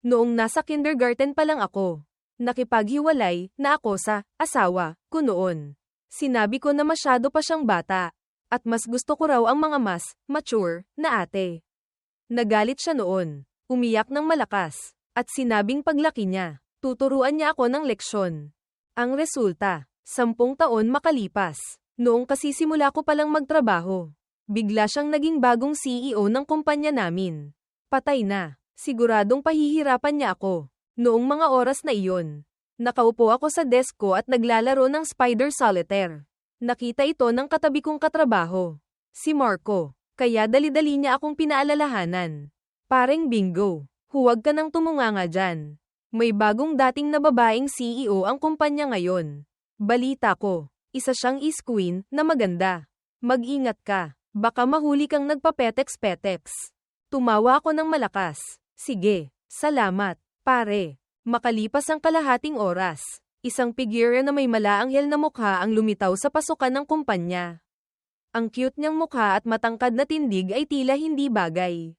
Noong nasa kindergarten pa lang ako, nakipaghiwalay na ako sa asawa ko noon. Sinabi ko na masyado pa siyang bata, at mas gusto ko raw ang mga mas mature na ate. Nagalit siya noon, umiyak ng malakas, at sinabing paglaki niya, tuturuan niya ako ng leksyon. Ang resulta, 10 taon makalipas, noong kasisimula ko palang magtrabaho, bigla siyang naging bagong CEO ng kumpanya namin. Patay na, siguradong pahihirapan niya ako. Noong mga oras na iyon, nakaupo ako sa desk ko at naglalaro ng Spider Solitaire. Nakita ito ng katabi kong katrabaho, si Marco. Kaya dali-dali niya akong pinaalalahanan. Pareng bingo, huwag ka nang tumunganga dyan. May bagong dating na babaeng CEO ang kumpanya ngayon. Balita ko, isa siyang is-queen na maganda. Mag-ingat ka, baka mahuli kang nagpapetex-petex. Tumawa ako ng malakas. Sige, salamat, pare. Makalipas ang kalahating oras, isang figure na may malaanghel na mukha ang lumitaw sa pasukan ng kumpanya. Ang cute niyang mukha at matangkad na tindig ay tila hindi bagay.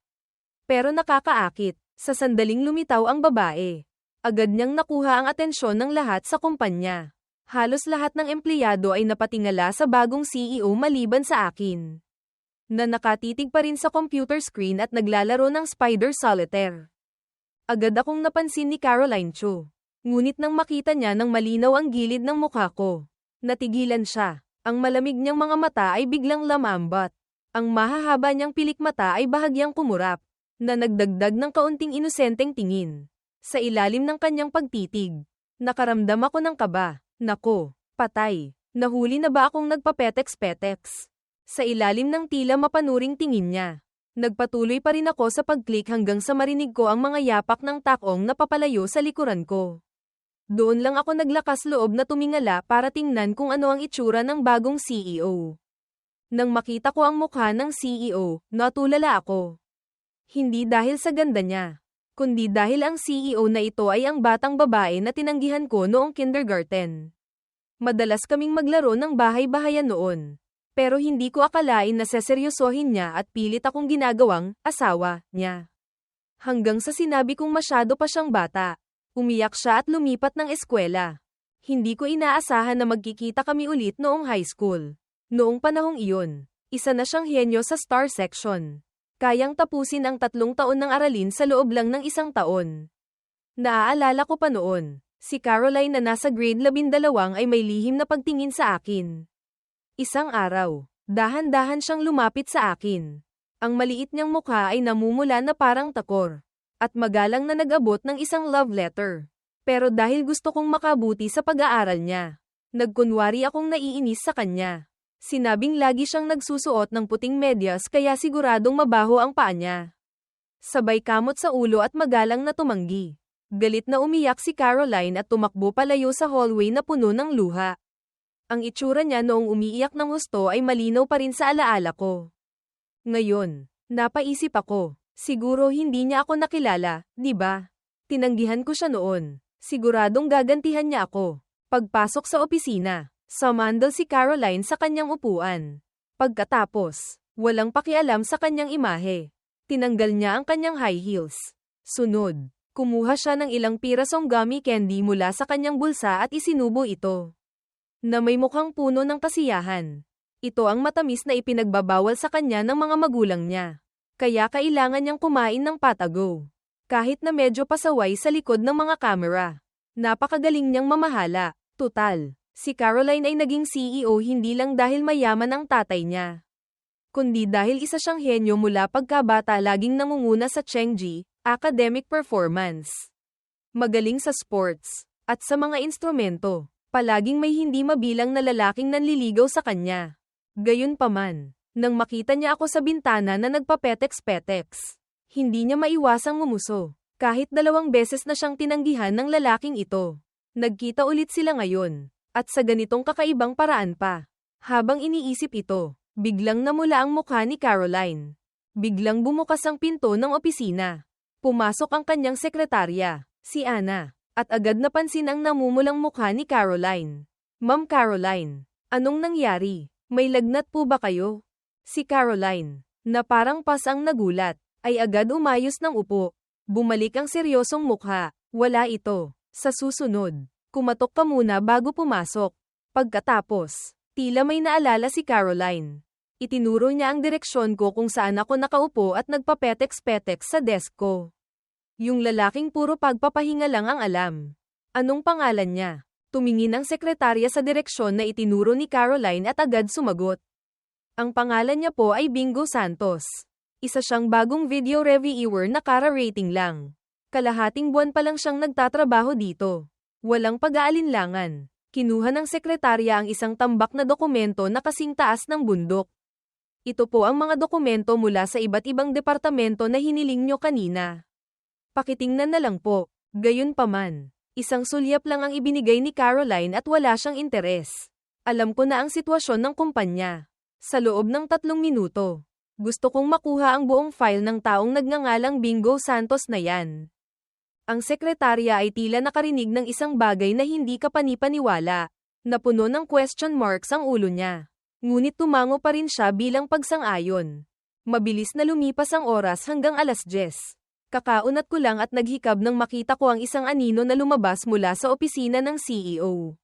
Pero nakakaakit, sa sandaling lumitaw ang babae. Agad niyang nakuha ang atensyon ng lahat sa kumpanya. Halos lahat ng empleyado ay napatingala sa bagong CEO maliban sa akin, na nakatitig pa rin sa computer screen at naglalaro ng Spider Solitaire. Agad akong napansin ni Caroline Chu. Ngunit nang makita niya ng malinaw ang gilid ng mukha ko, natigilan siya. Ang malamig niyang mga mata ay biglang lamambat. Ang mahahaba niyang pilik mata ay bahagyang kumurap, na nagdagdag ng kaunting inosenteng tingin. Sa ilalim ng kanyang pagtitig, nakaramdam ako ng kaba. Nako, patay. Nahuli na ba akong nagpapetex-petex? Sa ilalim ng tila mapanuring tingin niya, nagpatuloy pa rin ako sa pag-click hanggang sa marinig ko ang mga yapak ng takong na papalayo sa likuran ko. Doon lang ako naglakas loob na tumingala para tingnan kung ano ang itsura ng bagong CEO. Nang makita ko ang mukha ng CEO, natulala ako. Hindi dahil sa ganda niya, kundi dahil ang CEO na ito ay ang batang babae na tinanggihan ko noong kindergarten. Madalas kaming maglaro ng bahay-bahayan noon, pero hindi ko akalain na seseryosohin niya at pilit akong ginagawang asawa niya. Hanggang sa sinabi kong masyado pa siyang bata. Umiyak siya at lumipat ng eskwela. Hindi ko inaasahan na magkikita kami ulit noong high school. Noong panahong iyon, isa na siyang henyo sa star section. Kayang tapusin ang 3 taon ng aralin sa loob lang ng 1 taon. Naaalala ko pa noon, si Caroline na nasa grade 12 ay may lihim na pagtingin sa akin. Isang araw, dahan-dahan siyang lumapit sa akin. Ang maliit niyang mukha ay namumula na parang takor. At magalang na nag-abot ng isang love letter. Pero dahil gusto kong makabuti sa pag-aaral niya, nagkunwari akong naiinis sa kanya. Sinabing lagi siyang nagsusuot ng puting medyas kaya siguradong mabaho ang paa niya. Sabay kamot sa ulo at magalang na tumanggi. Galit na umiyak si Caroline at tumakbo palayo sa hallway na puno ng luha. Ang itsura niya noong umiiyak ng husto ay malinaw pa rin sa alaala ko. Ngayon, napaisip ako. Siguro hindi niya ako nakilala, di ba? Tinanggihan ko siya noon. Siguradong gagantihan niya ako. Pagpasok sa opisina, sumandal si Caroline sa kanyang upuan. Pagkatapos, walang pakialam sa kanyang imahe. Tinanggal niya ang kanyang high heels. Sunod, kumuha siya ng ilang pirasong gummy candy mula sa kanyang bulsa at isinubo ito. Na may mukhang puno ng kasiyahan. Ito ang matamis na ipinagbabawal sa kanya ng mga magulang niya. Kaya kailangan niyang kumain ng patago. Kahit na medyo pasaway sa likod ng mga kamera. Napakagaling niyang mamahala. Tutal, si Caroline ay naging CEO hindi lang dahil mayaman ang tatay niya, kundi dahil isa siyang henyo mula pagkabata laging nangunguna sa Chengji, academic performance. Magaling sa sports, at sa mga instrumento. Palaging may hindi mabilang na lalaking nanliligaw sa kanya. Gayunpaman, nang makita niya ako sa bintana na nagpapetex-petex, hindi niya maiwasang ngumuso. Kahit 2 beses na siyang tinanggihan ng lalaking ito. Nagkita ulit sila ngayon, at sa ganitong kakaibang paraan pa. Habang iniisip ito, biglang namula ang mukha ni Caroline. Biglang bumukas ang pinto ng opisina. Pumasok ang kanyang sekretarya, si Anna, at agad napansin ang namumulang mukha ni Caroline. Ma'am Caroline, anong nangyari? May lagnat po ba kayo? Si Caroline, na parang pasang nagulat, ay agad umayos ng upo. Bumalik ang seryosong mukha. Wala ito. Sa susunod, kumatok ka muna bago pumasok. Pagkatapos, tila may naalala si Caroline. Itinuro niya ang direksyon ko kung saan ako nakaupo at nagpapetex-petex sa desk ko. Yung lalaking puro pagpapahinga lang ang alam. Anong pangalan niya? Tumingin ang sekretarya sa direksyon na itinuro ni Caroline at agad sumagot. Ang pangalan niya po ay Bingo Santos. Isa siyang bagong video reviewer na kara-rating lang. Kalahating buwan pa lang siyang nagtatrabaho dito. Walang pag-aalinlangan. Kinuha ng sekretarya ang isang tambak na dokumento na kasing taas ng bundok. Ito po ang mga dokumento mula sa iba't ibang departamento na hiniling nyo kanina. Pakitingnan na lang po. Gayunpaman, isang sulyap lang ang ibinigay ni Caroline at wala siyang interes. Alam ko na ang sitwasyon ng kumpanya. Sa loob ng 3 minuto, gusto kong makuha ang buong file ng taong nagngangalang Bingo Santos na yan. Ang sekretarya ay tila nakarinig ng isang bagay na hindi kapanipaniwala. Napuno ng question marks ang ulo niya. Ngunit tumango pa rin siya bilang pagsang-ayon. Mabilis na lumipas ang oras hanggang 10:00. Kakaunat ko lang at naghikab nang makita ko ang isang anino na lumabas mula sa opisina ng CEO.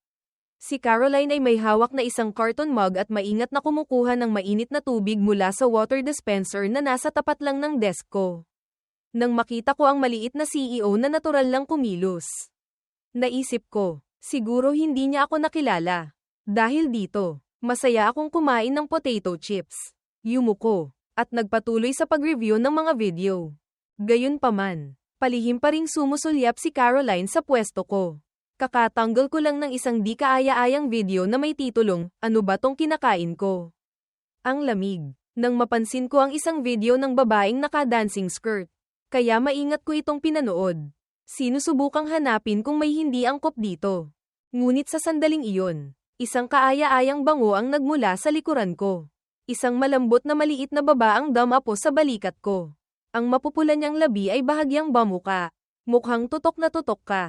Si Caroline ay may hawak na isang carton mug at maingat na kumukuha ng mainit na tubig mula sa water dispenser na nasa tapat lang ng desk ko. Nang makita ko ang maliit na CEO na natural lang kumilos. Naisip ko, siguro hindi niya ako nakilala. Dahil dito, masaya akong kumain ng potato chips. Yumuko, at nagpatuloy sa pag-review ng mga video. Gayunpaman, palihim pa ring sumusulyap si Caroline sa pwesto ko. Kakatanggal ko lang ng isang di kaaya-ayang video na may titulong, "Ano ba tong kinakain ko?" Ang lamig. Nang mapansin ko ang isang video ng babaeng naka-dancing skirt. Kaya maingat ko itong pinanood. Sinusubukang hanapin kung may hindi angkop dito. Ngunit sa sandaling iyon, isang kaaya-ayang bango ang nagmula sa likuran ko. Isang malambot na maliit na baba ang damapo sa balikat ko. Ang mapupula niyang labi ay bahagyang bamuka. Mukhang tutok na tutok ka.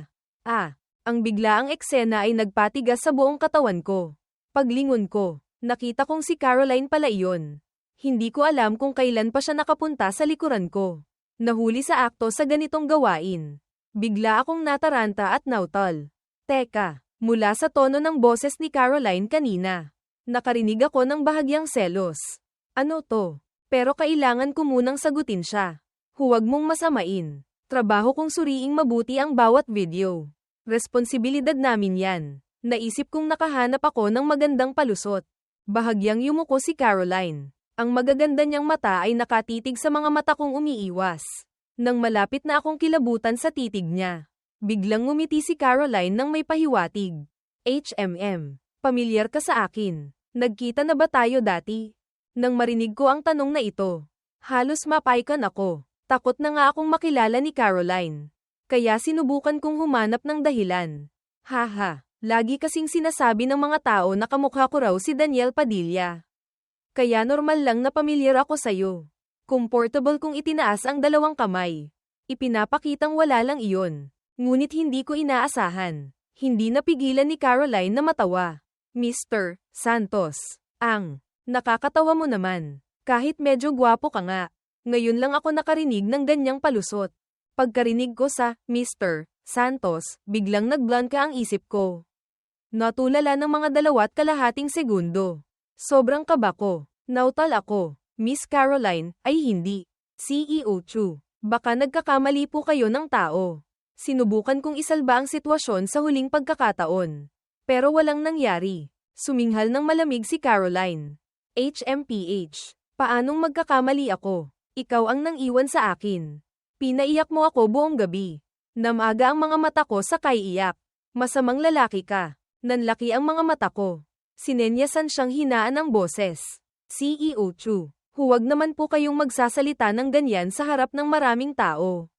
Ang biglaang eksena ay nagpatigas sa buong katawan ko. Paglingon ko, nakita kong si Caroline pala iyon. Hindi ko alam kung kailan pa siya nakapunta sa likuran ko. Nahuli sa akto sa ganitong gawain. Bigla akong nataranta at nautal. Teka, mula sa tono ng boses ni Caroline kanina. Nakarinig ako ng bahagyang selos. Ano to? Pero kailangan ko munang sagutin siya. Huwag mong masamain. Trabaho kong suriing mabuti ang bawat video. Responsibilidad namin yan. Naisip kong nakahanap ako ng magandang palusot. Bahagyang yumuko si Caroline. Ang magaganda niyang mata ay nakatitig sa mga mata kong umiiwas. Nang malapit na akong kilabutan sa titig niya, biglang ngumiti si Caroline nang may pahiwatig. Pamilyar ka sa akin. Nagkita na ba tayo dati? Nang marinig ko ang tanong na ito, halos mapaikan ako. Takot na nga akong makilala ni Caroline. Kaya sinubukan kong humanap ng dahilan. Haha, lagi kasing sinasabi ng mga tao na kamukha ko raw si Daniel Padilla. Kaya normal lang na pamilyar ako sa'yo. Comfortable kong itinaas ang 2 kamay. Ipinapakitang wala lang iyon. Ngunit hindi ko inaasahan. Hindi napigilan ni Caroline na matawa. Mr. Santos, nakakatawa mo naman. Kahit medyo gwapo ka nga. Ngayon lang ako nakarinig ng ganyang palusot. Pagkarinig ko sa Mr. Santos, biglang nag-blank ang isip ko. Natulala ng mga 2.5 segundo. Sobrang kaba ko. Nautal ako. Miss Caroline, ay hindi. CEO Chu. Baka nagkakamali po kayo ng tao. Sinubukan kong isalba ang sitwasyon sa huling pagkakataon. Pero walang nangyari. Suminghal ng malamig si Caroline. HMPH. Paanong magkakamali ako? Ikaw ang nang-iwan sa akin. Pinaiyak mo ako buong gabi. Namaga ang mga mata ko sa kaiiyak. Masamang lalaki ka. Nanlaki ang mga mata ko. Sinenyasan siyang hinaan ng boses. CEO Chu, huwag naman po kayong magsasalita ng ganyan sa harap ng maraming tao.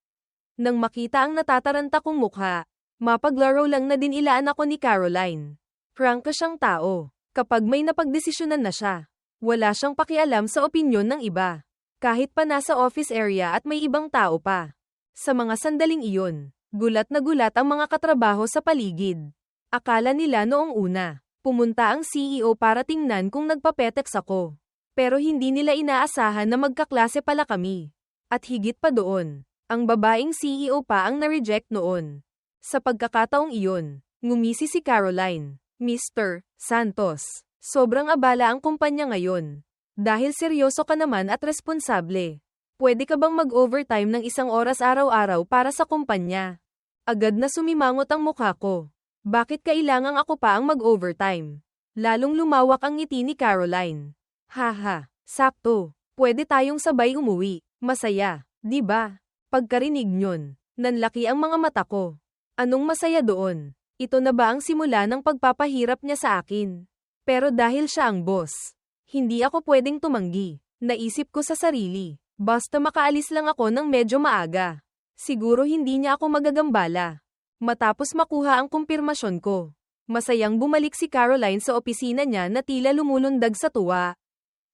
Nang makita ang natataranta kong mukha, mapaglaro lang na din ilaan ako ni Caroline. Prangka siyang tao. Kapag may napagdesisyonan na siya, wala siyang pakialam sa opinyon ng iba. Kahit pa nasa office area at may ibang tao pa. Sa mga sandaling iyon, gulat na gulat ang mga katrabaho sa paligid. Akala nila noong una, pumunta ang CEO para tingnan kung nagpapetex ako. Pero hindi nila inaasahan na magkaklase pala kami. At higit pa doon, Ang babaeng CEO pa ang na-reject noon. Sa pagkakataong iyon, ngumisi si Caroline. Mr. Santos, sobrang abala ang kumpanya ngayon. Dahil seryoso ka naman at responsable. Pwede ka bang mag-overtime ng 1 oras araw-araw para sa kumpanya? Agad na sumimangot ang mukha ko. Bakit kailangang ako pa ang mag-overtime? Lalong lumawak ang ngiti ni Caroline. Haha, sakto. Pwede tayong sabay umuwi. Masaya, di ba? Pagkarinig nyon, nanlaki ang mga mata ko. Anong masaya doon? Ito na ba ang simula ng pagpapahirap niya sa akin? Pero dahil siya ang boss, hindi ako pwedeng tumanggi. Naisip ko sa sarili, basta makaalis lang ako ng medyo maaga. Siguro hindi niya ako magagambala. Matapos makuha ang kumpirmasyon ko, masayang bumalik si Caroline sa opisina niya na tila lumulundag sa tuwa.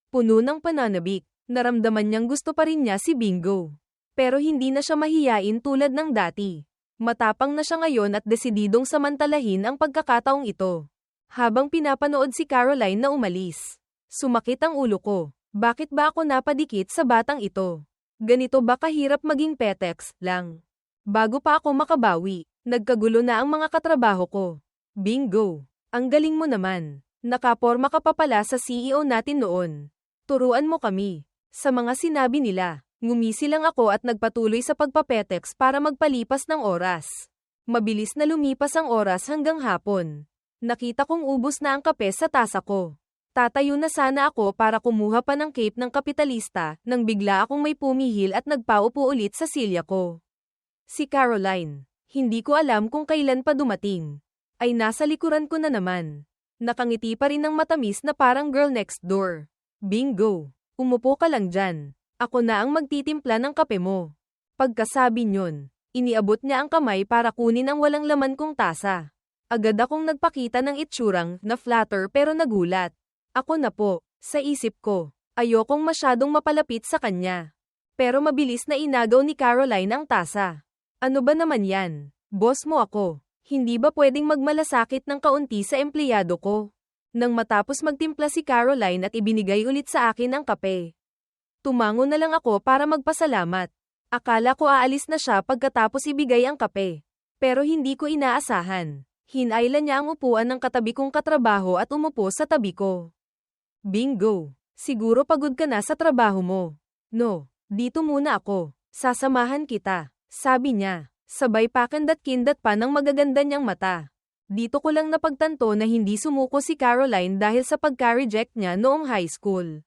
Puno ng pananabik, naramdaman niyang gusto pa rin niya si Bingo. Pero hindi na siya mahiyain tulad ng dati. Matapang na siya ngayon at desididong samantalahin ang pagkakataong ito. Habang pinapanood si Caroline na umalis, sumakit ang ulo ko. Bakit ba ako napadikit sa batang ito? Ganito ba kahirap maging petex lang? Bago pa ako makabawi, nagkagulo na ang mga katrabaho ko. Bingo! Ang galing mo naman. Nakaporma ka pa pala sa CEO natin noon. Turuan mo kami. Sa mga sinabi nila, ngumisi lang ako at nagpatuloy sa pagpapetex para magpalipas ng oras. Mabilis na lumipas ang oras hanggang hapon. Nakita kong ubos na ang kape sa tasa ko. Tatayo na sana ako para kumuha pa ng cape ng kapitalista nang bigla akong may pumihil at nagpaupo ulit sa silya ko. Si Caroline, hindi ko alam kung kailan pa dumating. Ay nasa likuran ko na naman. Nakangiti pa rin ng matamis na parang girl next door. Bingo! Umupo ka lang dyan. Ako na ang magtitimpla ng kape mo. Pagkasabi nyon, iniabot niya ang kamay para kunin ang walang laman kong tasa. Agad akong nagpakita ng itsurang na flatter pero nagulat. Ako na po, sa isip ko. Ayokong masyadong mapalapit sa kanya. Pero mabilis na inagaw ni Caroline ang tasa. Ano ba naman yan? Boss mo ako. Hindi ba pwedeng magmalasakit ng kaunti sa empleyado ko? Nang matapos magtimpla si Caroline at ibinigay ulit sa akin ang kape. Tumango na lang ako para magpasalamat. Akala ko aalis na siya pagkatapos ibigay ang kape. Pero hindi ko inaasahan. Hinailan niya ang upuan ng katabi kong katrabaho at umupo sa tabi ko. Bingo! Siguro pagod ka na sa trabaho mo. No, dito muna ako. Sasamahan kita, sabi niya. Sabay pakandat-kindat pa ng magaganda niyang mata. Dito ko lang napagtanto na hindi sumuko si Caroline dahil sa pagka-reject niya noong high school.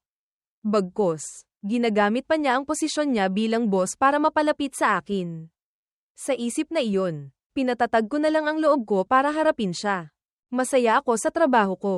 Bagkus, ginagamit pa niya ang posisyon niya bilang boss para mapalapit sa akin. Sa isip na iyon, pinatatag ko na lang ang loob ko para harapin siya. Masaya ako sa trabaho ko.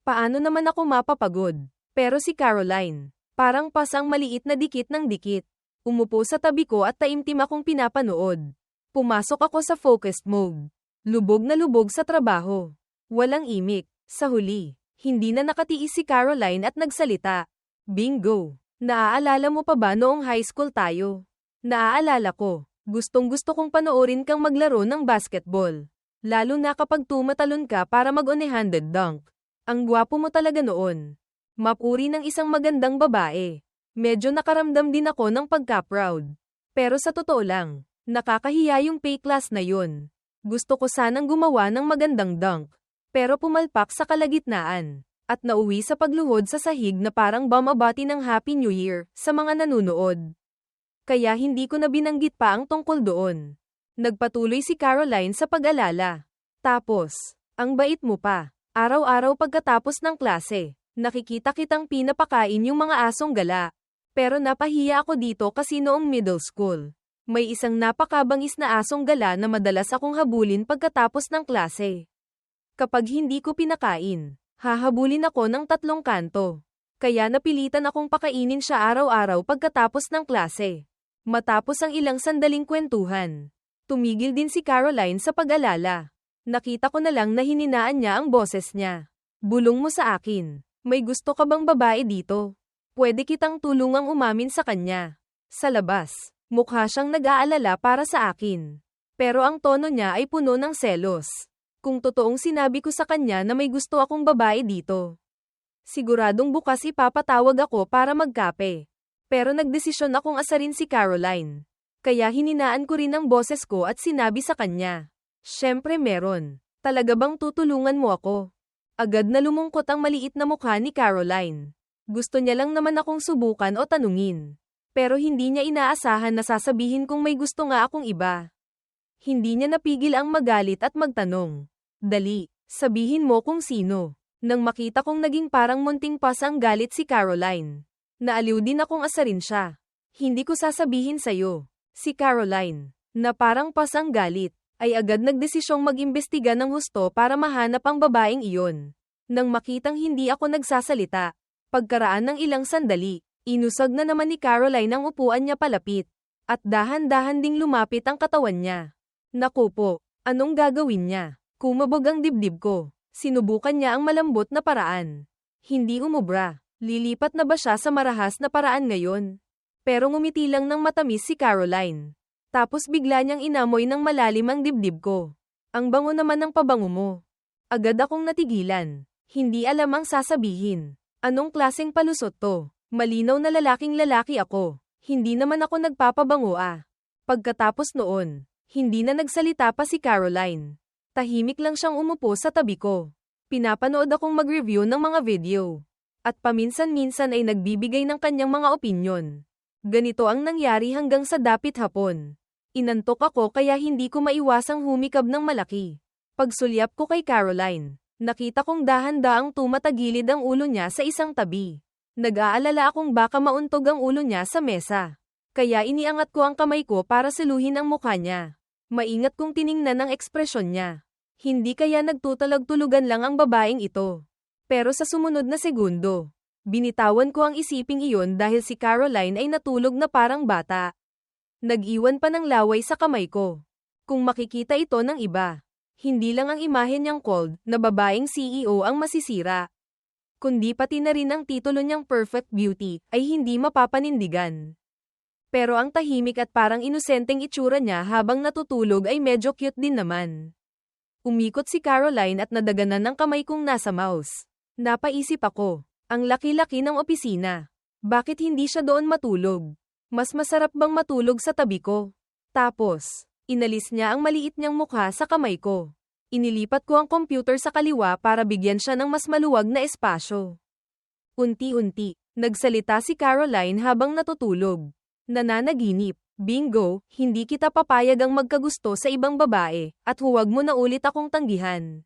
Paano naman ako mapapagod? Pero si Caroline, parang pasang maliit na dikit ng dikit. Umupo sa tabi ko at taimtim akong pinapanood. Pumasok ako sa focused mode. Lubog na lubog sa trabaho. Walang imik. Sa huli, hindi na nakatiis si Caroline at nagsalita. Bingo! Naaalala mo pa ba noong high school tayo? Naaalala ko. Gustong-gusto kong panoorin kang maglaro ng basketball. Lalo na kapag tumatalon ka para mag-one-handed dunk. Ang gwapo mo talaga noon. Mapuri ng isang magandang babae. Medyo nakaramdam din ako ng pagka-proud. Pero sa totoo lang, nakakahiya yung pay class na yun. Gusto ko sanang gumawa ng magandang dunk. Pero pumalpak sa kalagitnaan. At nauwi sa pagluhod sa sahig na parang bumabati ng Happy New Year sa mga nanunood. Kaya hindi ko na binanggit pa ang tungkol doon. Nagpatuloy si Caroline sa pag-alala. Tapos, ang bait mo pa. Araw-araw pagkatapos ng klase, nakikita kitang pinapakain yung mga asong gala. Pero napahiya ako dito kasi noong middle school. May isang napakabangis na asong gala na madalas akong habulin pagkatapos ng klase. Kapag hindi ko pinakain, hahabulin ako ng 3 kanto. Kaya napilitan akong pakainin siya araw-araw pagkatapos ng klase. Matapos ang ilang sandaling kwentuhan, tumigil din si Caroline sa pag-alala. Nakita ko na lang na hininaan niya ang boses niya. Bulong mo sa akin. May gusto ka bang babae dito? Pwede kitang tulungang umamin sa kanya. Sa labas, mukha siyang nag-aalala para sa akin. Pero ang tono niya ay puno ng selos. Kung totoong sinabi ko sa kanya na may gusto akong babae dito, siguradong bukas ipapatawag ako para magkape. Pero nagdesisyon akong asarin si Caroline. Kaya hininaan ko rin ang boses ko at sinabi sa kanya, "Siyempre meron. Talaga bang tutulungan mo ako?" Agad na lumungkot ang maliit na mukha ni Caroline. Gusto niya lang naman akong subukan o tanungin. Pero hindi niya inaasahan na sasabihin kong may gusto nga akong iba. Hindi niya napigil ang magalit at magtanong, "Dali, sabihin mo kung sino." Nang makita kong naging parang munting pas ang galit si Caroline, naaliw din akong asarin siya. "Hindi ko sasabihin sa'yo." Si Caroline, na parang pas ang galit, ay agad nagdesisyong mag-imbestiga ng husto para mahanap ang babaeng iyon. Nang makitang hindi ako nagsasalita, pagkaraan ng ilang sandali, inusag na naman ni Caroline ang upuan niya palapit, at dahan-dahan ding lumapit ang katawan niya. Naku po, anong gagawin niya? Kumabog ang dibdib ko. Sinubukan niya ang malambot na paraan. Hindi umubra. Lilipat na ba siya sa marahas na paraan ngayon? Pero ngumiti lang ng matamis si Caroline. Tapos bigla niyang inamoy ng malalim ang dibdib ko. "Ang bango naman ng pabango mo." Agad akong natigilan. Hindi alam ang sasabihin. Anong klaseng palusot to? Malinaw na lalaking-lalaki ako. Hindi naman ako nagpapabango ah. Pagkatapos noon, hindi na nagsalita pa si Caroline. Tahimik lang siyang umupo sa tabi ko. Pinapanood akong mag-review ng mga video. At paminsan-minsan ay nagbibigay ng kanyang mga opinyon. Ganito ang nangyari hanggang sa dapit hapon. Inantok ako kaya hindi ko maiwasang humikab ng malaki. Pagsulyap ko kay Caroline, nakita kong dahan-daang tumatagilid ang ulo niya sa isang tabi. Nag-aalala akong baka mauntog ang ulo niya sa mesa. Kaya iniangat ko ang kamay ko para saluhin ang mukha niya. Maingat kong tiningnan ang ekspresyon niya. Hindi kaya nagtutalag-tulugan lang ang babaeng ito. Pero sa sumunod na segundo, binitawan ko ang isiping iyon dahil si Caroline ay natulog na parang bata. Nag-iwan pa ng laway sa kamay ko. Kung makikita ito ng iba, hindi lang ang imahe niyang cold na babaeng CEO ang masisira, kundi pati na rin ang titulo niyang Perfect Beauty ay hindi mapapanindigan. Pero ang tahimik at parang inosenteng itsura niya habang natutulog ay medyo cute din naman. Umikot si Caroline at nadaganan ng kamay kong nasa mouse. Napaisip ako, ang laki-laki ng opisina. Bakit hindi siya doon matulog? Mas masarap bang matulog sa tabi ko? Tapos, inalis niya ang maliit niyang mukha sa kamay ko. Inilipat ko ang computer sa kaliwa para bigyan siya ng mas maluwag na espasyo. Unti-unti, nagsalita si Caroline habang natutulog. Nananaginip. "Bingo, hindi kita papayag ang magkagusto sa ibang babae, at huwag mo na ulit akong tanggihan.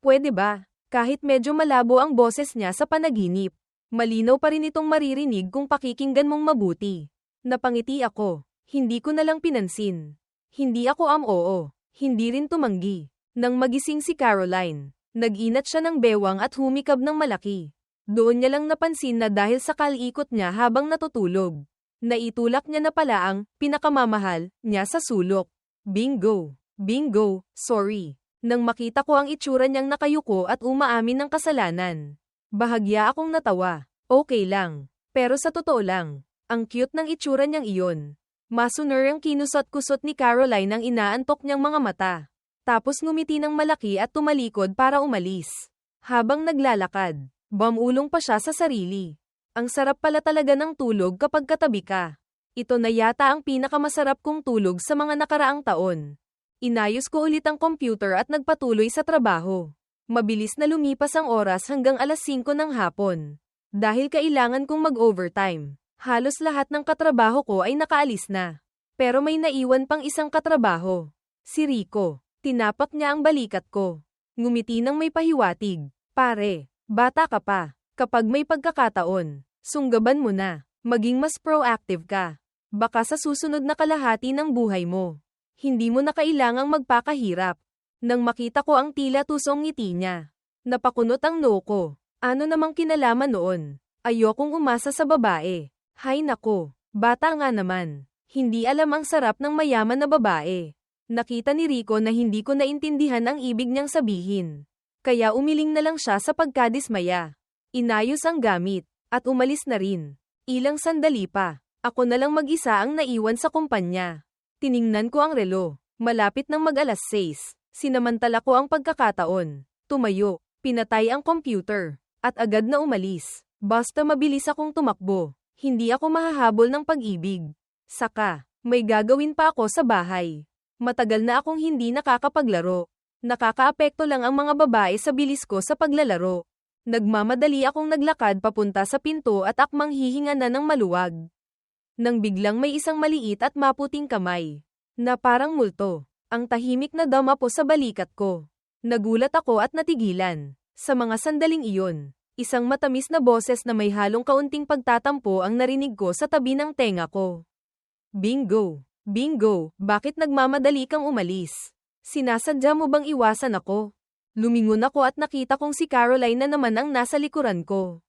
Pwede ba?" Kahit medyo malabo ang boses niya sa panaginip, malinaw pa rin itong maririnig kung pakikinggan mong mabuti. Napangiti ako. Hindi ko na lang pinansin. Hindi ako oo. Hindi rin tumanggi. Nang magising si Caroline, nag-inat siya ng bewang at humikab ng malaki. Doon niya lang napansin na dahil sa kalikot niya habang natutulog, naitulak niya na pala ang pinakamamahal niya sa sulok. Bingo! Bingo! Sorry. Nang makita ko ang itsura niyang nakayuko at umaamin ng kasalanan, bahagya akong natawa. Okay lang. Pero sa totoo lang, ang cute ng itsura niyang iyon. Masuner ang kinusot-kusot ni Caroline ang inaantok niyang mga mata. Tapos ngumiti ng malaki at tumalikod para umalis. Habang naglalakad, bumulong pa siya sa sarili. Ang sarap pala talaga ng tulog kapag katabi ka. Ito na yata ang pinakamasarap kong tulog sa mga nakaraang taon. Inayos ko ulit ang computer at nagpatuloy sa trabaho. Mabilis na lumipas ang oras hanggang 5:00 ng hapon. Dahil kailangan kong mag-overtime, halos lahat ng katrabaho ko ay nakaalis na. Pero may naiwan pang isang katrabaho. Si Rico. Tinapak niya ang balikat ko. Ngumiti ng may pahiwatig. "Pare, bata ka pa. Kapag may pagkakataon, sunggaban mo na. Maging mas proactive ka. Baka sa susunod na kalahati ng buhay mo, hindi mo na kailangang magpakahirap." Nang makita ko ang tila tusong ngiti niya, napakunot ang noo ko. Ano namang kinalaman noon? Ayokong umasa sa babae. Hay nako, bata nga naman. Hindi alam ang sarap ng mayaman na babae. Nakita ni Rico na hindi ko naintindihan ang ibig niyang sabihin. Kaya umiling na lang siya sa pagkadismaya. Inayos ang gamit, at umalis na rin. Ilang sandali pa, ako na lang mag-isa ang naiwan sa kumpanya. Tiningnan ko ang relo. Malapit nang mag-alas 6. Sinamantala ko ang pagkakataon. Tumayo, pinatay ang computer, at agad na umalis. Basta mabilis akong tumakbo. Hindi ako mahahabol ng pag-ibig. Saka, May gagawin pa ako sa bahay. Matagal na akong hindi nakakapaglaro. Nakakaapekto lang ang mga babae sa bilis ko sa paglalaro. Nagmamadali akong naglakad papunta sa pinto at akmang hihinga na ng maluwag. Nang biglang may isang maliit at maputing kamay, na parang multo, ang tahimik na damapo sa balikat ko. Nagulat ako at natigilan. Sa mga sandaling iyon, isang matamis na boses na may halong kaunting pagtatampo ang narinig ko sa tabi ng tenga ko. Bingo! Bingo! Bakit nagmamadali kang umalis? Sinasadya mo bang iwasan ako? Lumingon ako at nakita kong si Caroline na naman ang nasa likuran ko.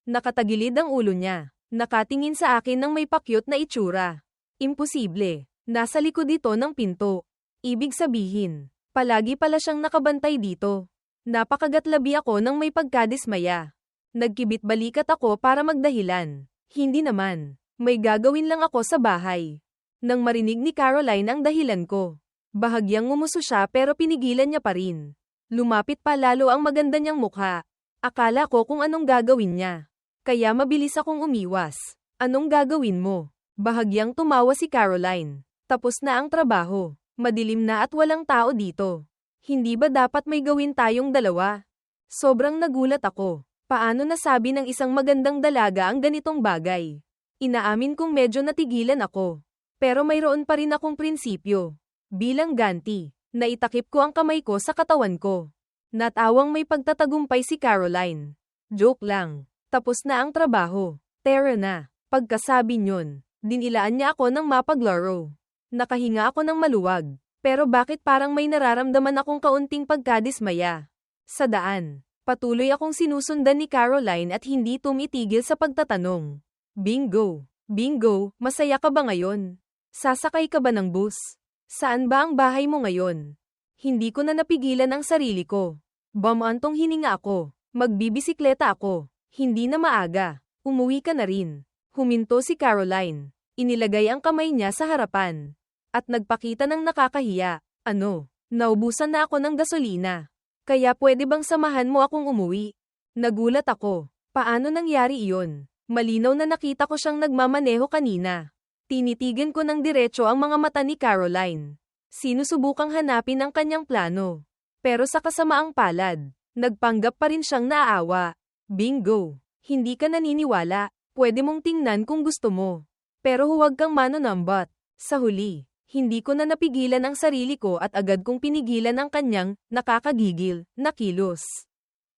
Nakatagilid ang ulo niya. Nakatingin sa akin ng may pakyut na itsura. Imposible. Nasa likod ito ng pinto. Ibig sabihin, palagi pala siyang nakabantay dito. Napakagatlabi ako nang may pagkadismaya. Nagkibit balikat ako para magdahilan. Hindi naman. May gagawin lang ako sa bahay. Nang marinig ni Caroline ang dahilan ko, bahagyang ngumuso siya pero pinigilan niya pa rin. Lumapit pa lalo ang maganda niyang mukha. Akala ko kung anong gagawin niya. Kaya mabilis akong umiwas. Anong gagawin mo? Bahagyang tumawa si Caroline. Tapos na ang trabaho. Madilim na at walang tao dito. Hindi ba dapat may gawin tayong dalawa? Sobrang nagulat ako. Paano nasabi ng isang magandang dalaga ang ganitong bagay? Inaamin kong medyo natigilan ako. Pero mayroon pa rin akong prinsipyo. Bilang ganti, naitakip ko ang kamay ko sa katawan ko. Natawang may pagtatagumpay si Caroline. Joke lang. Tapos na ang trabaho. Tara na. Pagkasabi nyon, dinilaan niya ako ng mapaglaro. Nakahinga ako ng maluwag. Pero bakit parang may nararamdaman akong kaunting pagkadismaya? Sa daan, patuloy akong sinusundan ni Caroline at hindi tumitigil sa pagtatanong. Bingo! Bingo! Masaya ka ba ngayon? Sasakay ka ba ng bus? Saan ba ang bahay mo ngayon? Hindi ko na napigilan ang sarili ko. Bamantong hininga ako. Magbibisikleta ako. Hindi na maaga. Umuwi ka na rin. Huminto si Caroline. Inilagay ang kamay niya sa harapan. At nagpakita ng nakakahiya. Ano? Naubusan na ako ng gasolina. Kaya pwede bang samahan mo akong umuwi? Nagulat ako. Paano nangyari iyon? Malinaw na nakita ko siyang nagmamaneho kanina. Tinitigan ko ng diretso ang mga mata ni Caroline. Sinusubukang hanapin ang kanyang plano. Pero sa kasamaang palad, nagpanggap pa rin siyang naaawa. Bingo! Hindi ka naniniwala. Pwede mong tingnan kung gusto mo. Pero huwag kang manonambat. Sa huli, hindi ko na napigilan ang sarili ko at agad kong pinigilan ang kanyang nakakagigil na kilos.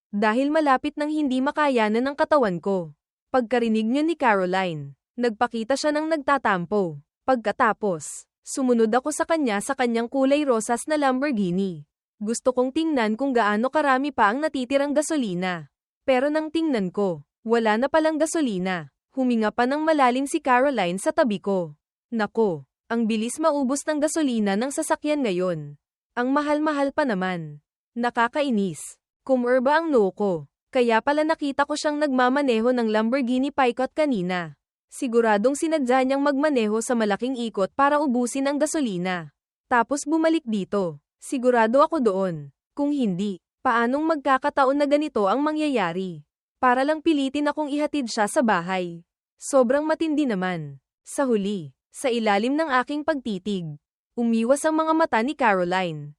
Dahil malapit nang hindi makayanan ng katawan ko. Pagkarinig niyo ni Caroline, nagpakita siya ng nagtatampo. Pagkatapos, sumunod ako sa kanyang kulay rosas na Lamborghini. Gusto kong tingnan kung gaano karami pa ang natitirang gasolina. Pero nang tingnan ko, wala na palang gasolina. Huminga pa ng malalim si Caroline sa tabi ko. Nako, ang bilis maubos ng gasolina ng sasakyan ngayon. Ang mahal-mahal pa naman. Nakakainis. Kumurba ang noo ko. Kaya pala nakita ko siyang nagmamaneho ng Lamborghini Picot kanina. Siguradong sinadya niyang magmaneho sa malaking ikot para ubusin ang gasolina. Tapos bumalik dito. Sigurado ako doon. Kung hindi, paanong magkakataon na ganito ang mangyayari? Para lang pilitin akong ihatid siya sa bahay. Sobrang matindi naman. Sa huli, sa ilalim ng aking pagtitig, umiwas ang mga mata ni Caroline.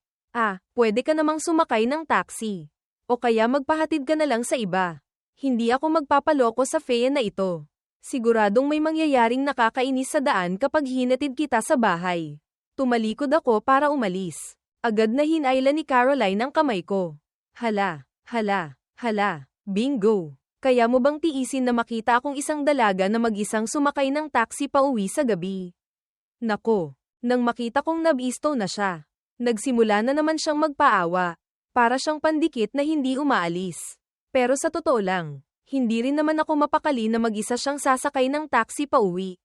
Pwede ka namang sumakay ng taxi. O kaya magpahatid ka na lang sa iba. Hindi ako magpapaloko sa fea na ito. Siguradong may mangyayaring nakakainis sa daan kapag hinatid kita sa bahay. Tumalikod ako para umalis. Agad na hinailan ni Caroline ang kamay ko. Hala, hala, hala, bingo. Kaya mo bang tiisin na makita akong isang dalaga na mag-isang sumakay ng taxi pa uwi sa gabi? Nako, nang makita kong nabisto na siya, nagsimula na naman siyang magpaawa. Para siyang pandikit na hindi umaalis. Pero sa totoo lang, hindi rin naman ako mapakali na mag-isa siyang sasakay ng taxi pa uwi.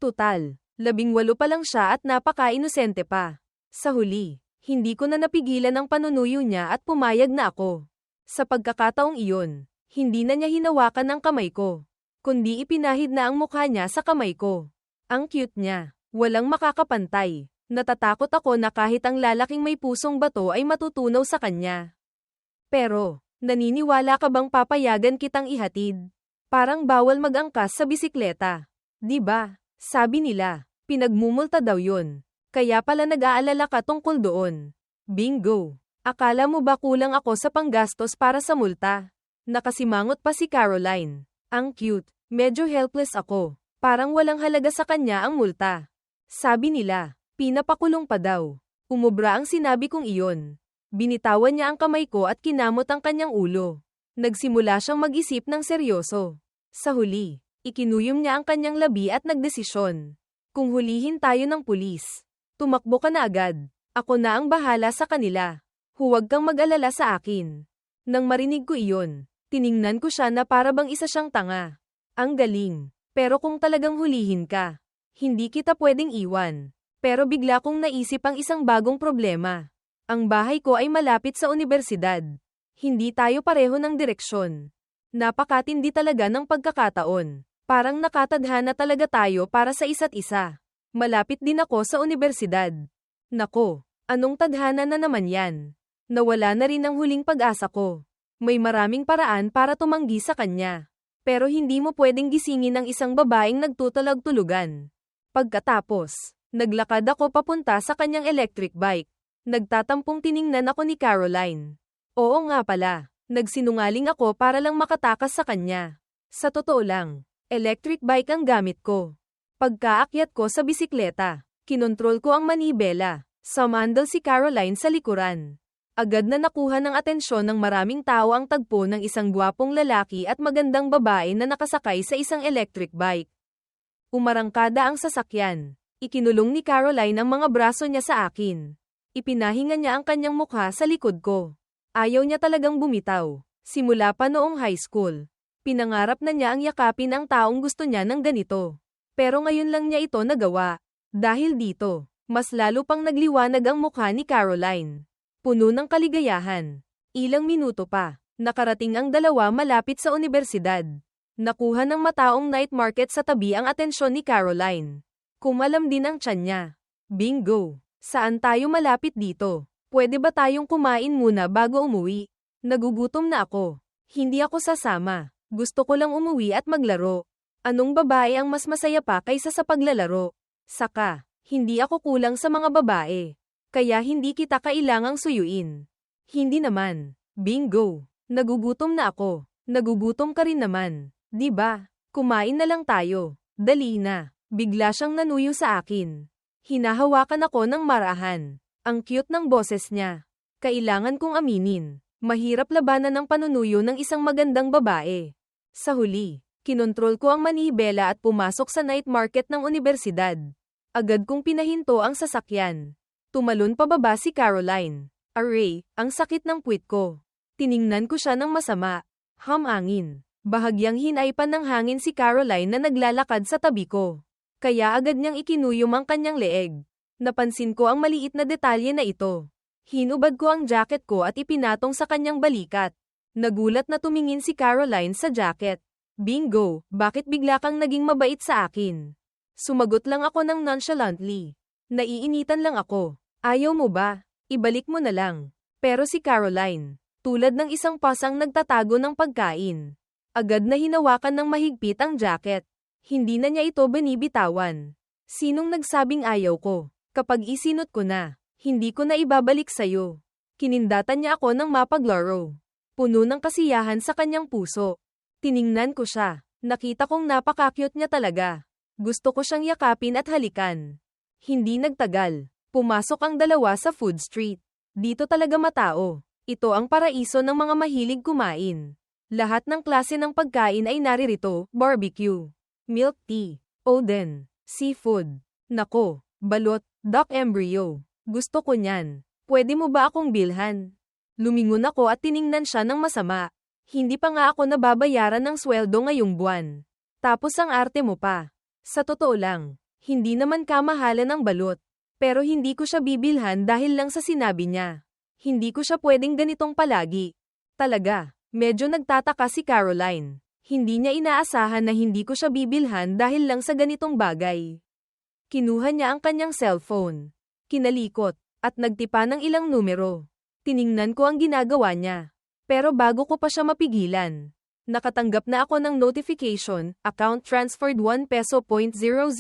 Tutal, 18 pa lang siya at napaka-inosente pa. Sa huli, hindi ko na napigilan ang panunuyo niya at pumayag na ako. Sa pagkakataong iyon, hindi na niya hinawakan ang kamay ko, kundi ipinahid na ang mukha niya sa kamay ko. Ang cute niya, walang makakapantay. Natatakot ako na kahit ang lalaking may pusong bato ay matutunaw sa kanya. Pero, naniniwala ka bang papayagan kitang ihatid? Parang bawal mag-angkas sa bisikleta. Di ba? Sabi nila. Pinagmumulta daw yun. Kaya pala nag-aalala ka tungkol doon. Bingo! Akala mo ba kulang ako sa panggastos para sa multa? Nakasimangot pa si Caroline. Ang cute. Medyo helpless ako. Parang walang halaga sa kanya ang multa. Sabi nila, pinapakulong pa daw. Umubra ang sinabi kong iyon. Binitawan niya ang kamay ko at kinamot ang kanyang ulo. Nagsimula siyang mag-isip ng seryoso. Sa huli, ikinuyom niya ang kanyang labi at nagdesisyon. Kung hulihin tayo ng pulis, tumakbo ka na agad. Ako na ang bahala sa kanila. Huwag kang mag-alala sa akin. Nang marinig ko iyon, tiningnan ko siya na para bang isa siyang tanga. Ang galing. Pero kung talagang hulihin ka, hindi kita pwedeng iwan. Pero bigla kong naisip ang isang bagong problema. Ang bahay ko ay malapit sa unibersidad. Hindi tayo pareho ng direksyon. Napakatindi talaga ng pagkakataon. Parang nakatadhana talaga tayo para sa isa't isa. Malapit din ako sa unibersidad. Nako, anong tadhana na naman yan? Nawala na rin ang huling pag-asa ko. May maraming paraan para tumanggi sa kanya. Pero hindi mo pwedeng gisingin ang isang babaeng nagtutalag-tulugan. Pagkatapos, naglakad ako papunta sa kanyang electric bike. Nagtatampong tiningnan ako ni Caroline. Oo nga pala, nagsinungaling ako para lang makatakas sa kanya. Sa totoo lang, electric bike ang gamit ko. Pagkaakyat ko sa bisikleta, kinontrol ko ang manibela. Sumandal si Caroline sa likuran. Agad na nakuha ng atensyon ng maraming tao ang tagpo ng isang gwapong lalaki at magandang babae na nakasakay sa isang electric bike. Umarangkada ang sasakyan. Ikinulong ni Caroline ang mga braso niya sa akin. Ipinahinga niya ang kanyang mukha sa likod ko. Ayaw niya talagang bumitaw. Simula pa noong high school. Pinangarap na niya ang yakapin ang taong gusto niya ng ganito. Pero ngayon lang niya ito nagawa. Dahil dito, mas lalo pang nagliwanag ang mukha ni Caroline. Puno ng kaligayahan. Ilang minuto pa, nakarating ang dalawa malapit sa unibersidad. Nakuha ng mataong night market sa tabi ang atensyon ni Caroline. Kumalam din ang tiyan niya. Bingo! Saan tayo malapit dito? Pwede ba tayong kumain muna bago umuwi? Nagugutom na ako. Hindi ako sasama. Gusto ko lang umuwi at maglaro. Anong babae ang mas masaya pa kaysa sa paglalaro? Saka, hindi ako kulang sa mga babae. Kaya hindi kita kailangang suyuin. Hindi naman. Bingo! Nagugutom na ako. Nagugutom ka rin naman. Di ba? Kumain na lang tayo. Dali na. Bigla siyang nanuyo sa akin. Hinahawakan ako ng marahan. Ang cute ng boses niya. Kailangan kong aminin. Mahirap labanan ng panunuyo ng isang magandang babae. Sa huli, kinontrol ko ang manibela at pumasok sa night market ng unibersidad. Agad kong pinahinto ang sasakyan. Tumalon pababa si Caroline. Aray, ang sakit ng puwit ko. Tiningnan ko siya ng masama. Hamangin. Bahagyang hinaipan ng hangin si Caroline na naglalakad sa tabi ko. Kaya agad niyang ikinuyom ang kanyang leeg. Napansin ko ang maliit na detalye na ito. Hinubad ko ang jacket ko at ipinatong sa kanyang balikat. Nagulat na tumingin si Caroline sa jacket. Bingo, bakit bigla kang naging mabait sa akin? Sumagot lang ako ng nonchalantly. Naiinitan lang ako. Ayaw mo ba? Ibalik mo na lang. Pero si Caroline, tulad ng isang pasang nagtatago ng pagkain. Agad na hinawakan ng mahigpit ang jacket. Hindi na niya ito binibitawan. Sinong nagsabing ayaw ko? Kapag isinot ko na, hindi ko na ibabalik sa'yo. Kinindatan niya ako ng mapaglaro. Puno ng kasiyahan sa kanyang puso. Tiningnan ko siya. Nakita kong napaka-cute niya talaga. Gusto ko siyang yakapin at halikan. Hindi nagtagal. Pumasok ang dalawa sa food street. Dito talaga matao. Ito ang paraiso ng mga mahilig kumain. Lahat ng klase ng pagkain ay naririto, barbecue, milk tea, oden, seafood, nako, balot, duck embryo. Gusto ko niyan. Pwede mo ba akong bilhan? Lumingon ako at tiningnan siya ng masama. Hindi pa nga ako nababayaran ng sweldo ngayong buwan. Tapos ang arte mo pa. Sa totoo lang, hindi naman kamahalan ng balot. Pero hindi ko siya bibilhan dahil lang sa sinabi niya. Hindi ko siya pwedeng ganitong palagi. Talaga. Medyo nagtataka si Caroline. Hindi niya inaasahan na hindi ko siya bibilhan dahil lang sa ganitong bagay. Kinuha niya ang kanyang cellphone. Kinalikot, at nagtipa ng ilang numero. Tiningnan ko ang ginagawa niya. Pero bago ko pa siya mapigilan, Nakatanggap na ako ng notification, account transferred 1 peso .000.00.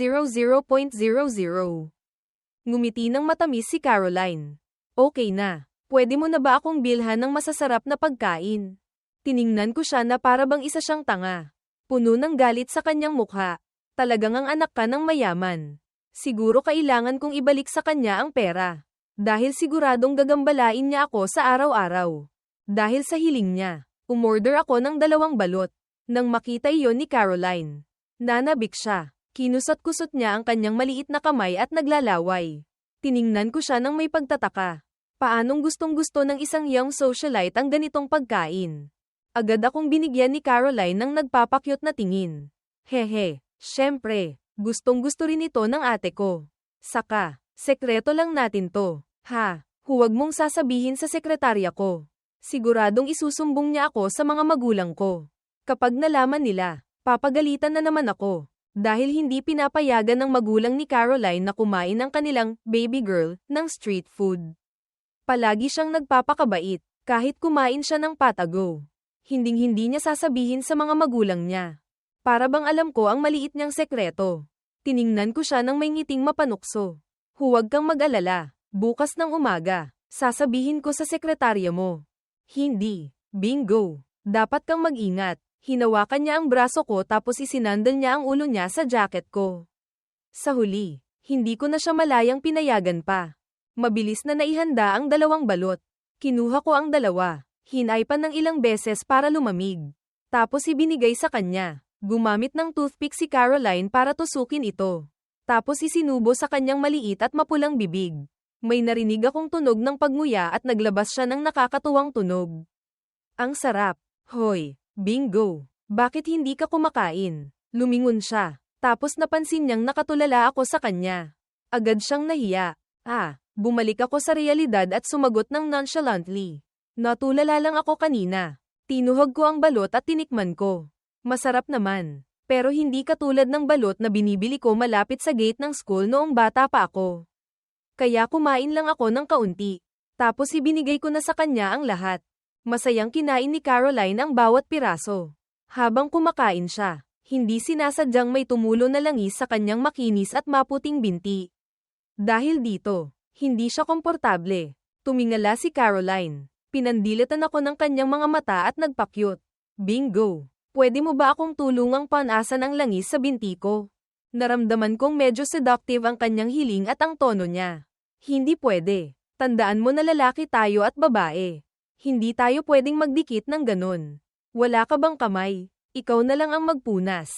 Ngumiti ng matamis si Caroline. Okay na. Pwede mo na ba akong bilhan ng masasarap na pagkain? Tiningnan ko siya na para bang isa siyang tanga. Puno ng galit sa kanyang mukha. Talagang ang anak ka ng mayaman. Siguro kailangan kong ibalik sa kanya ang pera. Dahil siguradong gagambalain niya ako sa araw-araw. Dahil sa hiling niya, umorder ako ng 2 balot. Nang makita iyon ni Caroline, nanabik siya. Kinusot-kusot niya ang kanyang maliit na kamay at naglalaway. Tiningnan ko siya ng may pagtataka. Paanong gustong-gusto ng isang young socialite ang ganitong pagkain? Agad akong binigyan ni Caroline ng nagpapakyut na tingin. Hehe, syempre, gustong-gusto rin ito ng ate ko. Saka, sekreto lang natin to. Ha, huwag mong sasabihin sa sekretarya ko. Siguradong isusumbong niya ako sa mga magulang ko. Kapag nalaman nila, papagalitan na naman ako. Dahil hindi pinapayagan ng magulang ni Caroline na kumain ng kanilang baby girl ng street food. Palagi siyang nagpapakabait, kahit kumain siya ng patago. Hinding-hindi niya sasabihin sa mga magulang niya. Para bang alam ko ang maliit niyang sekreto. Tiningnan ko siya ng may ngiting mapanukso. Huwag kang mag-alala. Bukas ng umaga, sasabihin ko sa sekretarya mo. Hindi. Bingo. Dapat kang mag-ingat. Hinawakan niya ang braso ko tapos isinandal niya ang ulo niya sa jacket ko. Sa huli, hindi ko na siya malayang pinayagan pa. Mabilis na naihanda ang 2 balot. Kinuha ko ang 2. Hinaypan ng ilang beses para lumamig. Tapos ibinigay sa kanya. Gumamit ng toothpick si Caroline para tusukin ito. Tapos isinubo sa kanyang maliit at mapulang bibig. May narinig akong tunog ng pagnguya at naglabas siya ng nakakatuwang tunog. Ang sarap. Hoy, bingo. Bakit hindi ka kumakain? Lumingon siya. Tapos napansin niyang nakatulala ako sa kanya. Agad siyang nahiya. Bumalik ako sa realidad at sumagot ng nonchalantly. Natulala lang ako kanina. Tinuhog ko ang balot at tinikman ko. Masarap naman. Pero hindi katulad ng balot na binibili ko malapit sa gate ng school noong bata pa ako. Kaya kumain lang ako ng kaunti. Tapos ibinigay ko na sa kanya ang lahat. Masayang kinain ni Caroline ang bawat piraso. Habang kumakain siya, hindi sinasadyang may tumulo na langis sa kanyang makinis at maputing binti. Dahil dito, hindi siya komportable. Tumingala si Caroline. Pinandilatan ako ng kanyang mga mata at nagpakyut. Bingo! Pwede mo ba akong tulungang panasan ang langis sa binti ko? Naramdaman kong medyo seductive ang kanyang hiling at ang tono niya. Hindi pwede. Tandaan mo na lalaki tayo at babae. Hindi tayo pwedeng magdikit ng ganon. Wala ka bang kamay? Ikaw na lang ang magpunas.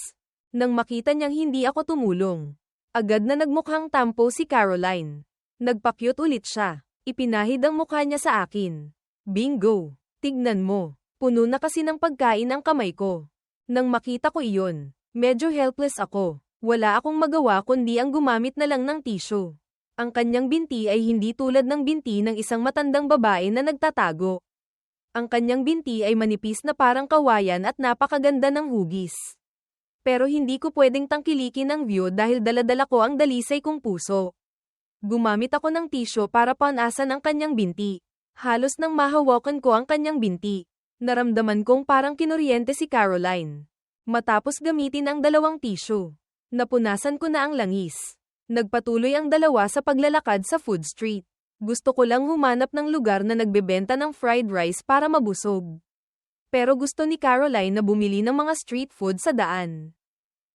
Nang makita niyang hindi ako tumulong, agad na nagmukhang tampo si Caroline. Nagpakyut ulit siya. Ipinahid ang mukha niya sa akin. Bingo! Tignan mo. Puno na kasi ng pagkain ang kamay ko. Nang makita ko iyon, medyo helpless ako. Wala akong magawa kundi ang gumamit na lang ng tissue. Ang kanyang binti ay hindi tulad ng binti ng isang matandang babae na nagtatago. Ang kanyang binti ay manipis na parang kawayan at napakaganda ng hugis. Pero hindi ko pwedeng tangkilikin ang view dahil daladala ko ang dalisay kong puso. Gumamit ako ng tissue para panasan ang kanyang binti. Halos nang mahawakan ko ang kanyang binti. Naramdaman kong parang kinuryente si Caroline. Matapos gamitin ang 2 tissue, napunasan ko na ang langis. Nagpatuloy ang 2 sa paglalakad sa food street. Gusto ko lang humanap ng lugar na nagbebenta ng fried rice para mabusog. Pero gusto ni Caroline na bumili ng mga street food sa daan.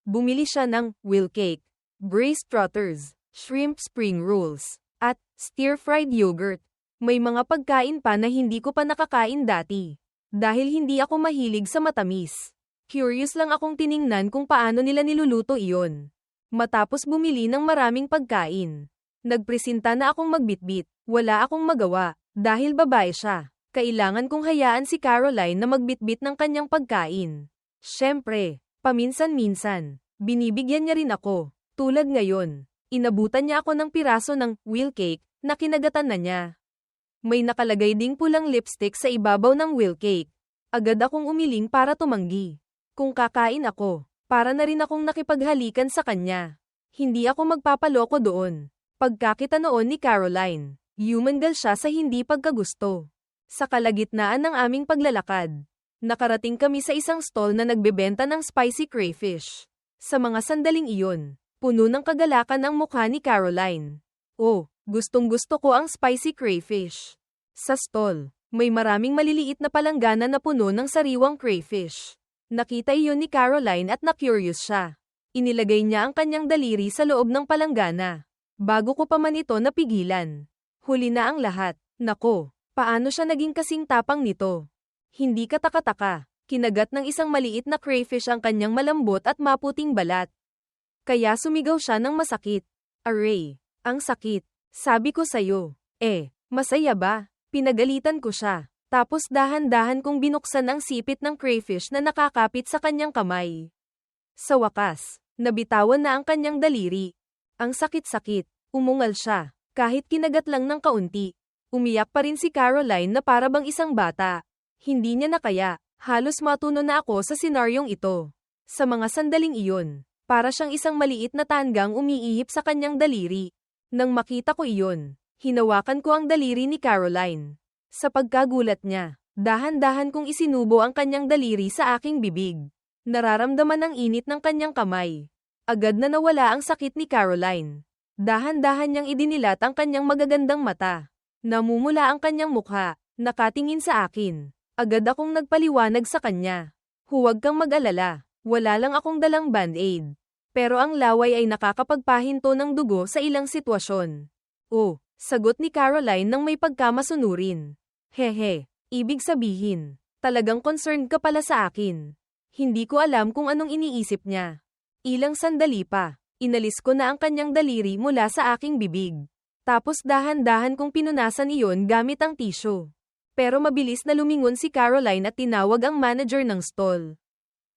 Bumili siya ng wheel cake, braised trotters, shrimp spring rolls, at stir-fried yogurt. May mga pagkain pa na hindi ko pa nakakain dati. Dahil hindi ako mahilig sa matamis. Curious lang akong tiningnan kung paano nila niluluto iyon. Matapos bumili ng maraming pagkain, nagpresenta na akong magbitbit. Wala akong magawa, dahil babae siya. Kailangan kong hayaan si Caroline na magbitbit ng kanyang pagkain. Siyempre, paminsan-minsan, binibigyan niya rin ako. Tulad ngayon, inabutan niya ako ng piraso ng wheel cake na kinagatan na niya. May nakalagay ding pulang lipstick sa ibabaw ng wheel cake. Agad akong umiling para tumanggi. Kung kakain ako, para na rin akong nakipaghalikan sa kanya. Hindi ako magpapaloko doon. Pagkakita noon ni Caroline, humangal siya sa hindi pagkagusto. Sa kalagitnaan ng aming paglalakad, Nakarating kami sa isang stall na nagbebenta ng spicy crayfish. Sa mga sandaling iyon, puno ng kagalakan ang mukha ni Caroline. Oh, gustong-gusto ko ang spicy crayfish. Sa stall, may maraming maliliit na palanggana na puno ng sariwang crayfish. Nakita iyon ni Caroline at na-curious siya. Inilagay niya ang kanyang daliri sa loob ng palanggana. Bago ko pa man ito napigilan. Huli na ang lahat. Nako, paano siya naging kasing tapang nito? Hindi kataka-taka. Kinagat ng isang maliit na crayfish ang kanyang malambot at maputing balat. Kaya sumigaw siya ng masakit. Aray, ang sakit. Sabi ko sayo. Masaya ba? Pinagalitan ko siya. Tapos dahan-dahan kong binuksan ang sipit ng crayfish na nakakapit sa kanyang kamay. Sa wakas, nabitawan na ang kanyang daliri. Ang sakit-sakit, umungal siya. Kahit kinagat lang ng kaunti. Umiyak pa rin si Caroline na para bang isang bata. Hindi niya na kaya, halos matuno na ako sa senaryong ito. Sa mga sandaling iyon, para siyang isang maliit na tanggang umiihip sa kanyang daliri. Nang makita ko iyon, hinawakan ko ang daliri ni Caroline. Sa pagkagulat niya, dahan-dahan kong isinubo ang kanyang daliri sa aking bibig. Nararamdaman ang init ng kanyang kamay. Agad na nawala ang sakit ni Caroline. Dahan-dahan niyang idinilat ang kanyang magagandang mata. Namumula ang kanyang mukha, nakatingin sa akin. Agad akong nagpaliwanag sa kanya. Huwag kang mag-alala, wala lang akong dalang band-aid. Pero ang laway ay nakakapagpahinto ng dugo sa ilang sitwasyon. Oh, sagot ni Caroline nang may pagkamasunurin. Hehe, ibig sabihin, talagang concerned ka pala sa akin. Hindi ko alam kung anong iniisip niya. Ilang sandali pa, inalis ko na ang kanyang daliri mula sa aking bibig. Tapos dahan-dahan kong pinunasan iyon gamit ang tissue. Pero mabilis na lumingon si Caroline at tinawag ang manager ng stall.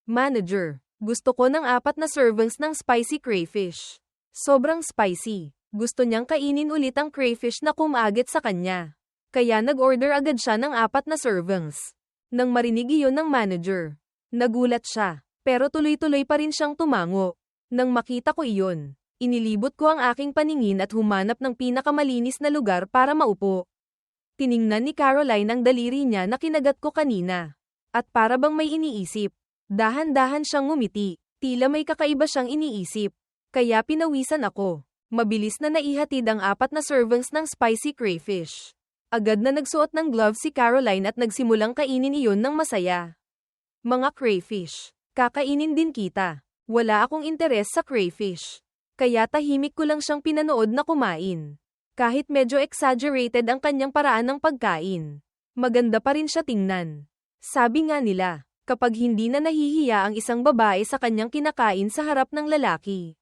Manager, gusto ko ng 4 na servings ng spicy crayfish. Sobrang spicy. Gusto niyang kainin ulit ang crayfish na kumagit sa kanya. Kaya nag-order agad siya ng 4 na servings. Nang marinig iyon ng manager, nagulat siya. Pero tuloy-tuloy pa rin siyang tumango. Nang makita ko iyon, inilibot ko ang aking paningin at humanap ng pinakamalinis na lugar para maupo. Tiningnan ni Caroline ang daliri niya na kinagat ko kanina. At para bang may iniisip. Dahan-dahan siyang ngumiti. Tila may kakaiba siyang iniisip. Kaya pinawisan ako. Mabilis na naihatid ang 4 na servings ng spicy crayfish. Agad na nagsuot ng gloves si Caroline at nagsimulang kainin iyon ng masaya. Mga crayfish. Kakainin din kita. Wala akong interes sa crayfish. Kaya tahimik ko lang siyang pinanood na kumain. Kahit medyo exaggerated ang kanyang paraan ng pagkain. Maganda pa rin siya tingnan. Sabi nga nila, kapag hindi na nahihiya ang isang babae sa kanyang kinakain sa harap ng lalaki.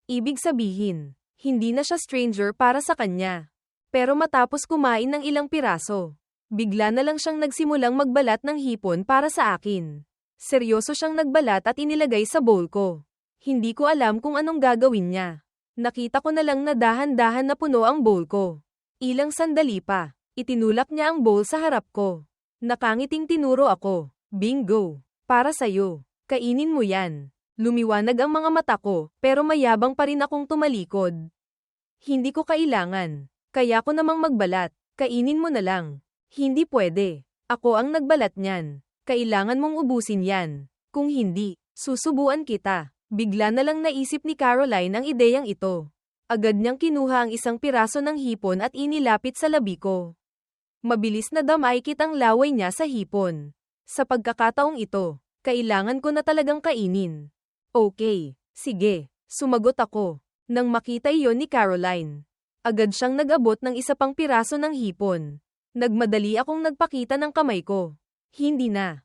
Ibig sabihin, hindi na siya stranger para sa kanya. Pero matapos kumain ng ilang piraso, bigla na lang siyang nagsimulang magbalat ng hipon para sa akin. Seryoso siyang nagbalat at inilagay sa bowl ko. Hindi ko alam kung anong gagawin niya. Nakita ko na lang na dahan-dahan na puno ang bowl ko. Ilang sandali pa, itinulak niya ang bowl sa harap ko. Nakangiting tinuro ako. Bingo! Para sa'yo. Kainin mo yan. Lumiwanag ang mga mata ko, pero mayabang pa rin akong tumalikod. Hindi ko kailangan. Kaya ko namang magbalat. Kainin mo na lang. Hindi pwede. Ako ang nagbalat niyan. Kailangan mong ubusin yan. Kung hindi, susubuan kita. Bigla na lang naisip ni Caroline ang ideyang ito. Agad niyang kinuha ang isang piraso ng hipon at inilapit sa labi ko. Mabilis na damaykit ang laway niya sa hipon. Sa pagkakataong ito, kailangan ko na talagang kainin. Okay, sige, sumagot ako. Nang makita iyon ni Caroline, agad siyang nag-abot ng isa pang piraso ng hipon. Nagmadali akong nagpakita ng kamay ko. Hindi na,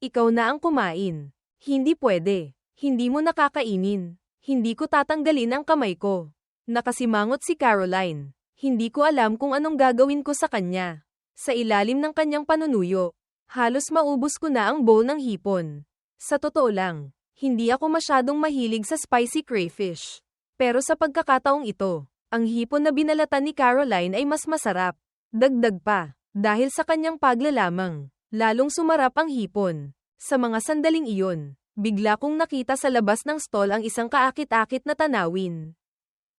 ikaw na ang kumain. Hindi pwede, hindi mo nakakainin. Hindi ko tatanggalin ang kamay ko. Nakasimangot si Caroline. Hindi ko alam kung anong gagawin ko sa kanya. Sa ilalim ng kanyang panunuyo, halos maubos ko na ang bowl ng hipon. Sa totoo lang, hindi ako masyadong mahilig sa spicy crayfish. Pero sa pagkakataong ito, ang hipon na binalatan ni Caroline ay mas masarap. Dagdag pa, dahil sa kanyang paglalamang, lalong sumarap ang hipon. Sa mga sandaling iyon, bigla kong nakita sa labas ng stall ang isang kaakit-akit na tanawin.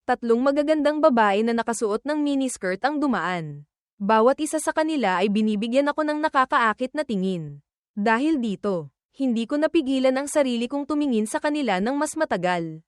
3 magagandang babae na nakasuot ng miniskirt ang dumaan. Bawat isa sa kanila ay binibigyan ako ng nakakaakit na tingin. Dahil dito, hindi ko napigilan ang sarili kong tumingin sa kanila ng mas matagal.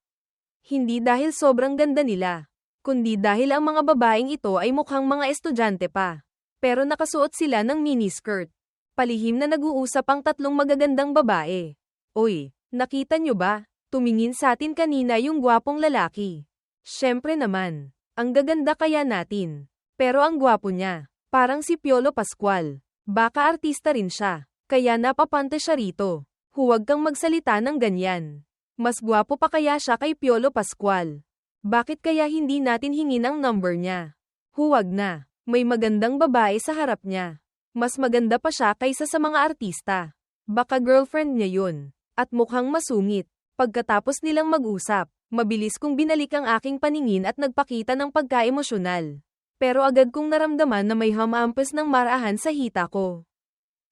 Hindi dahil sobrang ganda nila, kundi dahil ang mga babaeng ito ay mukhang mga estudyante pa. Pero nakasuot sila ng miniskirt. Palihim na nag-uusap ang tatlong magagandang babae. Oy, nakita nyo ba? Tumingin sa atin kanina yung gwapong lalaki. Siyempre naman, ang gaganda kaya natin. Pero ang gwapo niya, parang si Piolo Pascual. Baka artista rin siya, kaya napapante siya rito. Huwag kang magsalita ng ganyan. Mas gwapo pa kaya siya kay Piolo Pascual. Bakit kaya hindi natin hingin ang number niya? Huwag na, may magandang babae sa harap niya. Mas maganda pa siya kaysa sa mga artista. Baka girlfriend niya yun. At mukhang masungit. Pagkatapos nilang mag-usap, mabilis kong binalik ang aking paningin at nagpakita ng pagka-emosyonal. Pero agad kong naramdaman na may hamampas ng marahan sa hita ko.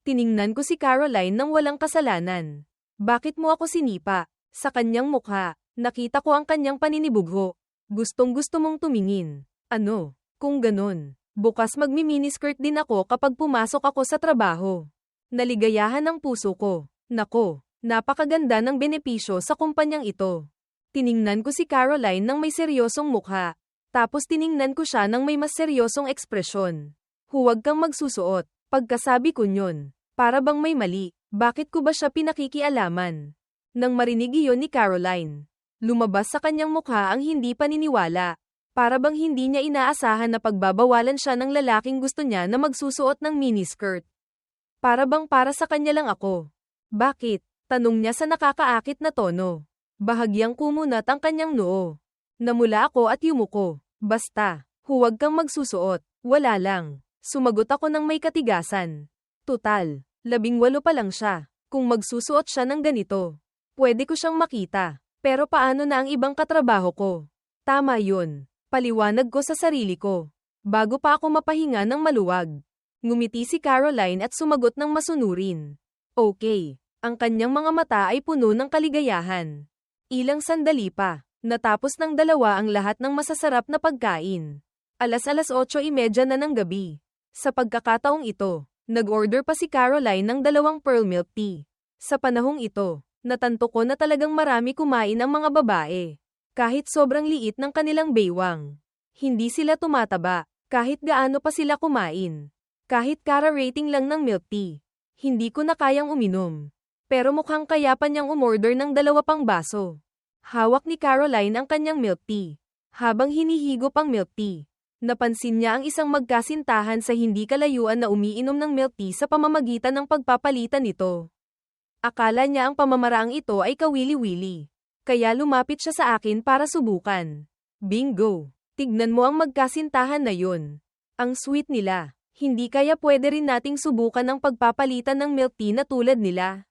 Tiningnan ko si Caroline nang walang kasalanan. Bakit mo ako sinipa? Sa kanyang mukha, nakita ko ang kanyang paninibugho. Gustong-gusto mong tumingin. Ano? Kung ganon, bukas magmi-miniskirt din ako kapag pumasok ako sa trabaho. Naligayahan ang puso ko. Nako, napakaganda ng benepisyo sa kumpanyang ito. Tiningnan ko si Caroline nang may seryosong mukha. Tapos tiningnan ko siya nang may mas seryosong ekspresyon. Huwag kang magsusuot. Pagkasabi ko nyon, para bang may mali, bakit ko ba siya pinakikialaman? Nang marinig iyon ni Caroline, lumabas sa kanyang mukha ang hindi paniniwala. Para bang hindi niya inaasahan na pagbabawalan siya ng lalaking gusto niya na magsusuot ng miniskirt. Para bang para sa kanya lang ako. Bakit? Tanong niya sa nakakaakit na tono. Bahagyang kumunat ang kanyang noo. Namula ako at yumuko. Basta, huwag kang magsusuot. Wala lang. Sumagot ako ng may katigasan. Tutal, 18 pa lang siya. Kung magsusuot siya ng ganito, pwede ko siyang makita. Pero paano na ang ibang katrabaho ko? Tama yun. Paliwanag ko sa sarili ko. Bago pa ako mapahinga ng maluwag. Ngumiti si Caroline at sumagot ng masunurin. Okay. Ang kanyang mga mata ay puno ng kaligayahan. Ilang sandali pa, natapos ng dalawa ang lahat ng masasarap na pagkain. Alas 8:30 na ng gabi. Sa pagkakataong ito, nag-order pa si Caroline ng 2 pearl milk tea. Sa panahong ito, natanto ko na talagang marami kumain ang mga babae. Kahit sobrang liit ng kanilang baywang. Hindi sila tumataba, kahit gaano pa sila kumain. Kahit kara-rating lang ng milk tea. Hindi ko na kayang uminom. Pero mukhang kaya pa niyang umorder ng 2 pang baso. Hawak ni Caroline ang kanyang milk tea. Habang hinihigop ang milk tea, napansin niya ang isang magkasintahan sa hindi kalayuan na umiinom ng milk tea sa pamamagitan ng pagpapalitan nito. Akala niya ang pamamaraang ito ay kawili-wili. Kaya lumapit siya sa akin para subukan. Bingo! Tignan mo ang magkasintahan na yun. Ang sweet nila. Hindi kaya pwede rin nating subukan ang pagpapalitan ng milk tea na tulad nila?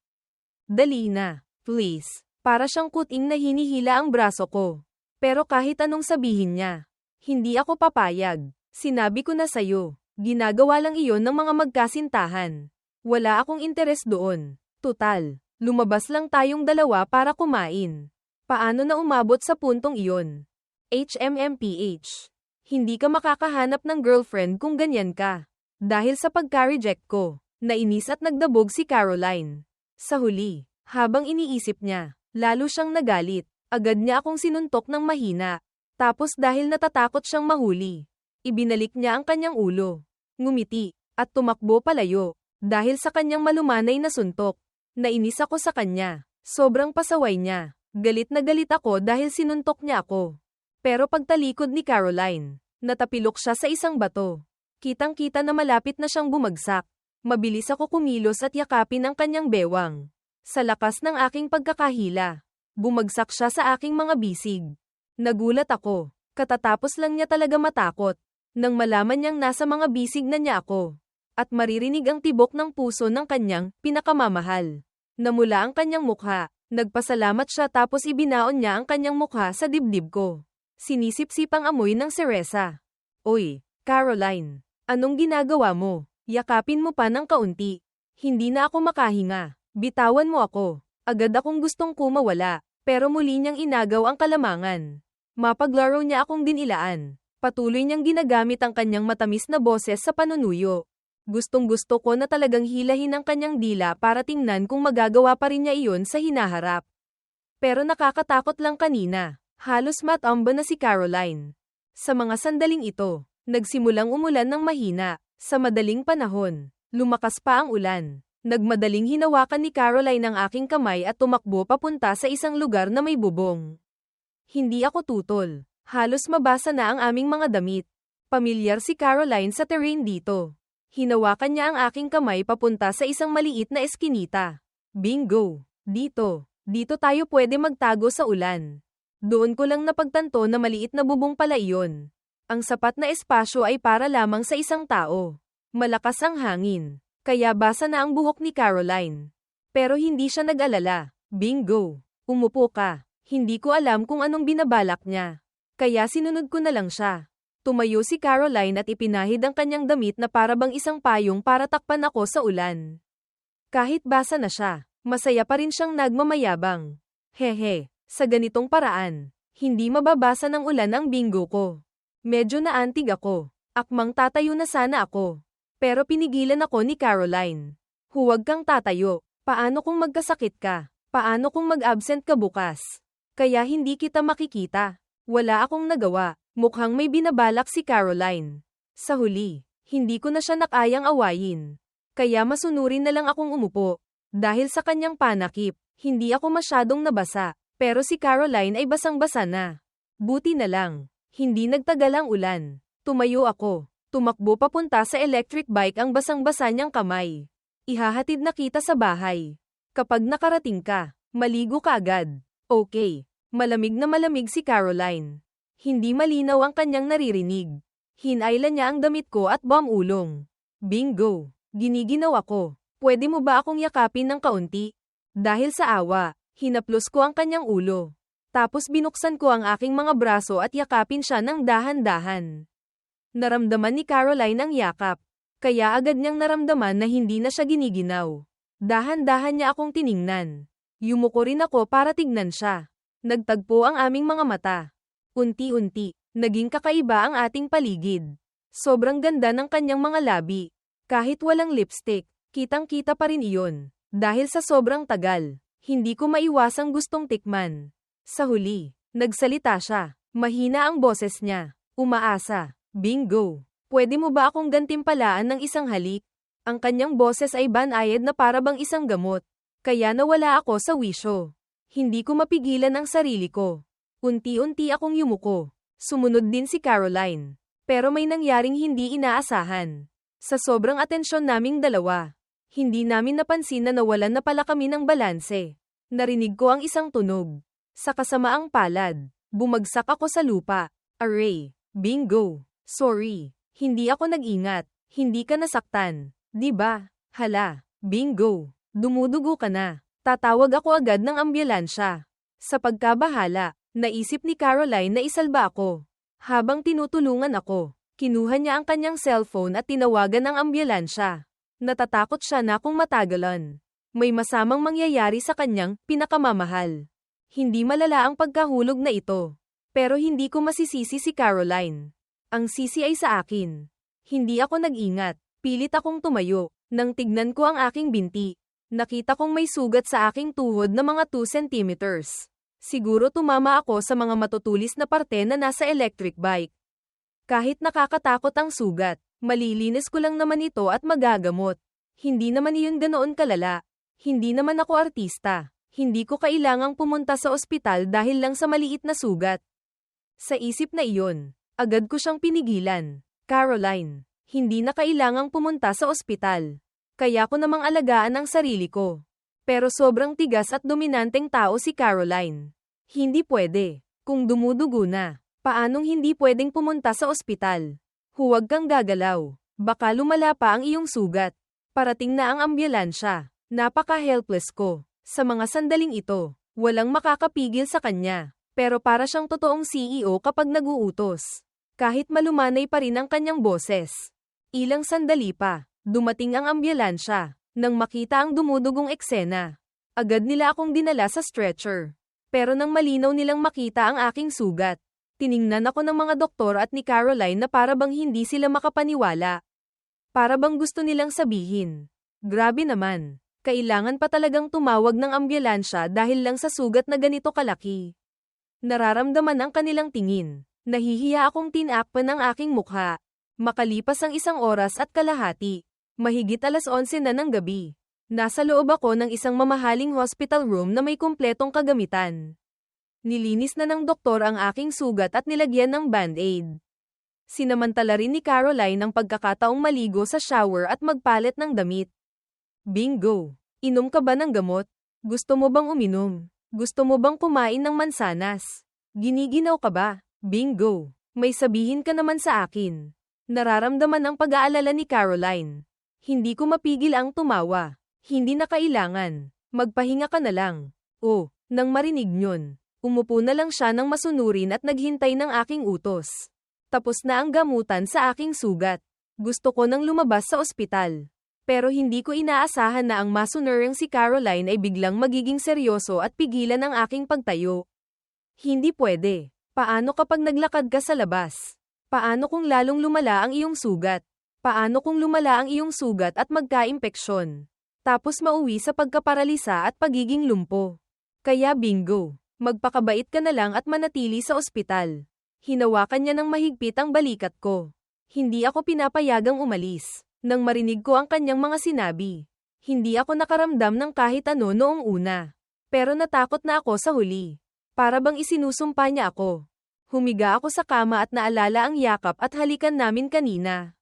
Dali na, please. Para siyang kuting na hinihila ang braso ko. Pero kahit anong sabihin niya, hindi ako papayag. Sinabi ko na sayo, ginagawa lang iyon ng mga magkasintahan. Wala akong interes doon. Tutal, lumabas lang tayong dalawa para kumain. Paano na umabot sa puntong iyon? HMMPH. Hindi ka makakahanap ng girlfriend kung ganyan ka. Dahil sa pagka-reject ko, nainis at nagdabog si Caroline. Sa huli, habang iniisip niya, lalo siyang nagalit. Agad niya akong sinuntok ng mahina. Tapos dahil natatakot siyang mahuli, ibinalik niya ang kanyang ulo. Ngumiti, at tumakbo palayo. Dahil sa kanyang malumanay na suntok, nainis ako sa kanya. Sobrang pasaway niya. Galit na galit ako dahil sinuntok niya ako. Pero pagtalikod ni Caroline, natapilok siya sa isang bato. Kitang-kita na malapit na siyang bumagsak. Mabilis ako kumilos at yakapin ang kanyang bewang. Sa lakas ng aking pagkakahila, bumagsak siya sa aking mga bisig. Nagulat ako. Katatapos lang niya talaga matakot. Nang malaman niyang nasa mga bisig na niya ako. At maririnig ang tibok ng puso ng kanyang pinakamamahal. Namula ang kanyang mukha. Nagpasalamat siya tapos ibinaon niya ang kanyang mukha sa dibdib ko. Sinisip-sip ang amoy ng seresa. Oy, Caroline, anong ginagawa mo? Yakapin mo pa ng kaunti. Hindi na ako makahinga. Bitawan mo ako. Agad akong gustong kumawala. Pero muli niyang inagaw ang kalamangan. Mapaglaro niya akong dinilaan. Patuloy niyang ginagamit ang kanyang matamis na boses sa panunuyo. Gustong-gusto ko na talagang hilahin ang kanyang dila para tingnan kung magagawa pa rin niya iyon sa hinaharap. Pero nakakatakot lang kanina. Halos matamba na si Caroline. Sa mga sandaling ito, nagsimulang umulan ng mahina. Sa madaling panahon, lumakas pa ang ulan. Nagmadaling hinawakan ni Caroline ang aking kamay at tumakbo papunta sa isang lugar na may bubong. Hindi ako tutol. Halos mabasa na ang aming mga damit. Pamilyar si Caroline sa terrain dito. Hinawakan niya ang aking kamay papunta sa isang maliit na eskinita. Bingo! Dito. Dito tayo pwede magtago sa ulan. Doon ko lang napagtanto na maliit na bubong pala iyon. Ang sapat na espasyo ay para lamang sa isang tao. Malakas ang hangin. Kaya basa na ang buhok ni Caroline. Pero hindi siya nag-alala. Bingo! Umupo ka. Hindi ko alam kung anong binabalak niya. Kaya sinunod ko na lang siya. Tumayo si Caroline at ipinahid ang kanyang damit na para bang isang payong para takpan ako sa ulan. Kahit basa na siya, masaya pa rin siyang nagmamayabang. Hehe, sa ganitong paraan, hindi mababasa ng ulan ang bingo ko. Medyo naantig ako. Akmang tatayo na sana ako. Pero pinigilan ako ni Caroline. Huwag kang tatayo. Paano kung magkasakit ka? Paano kung mag-absent ka bukas? Kaya hindi kita makikita. Wala akong nagawa. Mukhang may binabalak si Caroline. Sa huli, hindi ko na siya nakayang awayin. Kaya masunurin na lang akong umupo. Dahil sa kanyang panakip, hindi ako masyadong nabasa. Pero si Caroline ay basang-basa na. Buti na lang. Hindi nagtagal ang ulan. Tumayo ako. Tumakbo papunta sa electric bike ang basang-basa niyang kamay. Ihahatid na kita sa bahay. Kapag nakarating ka, maligo ka agad. Okay. Malamig na malamig si Caroline. Hindi malinaw ang kanyang naririnig. Hinailan niya ang damit ko at ulong. Bingo! Giniginaw ako. Pwede mo ba akong yakapin ng kaunti? Dahil sa awa, hinaplos ko ang kanyang ulo. Tapos binuksan ko ang aking mga braso at yakapin siya ng dahan-dahan. Naramdaman ni Caroline ang yakap. Kaya agad niyang naramdaman na hindi na siya giniginaw. Dahan-dahan niya akong tiningnan. Yumuko rin ako para tignan siya. Nagtagpo ang aming mga mata. Unti-unti, naging kakaiba ang ating paligid. Sobrang ganda ng kanyang mga labi. Kahit walang lipstick, kitang-kita pa rin iyon. Dahil sa sobrang tagal, hindi ko maiwasang gustong tikman. Sa huli, nagsalita siya. Mahina ang boses niya. Umaasa. Bingo! Pwede mo ba akong gantimpalaan ng isang halik? Ang kanyang boses ay banayad na parabang isang gamot. Kaya nawala ako sa wisyo. Hindi ko mapigilan ang sarili ko. Unti-unti akong yumuko. Sumunod din si Caroline. Pero may nangyaring hindi inaasahan. Sa sobrang atensyon naming dalawa, hindi namin napansin na nawalan na pala kami ng balanse. Narinig ko ang isang tunog. Sa kasamaang palad, bumagsak ako sa lupa. Aray! Bingo! Sorry. Hindi ako nag-ingat. Hindi ka nasaktan. Di ba? Hala. Bingo. Dumudugo ka na. Tatawag ako agad ng ambulansya. Sa pagkabahala, naisip ni Caroline na isalba ako. Habang tinutulungan ako, kinuha niya ang kanyang cellphone at tinawagan ang ambulansya. Natatakot siya na kung matagalan. May masamang mangyayari sa kanyang pinakamamahal. Hindi malala ang pagkahulog na ito. Pero hindi ko masisisi si Caroline. Ang sisi ay sa akin. Hindi ako nag-ingat. Pilit akong tumayo. Nang tignan ko ang aking binti, nakita kong may sugat sa aking tuhod na mga 2 centimeters. Siguro tumama ako sa mga matutulis na parte na nasa electric bike. Kahit nakakatakot ang sugat, malilinis ko lang naman ito at magagamot. Hindi naman iyon ganoon kalala. Hindi naman ako artista. Hindi ko kailangang pumunta sa ospital dahil lang sa maliit na sugat. Sa isip na iyon, agad ko siyang pinigilan. Caroline, hindi na kailangang pumunta sa ospital. Kaya ko namang alagaan ang sarili ko. Pero sobrang tigas at dominanteng tao si Caroline. Hindi pwede. Kung dumudugo na, paanong hindi pwedeng pumunta sa ospital? Huwag kang gagalaw. Baka lumala pa ang iyong sugat. Parating na ang ambulansya. Napaka-helpless ko. Sa mga sandaling ito, walang makakapigil sa kanya. Pero para siyang totoong CEO kapag nag-uutos. Kahit malumanay pa rin ang kanyang boses. Ilang sandali pa, dumating ang ambulansya. Nang makita ang dumudugong eksena, agad nila akong dinala sa stretcher. Pero nang malinaw nilang makita ang aking sugat, tiningnan ako ng mga doktor at ni Caroline na para bang hindi sila makapaniwala. Para bang gusto nilang sabihin. Grabe naman. Kailangan pa talagang tumawag ng ambulansya dahil lang sa sugat na ganito kalaki. Nararamdaman ang kanilang tingin. Nahihiya akong tinakpan ang aking mukha. Makalipas ang 1 oras at kalahati. Mahigit 11:00 na ng gabi. Nasa loob ako ng isang mamahaling hospital room na may kumpletong kagamitan. Nilinis na ng doktor ang aking sugat at nilagyan ng band-aid. Sinamantala rin ni Caroline ang pagkakataong maligo sa shower at magpalit ng damit. Bingo! Inom ka ba ng gamot? Gusto mo bang uminom? Gusto mo bang kumain ng mansanas? Giniginaw ka ba? Bingo! May sabihin ka naman sa akin. Nararamdaman ang pag-aalala ni Caroline. Hindi ko mapigil ang tumawa. Hindi na kailangan. Magpahinga ka na lang. Oh, nang marinig nyon. Umupo na lang siya ng masunurin at naghintay ng aking utos. Tapos na ang gamutan sa aking sugat. Gusto ko nang lumabas sa ospital. Pero hindi ko inaasahan na ang masunuring si Caroline ay biglang magiging seryoso at pigilan ang aking pagtayo. Hindi pwede. Paano kapag naglakad ka sa labas? Paano kung lalong lumala ang iyong sugat? Paano kung lumala ang iyong sugat at magka-impeksyon? Tapos mauwi sa pagkaparalisa at pagiging lumpo. Kaya bingo. Magpakabait ka na lang at manatili sa ospital. Hinawakan niya ng mahigpit ang balikat ko. Hindi ako pinapayagang umalis. Nang marinig ko ang kanyang mga sinabi, hindi ako nakaramdam ng kahit ano noong una. Pero natakot na ako sa huli. Para bang isinusumpa niya ako. Humiga ako sa kama at naalala ang yakap at halikan namin kanina.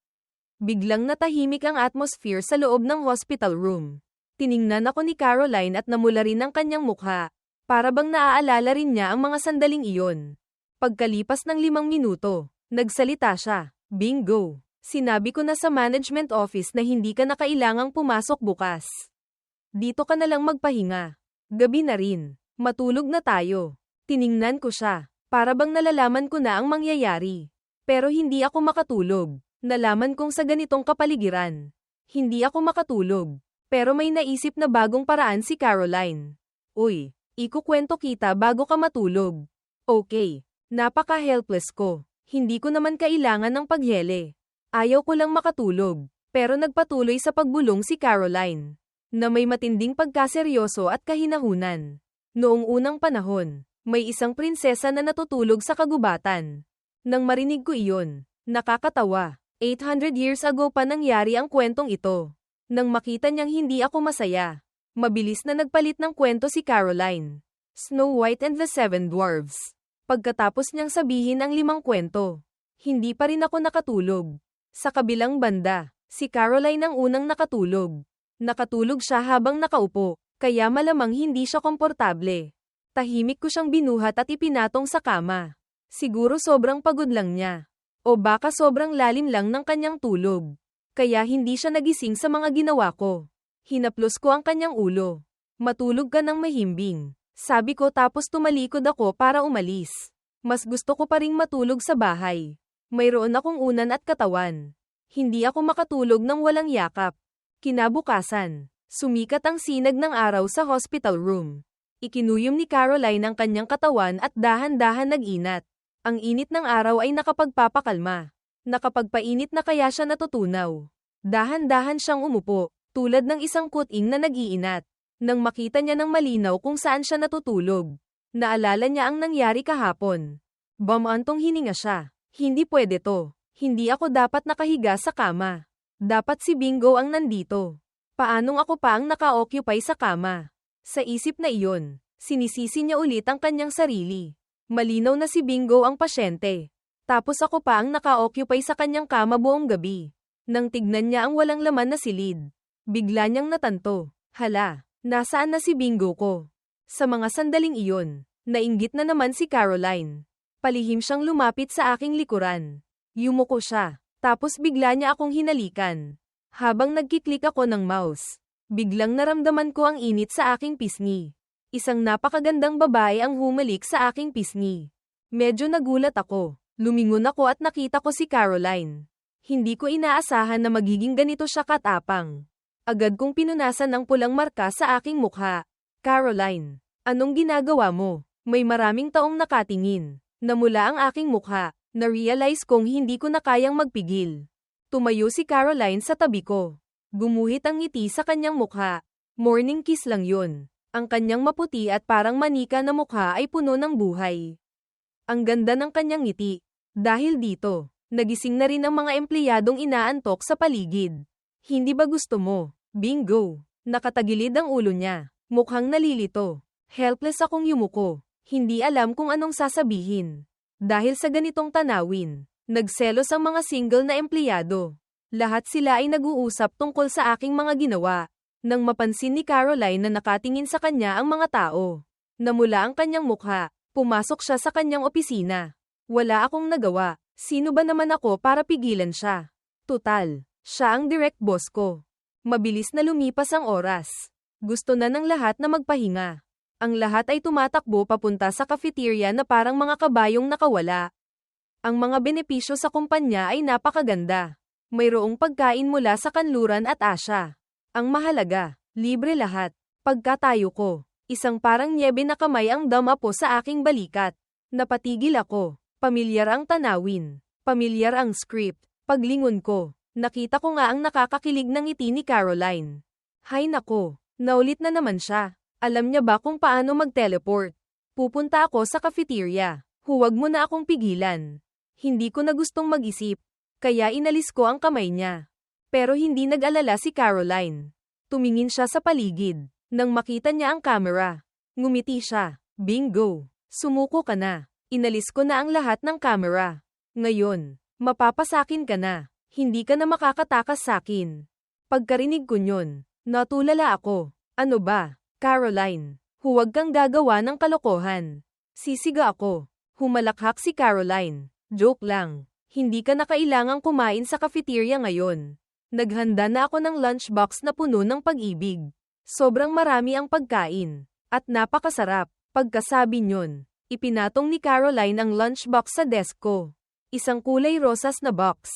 Biglang natahimik ang atmosphere sa loob ng hospital room. Tiningnan ako ni Caroline at namula rin ang kanyang mukha. Para bang naaalala rin niya ang mga sandaling iyon. Pagkalipas ng 5 minuto, nagsalita siya. Bingo! Sinabi ko na sa management office na hindi ka na kailangang pumasok bukas. Dito ka na lang magpahinga. Gabi na rin. Matulog na tayo. Tiningnan ko siya. Para bang nalalaman ko na ang mangyayari. Pero hindi ako makatulog. Nalaman kong sa ganitong kapaligiran. Hindi ako makatulog. Pero may naisip na bagong paraan si Caroline. Uy, ikukwento kita bago ka matulog. Okay. Napaka-helpless ko. Hindi ko naman kailangan ng paghele. Ayaw ko lang makatulog. Pero nagpatuloy sa pagbulong si Caroline. Na may matinding pagkaseryoso at kahinahunan. Noong unang panahon, may isang prinsesa na natutulog sa kagubatan. Nang marinig ko iyon, nakakatawa. 800 years ago pa nangyari ang kwentong ito. Nang makita niyang hindi ako masaya, mabilis na nagpalit ng kwento si Caroline. Snow White and the Seven Dwarfs. Pagkatapos niyang sabihin ang 5 kwento, hindi pa rin ako nakatulog. Sa kabilang banda, si Caroline ang unang nakatulog. Nakatulog siya habang nakaupo, kaya malamang hindi siya komportable. Tahimik ko siyang binuhat at ipinatong sa kama. Siguro sobrang pagod lang niya. O baka sobrang lalim lang ng kanyang tulog. Kaya hindi siya nagising sa mga ginawa ko. Hinaplos ko ang kanyang ulo. Matulog ka ng mahimbing. Sabi ko tapos tumalikod ako para umalis. Mas gusto ko pa ring matulog sa bahay. Mayroon akong unan at katawan. Hindi ako makatulog nang walang yakap. Kinabukasan, sumikat ang sinag ng araw sa hospital room. Ikinuyom ni Caroline ang kanyang katawan at dahan-dahan nag-inat. Ang init ng araw ay nakapagpapakalma. Nakapagpainit na kaya siya natutunaw. Dahan-dahan siyang umupo, tulad ng isang kuting na nag-iinat. Nang makita niya ng malinaw kung saan siya natutulog, naalala niya ang nangyari kahapon. Bumantong hininga siya. Hindi pwede to. Hindi ako dapat nakahiga sa kama. Dapat si Bingo ang nandito. Paanong ako pa ang naka-occupy sa kama? Sa isip na iyon, sinisisi niya ulit ang kanyang sarili. Malinaw na si Bingo ang pasyente. Tapos ako pa ang naka-occupy sa kanyang kama buong gabi. Nang tignan niya ang walang laman na silid, bigla niyang natanto. Hala! Nasaan na si Bingo ko? Sa mga sandaling iyon, nainggit na naman si Caroline. Palihim siyang lumapit sa aking likuran. Yumuko siya, tapos bigla niya akong hinalikan. Habang nagkiklik ako ng mouse, biglang naramdaman ko ang init sa aking pisngi. Isang napakagandang babae ang humalik sa aking pisngi. Medyo nagulat ako. Lumingon ako at nakita ko si Caroline. Hindi ko inaasahan na magiging ganito siya katapang. Agad kong pinunasan ang pulang marka sa aking mukha. Caroline, anong ginagawa mo? May maraming taong nakatingin. Namula ang aking mukha. Na-realize kong hindi ko na kayang magpigil. Tumayo si Caroline sa tabi ko. Gumuhit ang ngiti sa kanyang mukha. Morning kiss lang yun. Ang kanyang maputi at parang manika na mukha ay puno ng buhay. Ang ganda ng kanyang ngiti. Dahil dito, nagising na rin ang mga empleyadong inaantok sa paligid. Hindi ba gusto mo? Bingo! Nakatagilid ang ulo niya. Mukhang nalilito. Helpless akong yumuko. Hindi alam kung anong sasabihin. Dahil sa ganitong tanawin, nagselos ang mga single na empleyado. Lahat sila ay nag-uusap tungkol sa aking mga ginawa. Nang mapansin ni Caroline na nakatingin sa kanya ang mga tao, namula ang kanyang mukha, pumasok siya sa kanyang opisina. Wala akong nagawa. Sino ba naman ako para pigilan siya? Tutal, siya ang direct boss ko. Mabilis na lumipas ang oras. Gusto na ng lahat na magpahinga. Ang lahat ay tumatakbo papunta sa cafeteria na parang mga kabayong nakawala. Ang mga benepisyo sa kumpanya ay napakaganda. Mayroong pagkain mula sa kanluran at asya. Ang mahalaga, libre lahat. Pagkatayo ko, isang parang nyebe na kamay ang damapo sa aking balikat. Napatigil ako. Pamilyar ang tanawin. Pamilyar ang script. Paglingon ko, nakita ko nga ang nakakakilig ng ngiti ni Caroline. Hay nako, naulit na naman siya. Alam niya ba kung paano mag-teleport? Pupunta ako sa cafeteria. Huwag mo na akong pigilan. Hindi ko na gustong mag-isip. Kaya inalis ko ang kamay niya. Pero hindi nag-alala si Caroline. Tumingin siya sa paligid. Nang makita niya ang camera, ngumiti siya. Bingo! Sumuko ka na. Inalis ko na ang lahat ng camera. Ngayon, mapapasakin ka na. Hindi ka na makakatakas sakin. Pagkarinig ko yun, natulala ako. Ano ba, Caroline? Huwag kang gagawa ng kalokohan. Sisiga ako. Humalakhak si Caroline. Joke lang. Hindi ka na kailangang kumain sa cafeteria ngayon. Naghanda na ako ng lunchbox na puno ng pag-ibig. Sobrang marami ang pagkain. At napakasarap. Pagkasabi nyon, ipinatong ni Caroline ang lunchbox sa desk ko. Isang kulay rosas na box.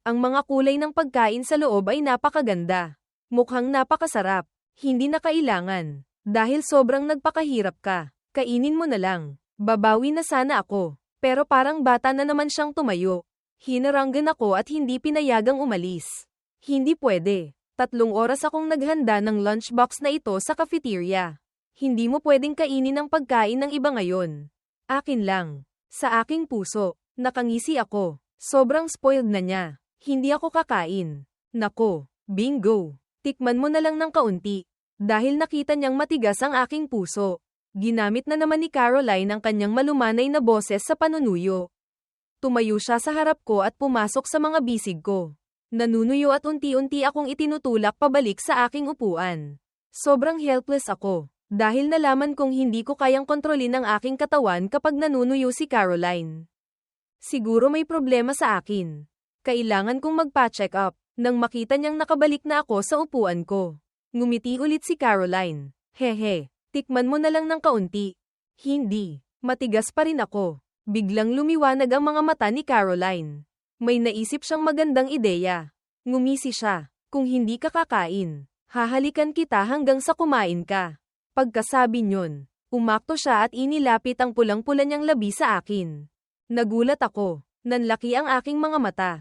Ang mga kulay ng pagkain sa loob ay napakaganda. Mukhang napakasarap. Hindi na kailangan. Dahil sobrang nagpakahirap ka. Kainin mo na lang. Babawi na sana ako. Pero parang bata na naman siyang tumayo. Hinaranggan ako at hindi pinayagang umalis. Hindi pwede. 3 oras akong naghanda ng lunchbox na ito sa cafeteria. Hindi mo pwedeng kainin ang pagkain ng iba ngayon. Akin lang. Sa aking puso, nakangisi ako. Sobrang spoiled na niya. Hindi ako kakain. Nako, bingo. Tikman mo na lang ng kaunti. Dahil nakita niyang matigas ang aking puso. Ginamit na naman ni Caroline ang kanyang malumanay na boses sa panunuyo. Tumayo siya sa harap ko at pumasok sa mga bisig ko. Nanunuyo at unti-unti akong itinutulak pabalik sa aking upuan. Sobrang helpless ako, dahil nalaman kong hindi ko kayang kontrolin ang aking katawan kapag nanunuyo si Caroline. Siguro may problema sa akin. Kailangan kong magpa-check up, nang makita niyang nakabalik na ako sa upuan ko. Ngumiti ulit si Caroline. Hehe, tikman mo na lang ng kaunti. Hindi, matigas pa rin ako. Biglang lumiwanag ang mga mata ni Caroline. May naisip siyang magandang ideya. Ngumisi siya. Kung hindi ka kakain, hahalikan kita hanggang sa kumain ka. Pagkasabi nyon, umakto siya at inilapit ang pulang-pula niyang labi sa akin. Nagulat ako. Nanlaki ang aking mga mata.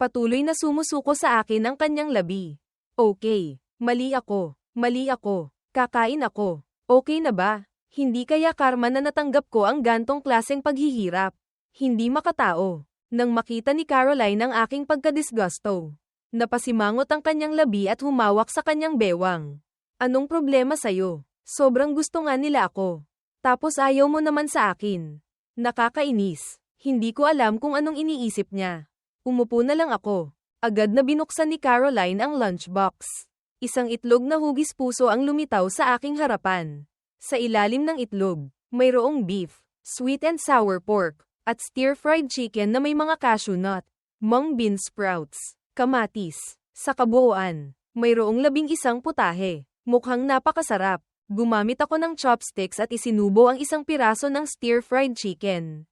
Patuloy na sumusuko sa akin ang kanyang labi. Okay, mali ako. Mali ako. Kakain ako. Okay na ba? Hindi kaya karma na natanggap ko ang gantong klaseng paghihirap. Hindi makatao. Nang makita ni Caroline ang aking pagkadisgusto, napasimangot ang kanyang labi at humawak sa kanyang bewang. Anong problema sa'yo? Sobrang gusto nga nila ako. Tapos ayaw mo naman sa akin. Nakakainis. Hindi ko alam kung anong iniisip niya. Umupo na lang ako. Agad na binuksan ni Caroline ang lunchbox. Isang itlog na hugis puso ang lumitaw sa aking harapan. Sa ilalim ng itlog, mayroong beef, sweet and sour pork, at stir-fried chicken na may mga cashew nut, mung bean sprouts, kamatis. Sa kabuuan, mayroong 11 putahe. Mukhang napakasarap. Gumamit ako ng chopsticks at isinubo ang isang piraso ng stir-fried chicken.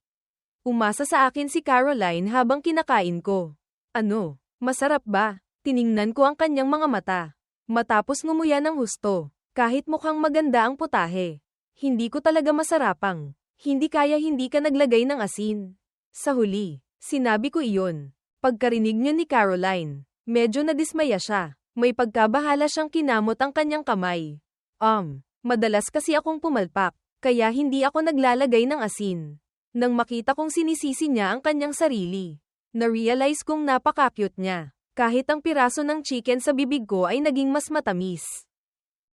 Umasa sa akin si Caroline habang kinakain ko. Ano, masarap ba? Tiningnan ko ang kanyang mga mata. Matapos ngumuya ng husto, kahit mukhang maganda ang putahe. Hindi ko talaga masarapang. Hindi kaya hindi ka naglagay ng asin. Sa huli, sinabi ko iyon. Pagkarinig niyo ni Caroline, medyo nadismaya siya. May pagkabahala siyang kinamot ang kanyang kamay. Madalas kasi akong pumalpak, kaya hindi ako naglalagay ng asin. Nang makita kong sinisisi niya ang kanyang sarili, na-realize kong napaka-cute niya. Kahit ang piraso ng chicken sa bibig ko ay naging mas matamis.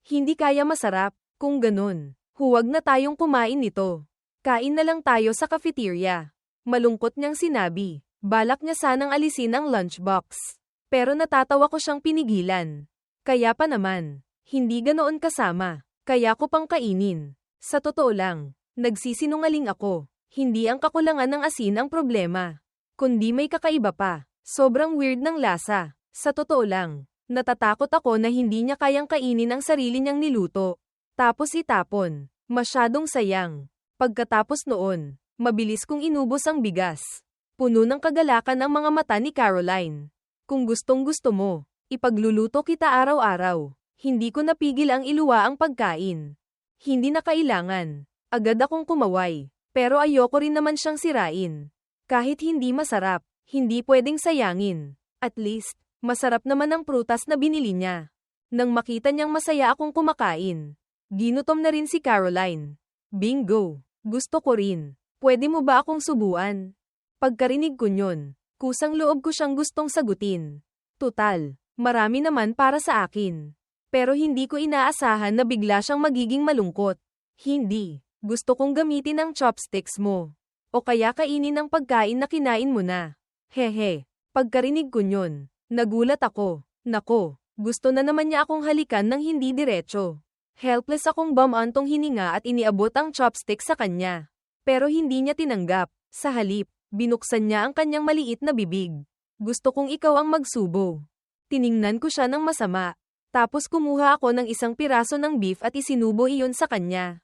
Hindi kaya masarap, kung ganun. Huwag na tayong kumain nito. Kain na lang tayo sa cafeteria. Malungkot niyang sinabi. Balak niya sanang alisin ang lunchbox. Pero natatawa ko siyang pinigilan. Kaya pa naman, hindi ganoon kasama. Kaya ko pang kainin. Sa totoo lang, nagsisinungaling ako. Hindi ang kakulangan ng asin ang problema. Kundi may kakaiba pa. Sobrang weird ng lasa. Sa totoo lang, natatakot ako na hindi niya kayang kainin ang sarili niyang niluto. Tapos itapon. Masyadong sayang. Pagkatapos noon, mabilis kong inubos ang bigas. Puno ng kagalakan ang mga mata ni Caroline. Kung gustong gusto mo, ipagluluto kita araw-araw. Hindi ko napigil ang iluwa ang pagkain. Hindi na kailangan. Agad akong kumaway. Pero ayoko rin naman siyang sirain. Kahit hindi masarap, hindi pwedeng sayangin. At least, masarap naman ang prutas na binili niya. Nang makita niyang masaya akong kumakain, ginutom na rin si Caroline. Bingo! Gusto ko rin. Pwede mo ba akong subuan? Pagkarinig ko yun, kusang loob ko siyang gustong sagutin. Tutal, marami naman para sa akin. Pero hindi ko inaasahan na bigla siyang magiging malungkot. Hindi. Gusto kong gamitin ang chopsticks mo. O kaya kainin ang pagkain na kinain mo na. Hehe. Pagkarinig ko yun, nagulat ako. Nako, gusto na naman niya akong halikan ng hindi diretso. Helpless akong bumantong hininga at iniabot ang chopstick sa kanya. Pero hindi niya tinanggap. Sa halip, binuksan niya ang kanyang maliit na bibig. Gusto kong ikaw ang magsubo. Tiningnan ko siya ng masama. Tapos kumuha ako ng isang piraso ng beef at isinubo iyon sa kanya.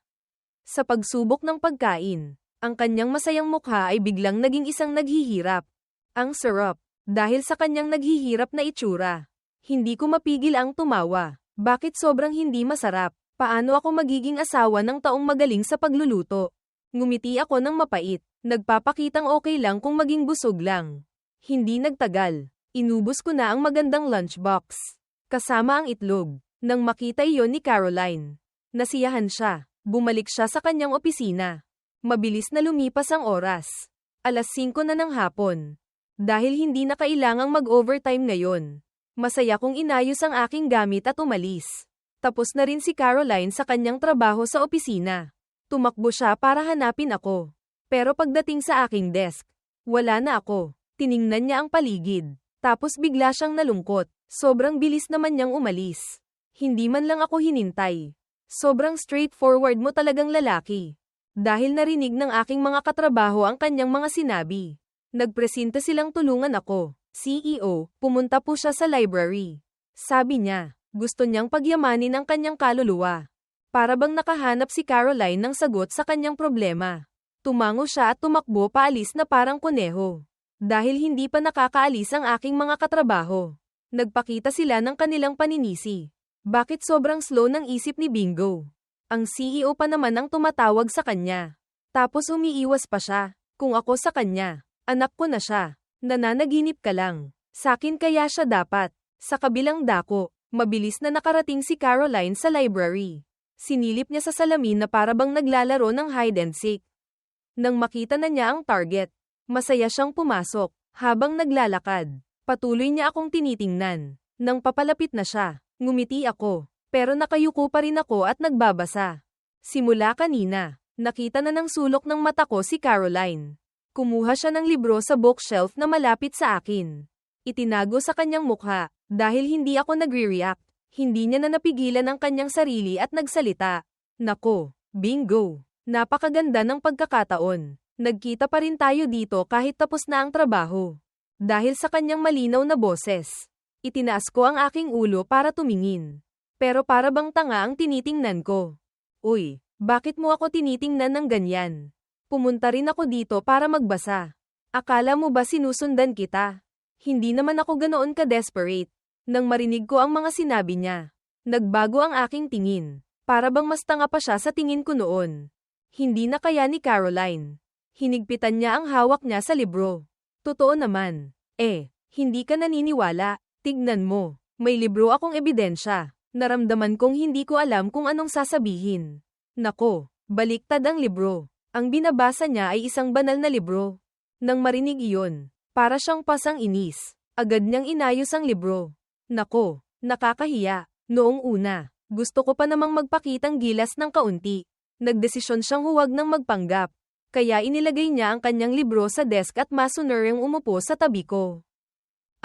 Sa pagsubok ng pagkain, ang kanyang masayang mukha ay biglang naging isang naghihirap. Ang sarap, dahil sa kanyang naghihirap na itsura. Hindi ko mapigil ang tumawa. Bakit sobrang hindi masarap? Paano ako magiging asawa ng taong magaling sa pagluluto? Ngumiti ako ng mapait. Nagpapakitang okay lang kung maging busog lang. Hindi nagtagal. Inubos ko na ang magandang lunchbox. Kasama ang itlog. Nang makita iyon ni Caroline, nasiyahan siya. Bumalik siya sa kanyang opisina. Mabilis na lumipas ang oras. 5:00 na ng hapon. Dahil hindi na kailangang mag-overtime ngayon, masaya kong inayos ang aking gamit at umalis. Tapos na rin si Caroline sa kanyang trabaho sa opisina. Tumakbo siya para hanapin ako. Pero pagdating sa aking desk, wala na ako. Tiningnan niya ang paligid. Tapos bigla siyang nalungkot. Sobrang bilis naman niyang umalis. Hindi man lang ako hinintay. Sobrang straightforward mo talagang lalaki. Dahil narinig ng aking mga katrabaho ang kanyang mga sinabi. Nagpresenta silang tulungan ako. CEO, pumunta po siya sa library. Sabi niya, gusto niyang pagyamanin ang kanyang kaluluwa. Para bang nakahanap si Caroline ng sagot sa kanyang problema. Tumango siya at tumakbo paalis na parang kuneho. Dahil hindi pa nakakaalis ang aking mga katrabaho. Nagpakita sila ng kanilang paninisi. Bakit sobrang slow ng isip ni Bingo? Ang CEO pa naman ang tumatawag sa kanya. Tapos umiiwas pa siya. Kung ako sa kanya, anak ko na siya. Nananaginip ka lang. Sakin kaya siya dapat. Sa kabilang dako, mabilis na nakarating si Caroline sa library. Sinilip niya sa salamin na parabang naglalaro ng hide and seek. Nang makita na niya ang target, masaya siyang pumasok. Habang naglalakad, patuloy niya akong tinitingnan. Nang papalapit na siya, ngumiti ako. Pero nakayuko pa rin ako at nagbabasa. Simula kanina, nakita na ng sulok ng mata ko si Caroline. Kumuha siya ng libro sa bookshelf na malapit sa akin. Itinago sa kanyang mukha, dahil hindi ako nagre-react. Hindi niya na napigilan ang kanyang sarili at nagsalita. Nako, Bingo, napakaganda ng pagkakataon. Nagkita pa rin tayo dito kahit tapos na ang trabaho. Dahil sa kanyang malinaw na boses, itinaas ko ang aking ulo para tumingin. Pero para bang tanga ang tinitingnan ko. Uy, bakit mo ako tinitingnan ng ganyan? Pumunta rin ako dito para magbasa. Akala mo ba sinusundan kita? Hindi naman ako ganoon ka-desperate. Nang marinig ko ang mga sinabi niya, nagbago ang aking tingin. Para bang mas tanga pa siya sa tingin ko noon. Hindi na kaya ni Caroline. Hinigpitan niya ang hawak niya sa libro. Totoo naman. Hindi ka naniniwala. Tignan mo. May libro akong ebidensya. Naramdaman kong hindi ko alam kung anong sasabihin. Nako, baliktad ang libro. Ang binabasa niya ay isang banal na libro. Nang marinig iyon, para siyang pasang inis. Agad niyang inayos ang libro. Nako, nakakahiya. Noong una, gusto ko pa namang magpakitang gilas ng kaunti. Nagdesisyon siyang huwag nang magpanggap. Kaya inilagay niya ang kanyang libro sa desk at masunuryang umupo sa tabi ko.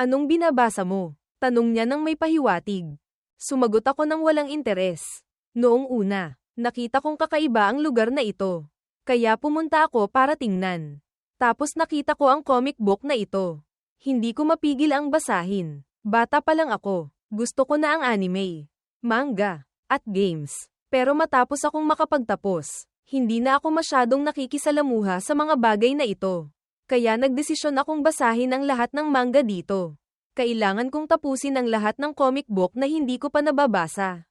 Anong binabasa mo? Tanong niya nang may pahiwatig. Sumagot ako ng walang interes. Noong una, nakita kong kakaiba ang lugar na ito. Kaya pumunta ako para tingnan. Tapos nakita ko ang comic book na ito. Hindi ko mapigil ang basahin. Bata pa lang ako. Gusto ko na ang anime, manga, at games. Pero matapos akong makapagtapos, hindi na ako masyadong nakikisalamuha sa mga bagay na ito. Kaya nagdesisyon akong basahin ang lahat ng manga dito. Kailangan kong tapusin ang lahat ng comic book na hindi ko pa nababasa.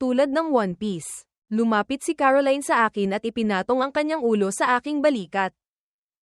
Tulad ng One Piece. Lumapit si Caroline sa akin at ipinatong ang kanyang ulo sa aking balikat.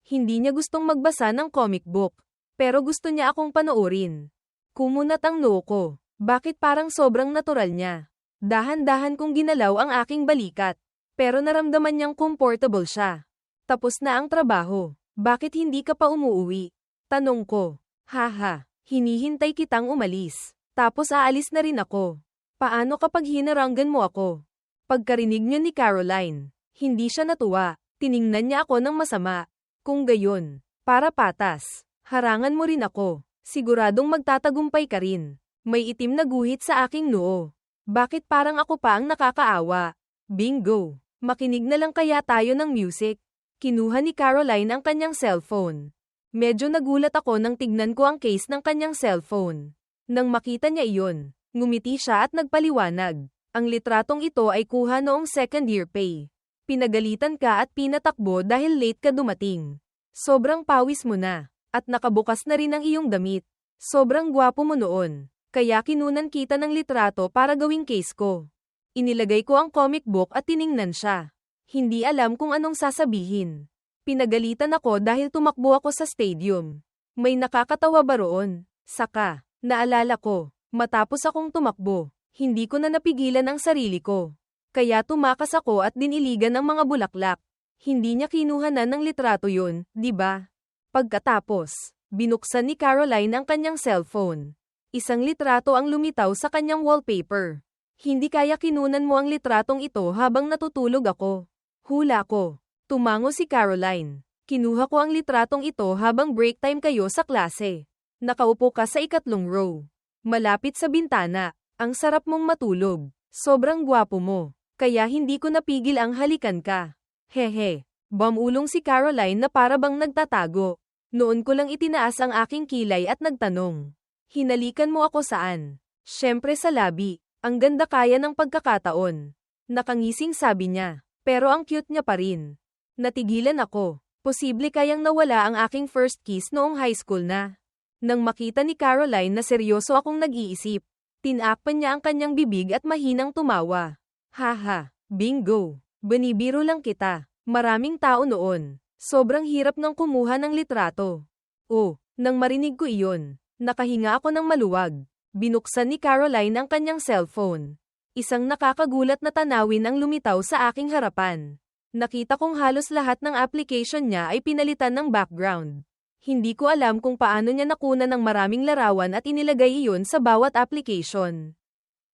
Hindi niya gustong magbasa ng comic book, pero gusto niya akong panoorin. Kumunat ang noo ko. Bakit parang sobrang natural niya? Dahan-dahan kong ginalaw ang aking balikat. Pero naramdaman niyang comfortable siya. Tapos na ang trabaho. Bakit hindi ka pa umuuwi? Tanong ko. Haha, hinihintay kitang umalis. Tapos aalis na rin ako. Paano kapag hinaranggan mo ako? Pagkarinig niyo ni Caroline, hindi siya natuwa. Tiningnan niya ako ng masama. Kung gayon, para patas, harangan mo rin ako. Siguradong magtatagumpay ka rin. May itim na guhit sa aking noo. Bakit parang ako pa ang nakakaawa? Bingo! Makinig na lang kaya tayo ng music. Kinuha ni Caroline ang kanyang cellphone. Medyo nagulat ako nang tignan ko ang case ng kanyang cellphone. Nang makita niya iyon, ngumiti siya at nagpaliwanag. Ang litratong ito ay kuha noong second year pay. Pinagalitan ka at pinatakbo dahil late ka dumating. Sobrang pawis mo na. At nakabukas na rin ang iyong damit. Sobrang gwapo mo noon. Kaya kinunan kita ng litrato para gawing case ko. Inilagay ko ang comic book at tiningnan siya. Hindi alam kung anong sasabihin. Pinagalitan ako dahil tumakbo ako sa stadium. May nakakatawa ba roon? Saka, naalala ko, matapos akong tumakbo, hindi ko na napigilan ang sarili ko. Kaya tumakas ako at diniligan ang mga bulaklak. Hindi niya kinuhanan ng litrato yun, di ba? Pagkatapos, binuksan ni Caroline ang kanyang cellphone. Isang litrato ang lumitaw sa kanyang wallpaper. Hindi kaya kinunan mo ang litratong ito habang natutulog ako. Hula ko. Tumango si Caroline. Kinuha ko ang litratong ito habang break time kayo sa klase. Nakaupo ka sa ikatlong row. Malapit sa bintana. Ang sarap mong matulog. Sobrang gwapo mo. Kaya hindi ko napigil ang halikan ka. Hehe. Bumulong si Caroline na para bang nagtatago. Noon ko lang itinaas ang aking kilay at nagtanong. Hinalikan mo ako saan? Siyempre sa labi. Ang ganda kaya ng pagkakataon. Nakangising sabi niya. Pero ang cute niya pa rin. Natigilan ako. Posible kayang nawala ang aking first kiss noong high school na. Nang makita ni Caroline na seryoso akong nag-iisip, tinakpan niya ang kanyang bibig at mahinang tumawa. Haha, bingo. Binibiro lang kita. Maraming tao noon. Sobrang hirap nang kumuha ng litrato. Oh, nang marinig ko iyon, nakahinga ako ng maluwag. Binuksan ni Caroline ang kanyang cellphone. Isang nakakagulat na tanawin ang lumitaw sa aking harapan. Nakita kong halos lahat ng application niya ay pinalitan ng background. Hindi ko alam kung paano niya nakunan ng maraming larawan at inilagay iyon sa bawat application.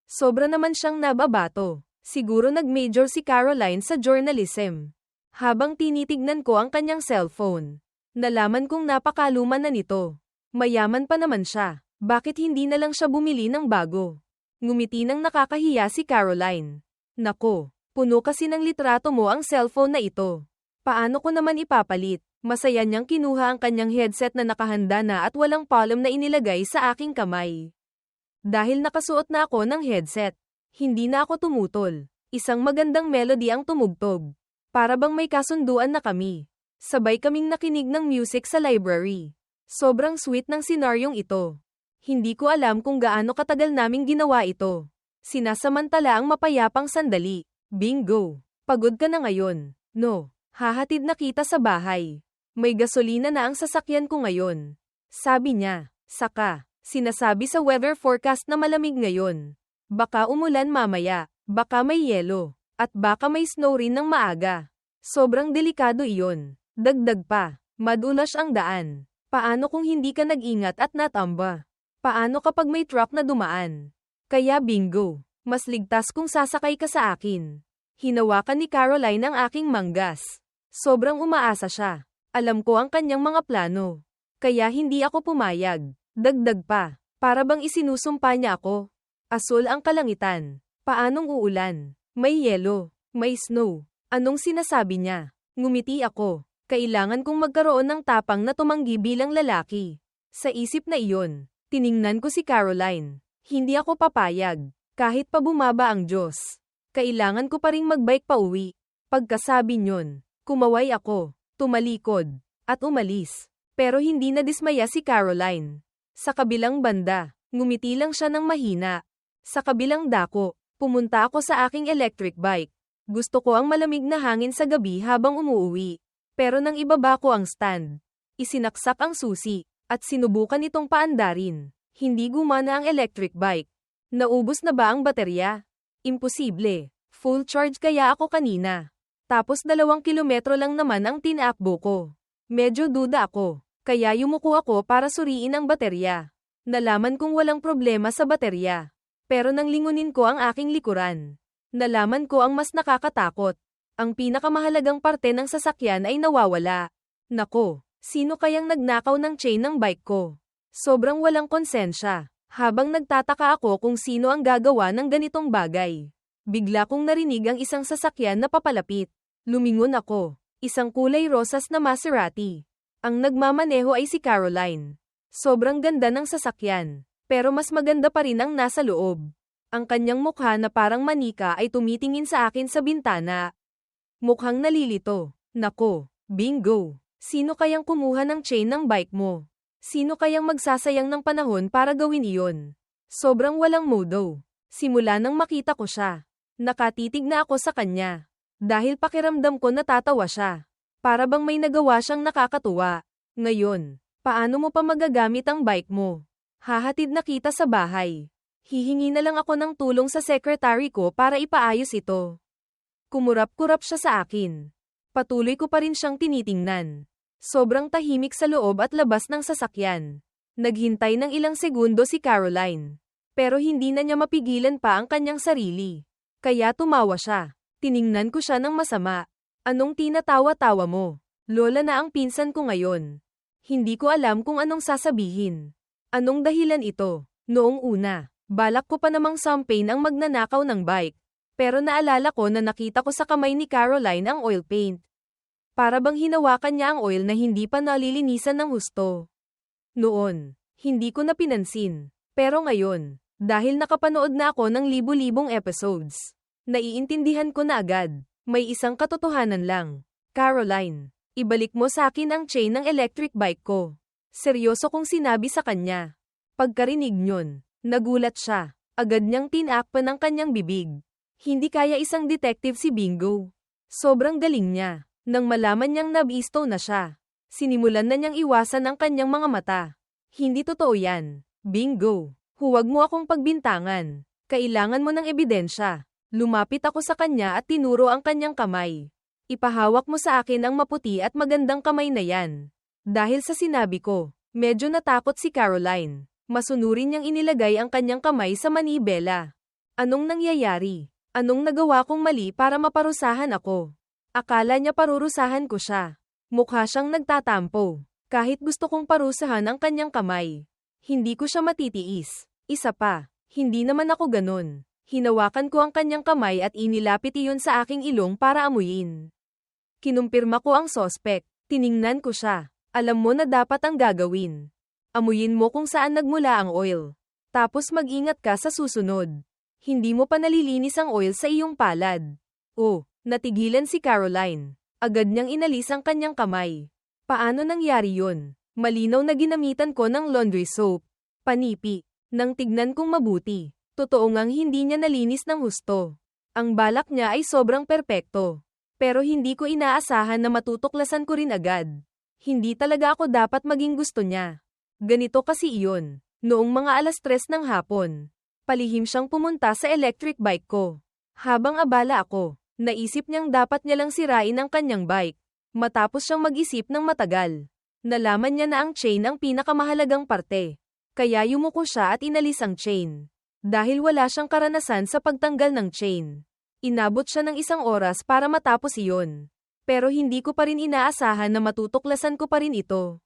Sobra naman siyang nababato. Siguro nag-major si Caroline sa journalism. Habang tinitignan ko ang kanyang cellphone, nalaman kong napakaluma na nito. Mayaman pa naman siya. Bakit hindi na lang siya bumili ng bago? Ngumiti nang nakakahiya si Caroline. Nako, puno kasi ng litrato mo ang cellphone na ito. Paano ko naman ipapalit? Masaya niyang kinuha ang kanyang headset na nakahanda na at walang palm na inilagay sa aking kamay. Dahil nakasuot na ako ng headset, hindi na ako tumutol. Isang magandang melody ang tumugtog. Para bang may kasunduan na kami. Sabay kaming nakinig ng music sa library. Sobrang sweet ng senaryong ito. Hindi ko alam kung gaano katagal naming ginawa ito. Sinasamantala ang mapayapang sandali. Bingo! Pagod ka na ngayon. No, hahatid na kita sa bahay. May gasolina na ang sasakyan ko ngayon. Sabi niya. Saka, sinasabi sa weather forecast na malamig ngayon. Baka umulan mamaya, baka may yelo, at baka may snow rin ng maaga. Sobrang delikado iyon. Dagdag pa, madulas ang daan. Paano kung hindi ka nag-ingat at natamba? Paano kapag may truck na dumaan? Kaya bingo, mas ligtas kung sasakay ka sa akin. Hinawakan ni Caroline ang aking manggas. Sobrang umaasa siya. Alam ko ang kanyang mga plano. Kaya hindi ako pumayag. Dagdag pa, para bang isinusumpa niya ako. Asul ang kalangitan. Paanong uulan? May yelo, may snow. Anong sinasabi niya? Ngumiti ako. Kailangan kong magkaroon ng tapang na tumanggi bilang lalaki. Sa isip na iyon, tiningnan ko si Caroline. Hindi ako papayag. Kahit pa bumaba ang Diyos. Kailangan ko pa ring magbike pa uwi. Pagkasabi niyon, kumaway ako, tumalikod, at umalis. Pero hindi na dismaya si Caroline. Sa kabilang banda, ngumiti lang siya ng mahina. Sa kabilang dako, pumunta ako sa aking electric bike. Gusto ko ang malamig na hangin sa gabi habang umuuwi. Pero nang ibaba ko ang stand, isinaksak ang susi, at sinubukan itong paandarin. Hindi gumana ang electric bike. Naubos na ba ang baterya? Imposible. Full charge kaya ako kanina. Tapos 2 kilometro lang naman ang tinakbo ko. Medyo duda ako, kaya yumuko ako para suriin ang baterya. Nalaman kong walang problema sa baterya. Pero nang lingunin ko ang aking likuran, nalaman ko ang mas nakakatakot. Ang pinakamahalagang parte ng sasakyan ay nawawala. Nako, sino kayang nagnakaw ng chain ng bike ko? Sobrang walang konsensya. Habang nagtataka ako kung sino ang gagawa ng ganitong bagay, bigla kong narinig ang isang sasakyan na papalapit. Lumingon ako. Isang kulay rosas na Maserati. Ang nagmamaneho ay si Caroline. Sobrang ganda ng sasakyan, pero mas maganda pa rin ang nasa loob. Ang kanyang mukha na parang manika ay tumitingin sa akin sa bintana. Mukhang nalilito. Nako, bingo. Sino kayang kumuha ng chain ng bike mo? Sino kayang magsasayang ng panahon para gawin iyon? Sobrang walang modo. Simula nang makita ko siya, nakatitig na ako sa kanya. Dahil pakiramdam ko natatawa siya. Para bang may nagawa siyang nakakatuwa. Ngayon, paano mo pa magagamit ang bike mo? Hahatid na kita sa bahay. Hihingi na lang ako ng tulong sa secretary ko para ipaayos ito. Kumurap-kurap siya sa akin. Patuloy ko pa rin siyang tinitingnan. Sobrang tahimik sa loob at labas ng sasakyan. Naghintay ng ilang segundo si Caroline. Pero hindi na niya mapigilan pa ang kanyang sarili. Kaya tumawa siya. Tiningnan ko siya ng masama. Anong tinatawa-tawa mo? Lola na ang pinsan ko ngayon. Hindi ko alam kung anong sasabihin. Anong dahilan ito? Noong una, balak ko pa namang sampain ang magnanakaw ng bike. Pero naalala ko na nakita ko sa kamay ni Caroline ang oil paint. Para bang hinawakan niya ang oil na hindi pa nalilinisan ng husto. Noon, hindi ko na pinansin. Pero ngayon, dahil nakapanood na ako ng libu-libong episodes, naiintindihan ko na agad. May isang katotohanan lang. Caroline, ibalik mo sa akin ang chain ng electric bike ko. Seryoso kong sinabi sa kanya. Pagkarinig niyon, nagulat siya. Agad niyang tinakpan ang kanyang bibig. Hindi kaya isang detective si Bingo. Sobrang galing niya. Nang malaman niyang nabisto na siya, sinimulan na niyang iwasan ang kanyang mga mata. Hindi totoo yan. Bingo. Huwag mo akong pagbintangan. Kailangan mo ng ebidensya. Lumapit ako sa kanya at tinuro ang kanyang kamay. Ipahawak mo sa akin ang maputi at magandang kamay na yan. Dahil sa sinabi ko, medyo natakot si Caroline. Masunurin niyang inilagay ang kanyang kamay sa manibela. Anong nangyayari? Anong nagawa kong mali para maparusahan ako? Akala niya parurusahan ko siya. Mukha siyang nagtatampo. Kahit gusto kong parusahan ang kanyang kamay, hindi ko siya matitiis. Isa pa, hindi naman ako ganun. Hinawakan ko ang kanyang kamay at inilapit iyon sa aking ilong para amuyin. Kinumpirma ko ang sospek. Tiningnan ko siya. Alam mo na dapat ang gagawin. Amuyin mo kung saan nagmula ang oil. Tapos mag-ingat ka sa susunod. Hindi mo pa nalilinis ang oil sa iyong palad. Oh. Natigilan si Caroline. Agad niyang inalis ang kanyang kamay. Paano nangyari yun? Malinaw na ginamitan ko ng laundry soap. Panipi. Nang tignan kong mabuti, totoo ngang hindi niya nalinis ng husto. Ang balak niya ay sobrang perpekto. Pero hindi ko inaasahan na matutuklasan ko rin agad. Hindi talaga ako dapat maging gusto niya. Ganito kasi iyon. Noong mga 3:00 ng hapon, palihim siyang pumunta sa electric bike ko. Habang abala ako, naisip niyang dapat niya lang sirain ang kanyang bike. Matapos siyang mag-isip ng matagal, nalaman niya na ang chain ang pinakamahalagang parte. Kaya yumuko siya at inalis ang chain. Dahil wala siyang karanasan sa pagtanggal ng chain, inabot siya ng 1 oras para matapos iyon. Pero hindi ko pa rin inaasahan na matutuklasan ko pa rin ito.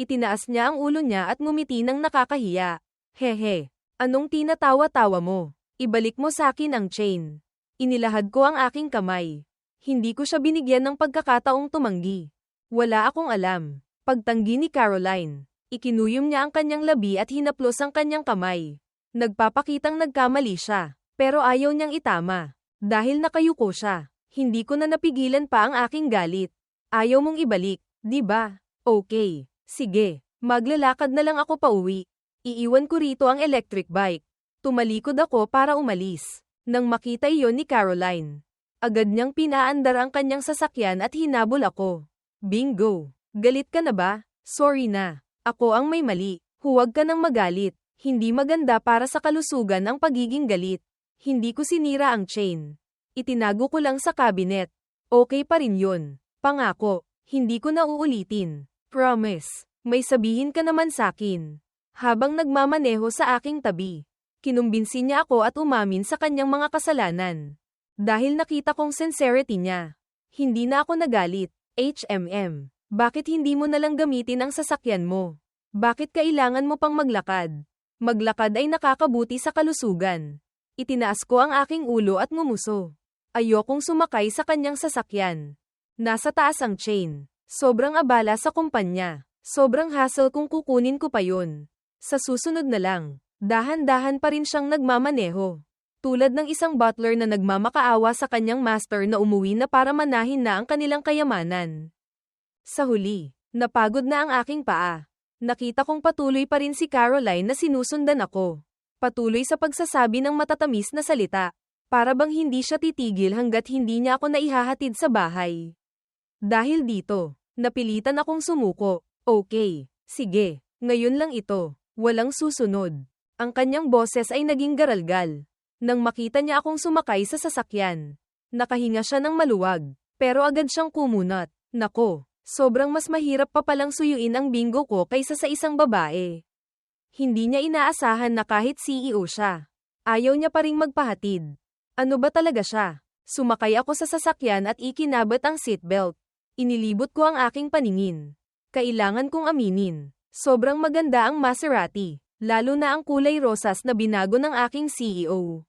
Itinaas niya ang ulo niya at ngumiti ng nakakahiya. Hehe, anong tinatawa-tawa mo? Ibalik mo sa akin ang chain. Inilahad ko ang aking kamay. Hindi ko siya binigyan ng pagkakataong tumanggi. Wala akong alam. Pagtanggi ni Caroline, ikinuyom niya ang kanyang labi at hinaplos ang kanyang kamay. Nagpapakitang nagkamali siya, pero ayaw niyang itama. Dahil nakayuko siya, hindi ko na napigilan pa ang aking galit. Ayaw mong ibalik, di ba? Okay, sige, maglalakad na lang ako pauwi. Iiwan ko rito ang electric bike. Tumalikod ako para umalis. Nang makita iyon ni Caroline, agad niyang pinaandar ang kanyang sasakyan at hinabol ako. Bingo! Galit ka na ba? Sorry na. Ako ang may mali. Huwag ka nang magalit. Hindi maganda para sa kalusugan ang pagiging galit. Hindi ko sinira ang chain. Itinago ko lang sa cabinet. Okay pa rin yun. Pangako, hindi ko na uulitin. Promise. May sabihin ka naman sakin. Habang nagmamaneho sa aking tabi, kinumbinsi niya ako at umamin sa kanyang mga kasalanan. Dahil nakita kong sincerity niya, hindi na ako nagalit. Bakit hindi mo nalang gamitin ang sasakyan mo? Bakit kailangan mo pang maglakad? Maglakad ay nakakabuti sa kalusugan. Itinaas ko ang aking ulo at ngumuso. Ayokong sumakay sa kanyang sasakyan. Nasa taas ang chain. Sobrang abala sa kumpanya. Sobrang hassle kung kukunin ko pa yun. Sa susunod na lang, dahan-dahan pa rin siyang nagmamaneho. Tulad ng isang butler na nagmamakaawa sa kanyang master na umuwi na para manahin na ang kanilang kayamanan. Sa huli, napagod na ang aking paa. Nakita kong patuloy pa rin si Caroline na sinusundan ako. Patuloy sa pagsasabi ng matatamis na salita. Para bang hindi siya titigil hanggat hindi niya ako naihahatid sa bahay. Dahil dito, napilitan akong sumuko. Okay, sige, ngayon lang ito. Walang susunod. Ang kanyang boses ay naging garalgal. Nang makita niya akong sumakay sa sasakyan, nakahinga siya ng maluwag. Pero agad siyang kumunat. Nako, sobrang mas mahirap pa palang suyuin ang bingo ko kaysa sa isang babae. Hindi niya inaasahan na kahit CEO siya, ayaw niya pa ring magpahatid. Ano ba talaga siya? Sumakay ako sa sasakyan at ikinabat ang seatbelt. Inilibot ko ang aking paningin. Kailangan kong aminin, sobrang maganda ang Maserati, lalo na ang kulay rosas na binago ng aking CEO.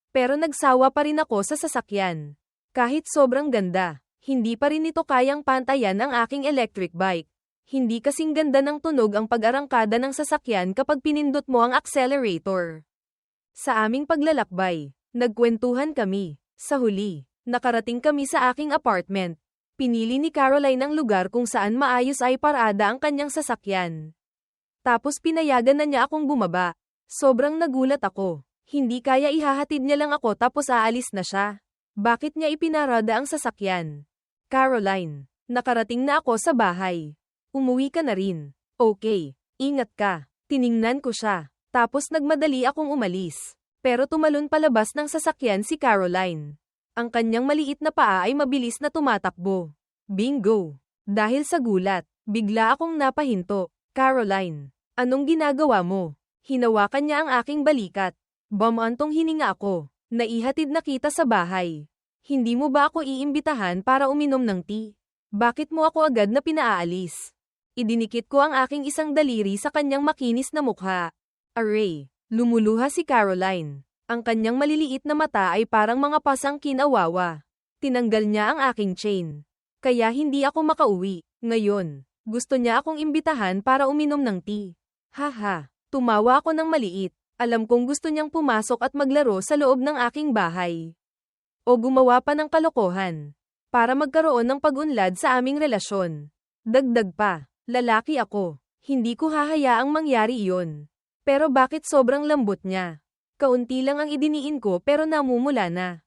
Pero nagsawa pa rin ako sa sasakyan. Kahit sobrang ganda, hindi pa rin ito kayang pantayan ang aking electric bike. Hindi kasing ganda ng tunog ang pag-arangkada ng sasakyan kapag pinindot mo ang accelerator. Sa aming paglalakbay, nagkwentuhan kami. Sa huli, nakarating kami sa aking apartment. Pinili ni Caroline ang lugar kung saan maayos ay parada ang kanyang sasakyan. Tapos pinayagan na niya akong bumaba. Sobrang nagulat ako. Hindi kaya ihahatid niya lang ako tapos aalis na siya. Bakit niya ipinarada ang sasakyan? Caroline, nakarating na ako sa bahay. Umuwi ka na rin. Okay, ingat ka. Tiningnan ko siya. Tapos nagmadali akong umalis. Pero tumalon palabas ng sasakyan si Caroline. Ang kanyang maliit na paa ay mabilis na tumatakbo. Bingo! Dahil sa gulat, bigla akong napahinto. Caroline, anong ginagawa mo? Hinawakan niya ang aking balikat. Bumantong hininga ako. Naihatid na kita sa bahay. Hindi mo ba ako iimbitahan para uminom ng tea? Bakit mo ako agad na pinaalis? Idinikit ko ang aking isang daliri sa kanyang makinis na mukha. Aray, lumuluha si Caroline. Ang kanyang maliliit na mata ay parang mga pasang kinawawa. Tinanggal niya ang aking chain. Kaya hindi ako makauwi. Ngayon, gusto niya akong imbitahan para uminom ng tea. Haha, tumawa ako ng maliit. Alam kong gusto niyang pumasok at maglaro sa loob ng aking bahay. O gumawa pa ng kalokohan. Para magkaroon ng pag-unlad sa aming relasyon. Dagdag pa, lalaki ako. Hindi ko hahayaang mangyari iyon. Pero bakit sobrang lambot niya? Kaunti lang ang idiniin ko pero namumula na.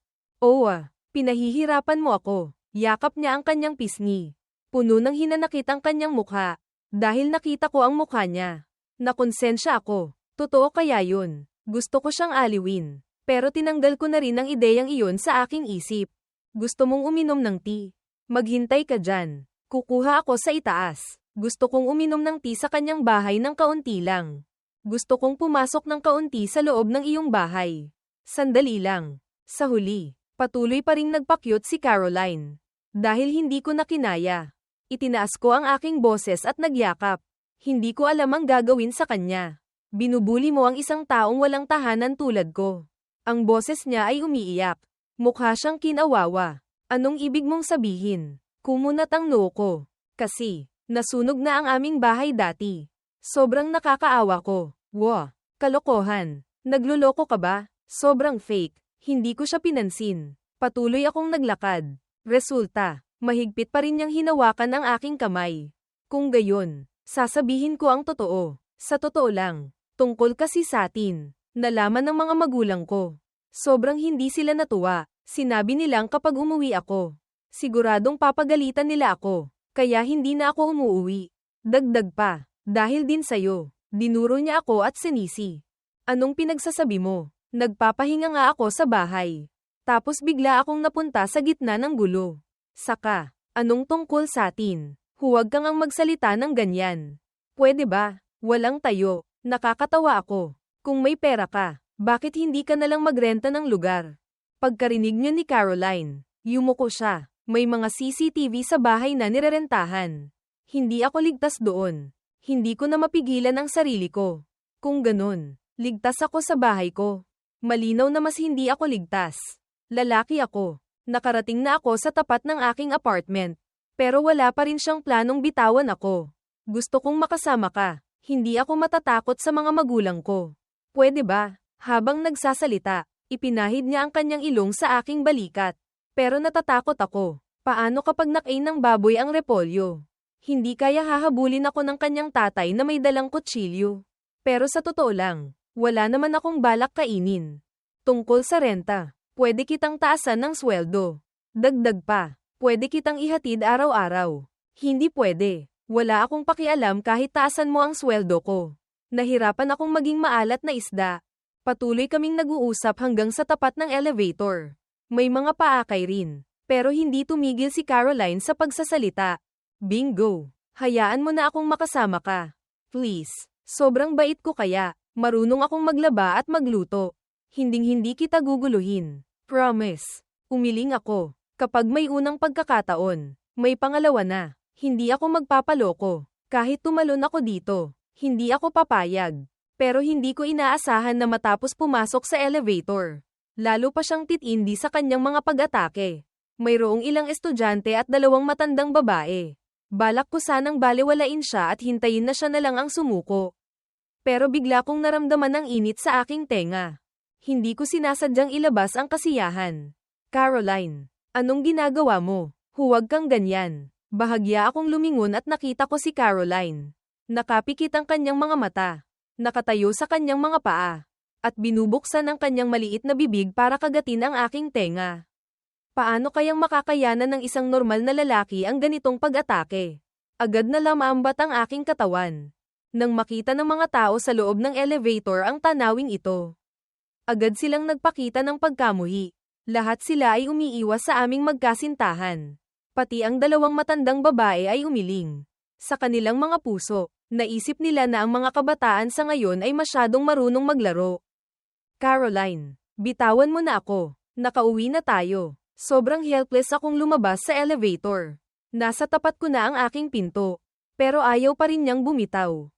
Pinahihirapan mo ako. Yakap niya ang kanyang pisngi. Puno ng hinanakit ang kanyang mukha. Dahil nakita ko ang mukha niya. Nakonsensya ako. Totoo kaya yun. Gusto ko siyang aliwin. Pero tinanggal ko na rin ang ideyang iyon sa aking isip. Gusto mong uminom ng tea? Maghintay ka dyan. Kukuha ako sa itaas. Gusto kong uminom ng tea sa kanyang bahay ng kaunti lang. Gusto kong pumasok ng kaunti sa loob ng iyong bahay. Sandali lang. Sa huli, patuloy pa ring nagpakyut si Caroline. Dahil hindi ko na kinaya. Itinaas ko ang aking boses at nagyakap. Hindi ko alam ang gagawin sa kanya. Binubuli mo ang isang taong walang tahanan tulad ko. Ang boses niya ay umiiyak. Mukha siyang kinawawa. Anong ibig mong sabihin? Kumunat ang noo ko. Kasi, nasunog na ang aming bahay dati. Sobrang nakakaawa ko. Wow, kalokohan. Nagluloko ka ba? Sobrang fake. Hindi ko siya pinansin. Patuloy akong naglakad. Resulta, mahigpit pa rin niyang hinawakan ang aking kamay. Kung gayon, sasabihin ko ang totoo. Sa totoo lang, tungkol kasi sa atin. Nalaman ng mga magulang ko. Sobrang hindi sila natuwa. Sinabi nilang kapag umuwi ako, siguradong papagalitan nila ako. Kaya hindi na ako umuuwi. Dagdag pa, dahil din sayo, dinuro niya ako at sinisi. Anong pinagsasabi mo? Nagpapahinga nga ako sa bahay. Tapos bigla akong napunta sa gitna ng gulo. Saka, anong tungkol sa atin? Huwag kang ang magsalita ng ganyan. Pwede ba? Walang tayo. Nakakatawa ako. Kung may pera ka, bakit hindi ka nalang magrenta ng lugar? Pagkarinig niyo ni Caroline, yumuko siya. May mga CCTV sa bahay na nirerentahan. Hindi ako ligtas doon. Hindi ko na mapigilan ang sarili ko. Kung ganun, ligtas ako sa bahay ko. Malinaw na mas hindi ako ligtas. Lalaki ako. Nakarating na ako sa tapat ng aking apartment. Pero wala pa rin siyang planong bitawan ako. Gusto kong makasama ka. Hindi ako matatakot sa mga magulang ko. Pwede ba? Habang nagsasalita, ipinahid niya ang kanyang ilong sa aking balikat. Pero natatakot ako. Paano kapag nakain ng baboy ang repolyo? Hindi kaya hahabulin ako ng kanyang tatay na may dalang kutsilyo. Pero sa totoo lang, wala naman akong balak kainin. Tungkol sa renta, pwede kitang taasan ng sweldo. Dagdag pa, pwede kitang ihatid araw-araw. Hindi pwede. Wala akong pakialam kahit taasan mo ang sweldo ko. Nahirapan akong maging maalat na isda. Patuloy kaming nag-uusap hanggang sa tapat ng elevator. May mga paakay rin. Pero hindi tumigil si Caroline sa pagsasalita. Bingo! Hayaan mo na akong makasama ka. Please. Sobrang bait ko kaya. Marunong akong maglaba at magluto. Hinding-hindi kita guguluhin. Promise. Umiling ako. Kapag may unang pagkakataon, may pangalawa na. Hindi ako magpapaloko. Kahit tumalon ako dito, hindi ako papayag. Pero hindi ko inaasahan na matapos pumasok sa elevator. Lalo pa siyang titindi sa kanyang mga pag-atake. Mayroong ilang estudyante at 2 matandang babae. Balak ko sanang balewalain siya at hintayin na siya na lang ang sumuko. Pero bigla kong naramdaman ang init sa aking tenga. Hindi ko sinasadyang ilabas ang kasiyahan. Caroline, anong ginagawa mo? Huwag kang ganyan. Bahagya akong lumingon at nakita ko si Caroline. Nakapikit ang kanyang mga mata. Nakatayo sa kanyang mga paa. At binubuksan ang kanyang maliit na bibig para kagatin ang aking tenga. Paano kayang makakayanan ng isang normal na lalaki ang ganitong pag-atake? Agad na lamambat ang aking katawan. Nang makita ng mga tao sa loob ng elevator ang tanawing ito. Agad silang nagpakita ng pagkamuhi. Lahat sila ay umiiwas sa aming magkasintahan. Pati ang 2 matandang babae ay umiling. Sa kanilang mga puso, naisip nila na ang mga kabataan sa ngayon ay masyadong marunong maglaro. Caroline, bitawan mo na ako. Nakauwi na tayo. Sobrang helpless akong lumabas sa elevator. Nasa tapat ko na ang aking pinto. Pero ayaw pa rin niyang bumitaw.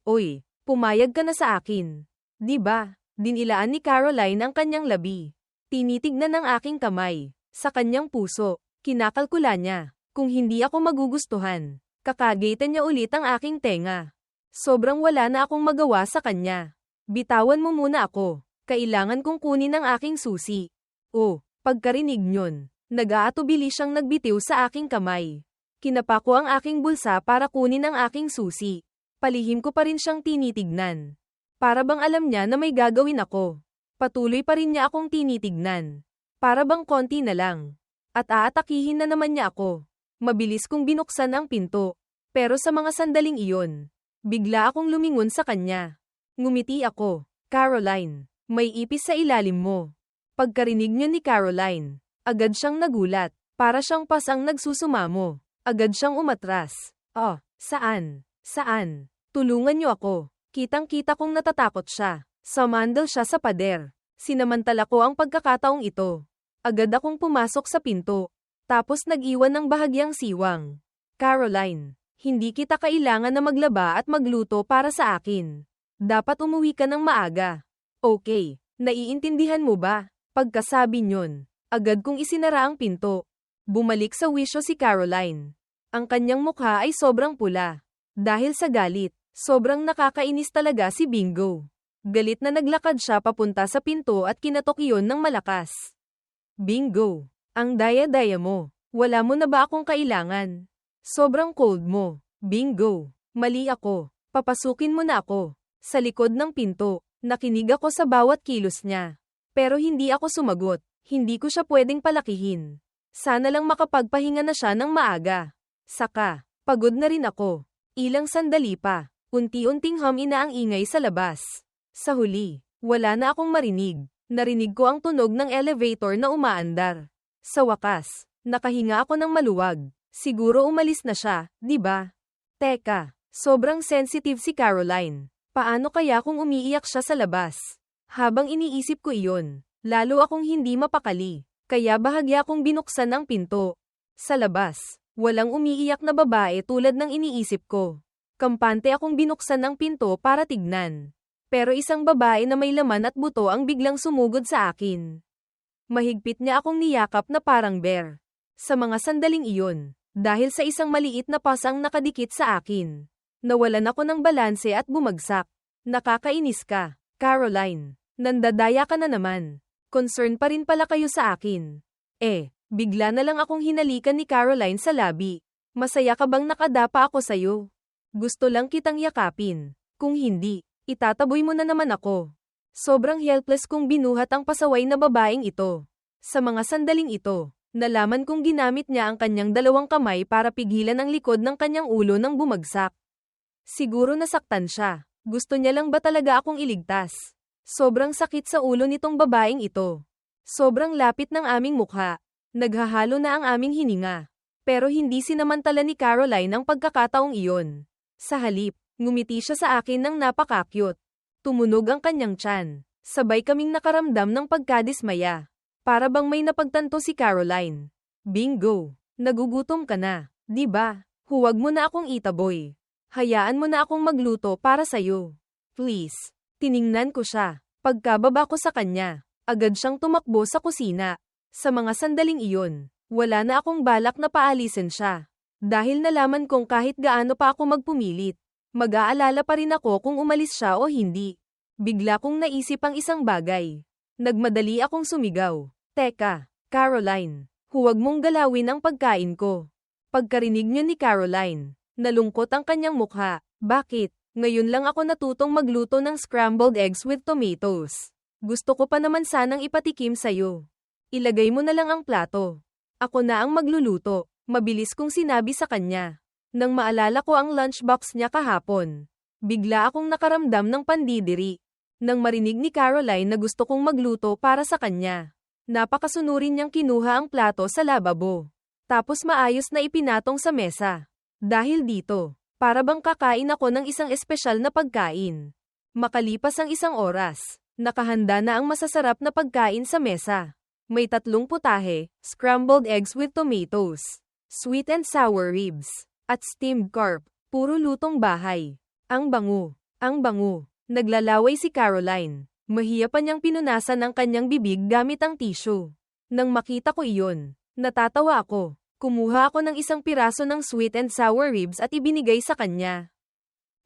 Oy, pumayag ka na sa akin. Di ba? Dinilaan ni Caroline ang kanyang labi. Tinitignan ang aking kamay. Sa kanyang puso, kinakalkula niya. Kung hindi ako magugustuhan, kakagaitan niya ulit ang aking tenga. Sobrang wala na akong magawa sa kanya. Bitawan mo muna ako. Kailangan kong kunin ang aking susi. Oh, pagkarinig niyon, nag-aatubili siyang nagbitiw sa aking kamay. Kinapa ko ang aking bulsa para kunin ang aking susi. Palihim ko pa rin siyang tinitignan. Para bang alam niya na may gagawin ako. Patuloy pa rin niya akong tinitignan. Para bang konti na lang. At aatakihin na naman niya ako. Mabilis kong binuksan ang pinto. Pero sa mga sandaling iyon, bigla akong lumingon sa kanya. Ngumiti ako. Caroline, may ipis sa ilalim mo. Pagkarinig niyo ni Caroline, agad siyang nagulat, para siyang pasang nagsusumamo. Agad siyang umatras. Oh, saan? Saan? Tulungan niyo ako. Kitang-kita kong natatakot siya. Sumandal siya sa pader. Sinamantala ko ang pagkakataong ito. Agad akong pumasok sa pinto. Tapos nag-iwan ng bahagyang siwang. Caroline, hindi kita kailangan na maglaba at magluto para sa akin. Dapat umuwi ka ng maaga. Okay, naiintindihan mo ba? Pagkasabi niyon, agad kong isinara ang pinto. Bumalik sa wisyo si Caroline. Ang kanyang mukha ay sobrang pula. Dahil sa galit, sobrang nakakainis talaga si Bingo. Galit na naglakad siya papunta sa pinto at kinatok iyon ng malakas. Bingo, ang daya-daya mo. Wala mo na ba akong kailangan? Sobrang cold mo. Bingo, mali ako. Papasukin mo na ako. Sa likod ng pinto, nakinig ako sa bawat kilos niya. Pero hindi ako sumagot. Hindi ko siya pwedeng palakihin. Sana lang makapagpahinga na siya ng maaga. Saka, pagod na rin ako. Ilang sandali pa, unti-unting humina ang ingay sa labas. Sa huli, wala na akong marinig. Narinig ko ang tunog ng elevator na umaandar. Sa wakas, nakahinga ako ng maluwag. Siguro umalis na siya, di ba? Teka, sobrang sensitive si Caroline. Paano kaya kung umiiyak siya sa labas? Habang iniisip ko iyon, lalo akong hindi mapakali. Kaya bahagya akong binuksan ang pinto. Sa labas, walang umiiyak na babae tulad ng iniisip ko. Kampante akong binuksan ang pinto para tignan. Pero isang babae na may laman at buto ang biglang sumugod sa akin. Mahigpit niya akong niyakap na parang bear. Sa mga sandaling iyon, dahil sa isang maliit na pasang nakadikit sa akin, nawalan ako ng balanse at bumagsak. Nakakainis ka, Caroline. Nandadaya ka na naman. Concern pa rin pala kayo sa akin. Bigla na lang akong hinalikan ni Caroline sa labi. Masaya ka bang nakadapa ako sa'yo? Gusto lang kitang yakapin. Kung hindi, itataboy mo na naman ako. Sobrang helpless kong binuhat ang pasaway na babaeng ito. Sa mga sandaling ito, nalaman kong ginamit niya ang kanyang dalawang kamay para pigilan ang likod ng kanyang ulo nang bumagsak. Siguro nasaktan siya. Gusto niya lang ba talaga akong iligtas? Sobrang sakit sa ulo nitong babaeng ito. Sobrang lapit ng aming mukha. Naghahalo na ang aming hininga. Pero hindi sinamantala ni Caroline ang pagkakataong iyon. Sa halip, ngumiti siya sa akin ng napaka-cute. Tumunog ang kanyang tiyan. Sabay kaming nakaramdam ng pagkadismaya. Para bang may napagtanto si Caroline. Bingo, nagugutom ka na, di ba? Huwag mo na akong itaboy. Hayaan mo na akong magluto para sa'yo. Please. Tiningnan ko siya. Pagkababa ko sa kanya, agad siyang tumakbo sa kusina. Sa mga sandaling iyon, wala na akong balak na paalisin siya. Dahil nalaman kong kahit gaano pa ako magpumilit, mag-aalala pa rin ako kung umalis siya o hindi. Bigla kong naisip ang isang bagay. Nagmadali akong sumigaw. Teka, Caroline, huwag mong galawin ang pagkain ko. Pagkarinig niyo ni Caroline, nalungkot ang kanyang mukha. Bakit? Ngayon lang ako natutong magluto ng scrambled eggs with tomatoes. Gusto ko pa naman sanang ipatikim sa'yo. Ilagay mo na lang ang plato. Ako na ang magluluto. Mabilis kong sinabi sa kanya. Nang maalala ko ang lunchbox niya kahapon, bigla akong nakaramdam ng pandidiri. Nang marinig ni Caroline na gusto kong magluto para sa kanya, napakasunurin niyang kinuha ang plato sa lababo. Tapos maayos na ipinatong sa mesa. Dahil dito, para bang kakain ako ng isang espesyal na pagkain. Makalipas ang isang oras, nakahanda na ang masasarap na pagkain sa mesa. May 3 putahe, scrambled eggs with tomatoes, sweet and sour ribs, at steamed carp, puro lutong bahay. Ang bango, ang bango. Naglalaway si Caroline. Mahiya pa niyang pinunasan ang kanyang bibig gamit ang tissue. Nang makita ko iyon, natatawa ako. Kumuha ako ng isang piraso ng sweet and sour ribs at ibinigay sa kanya.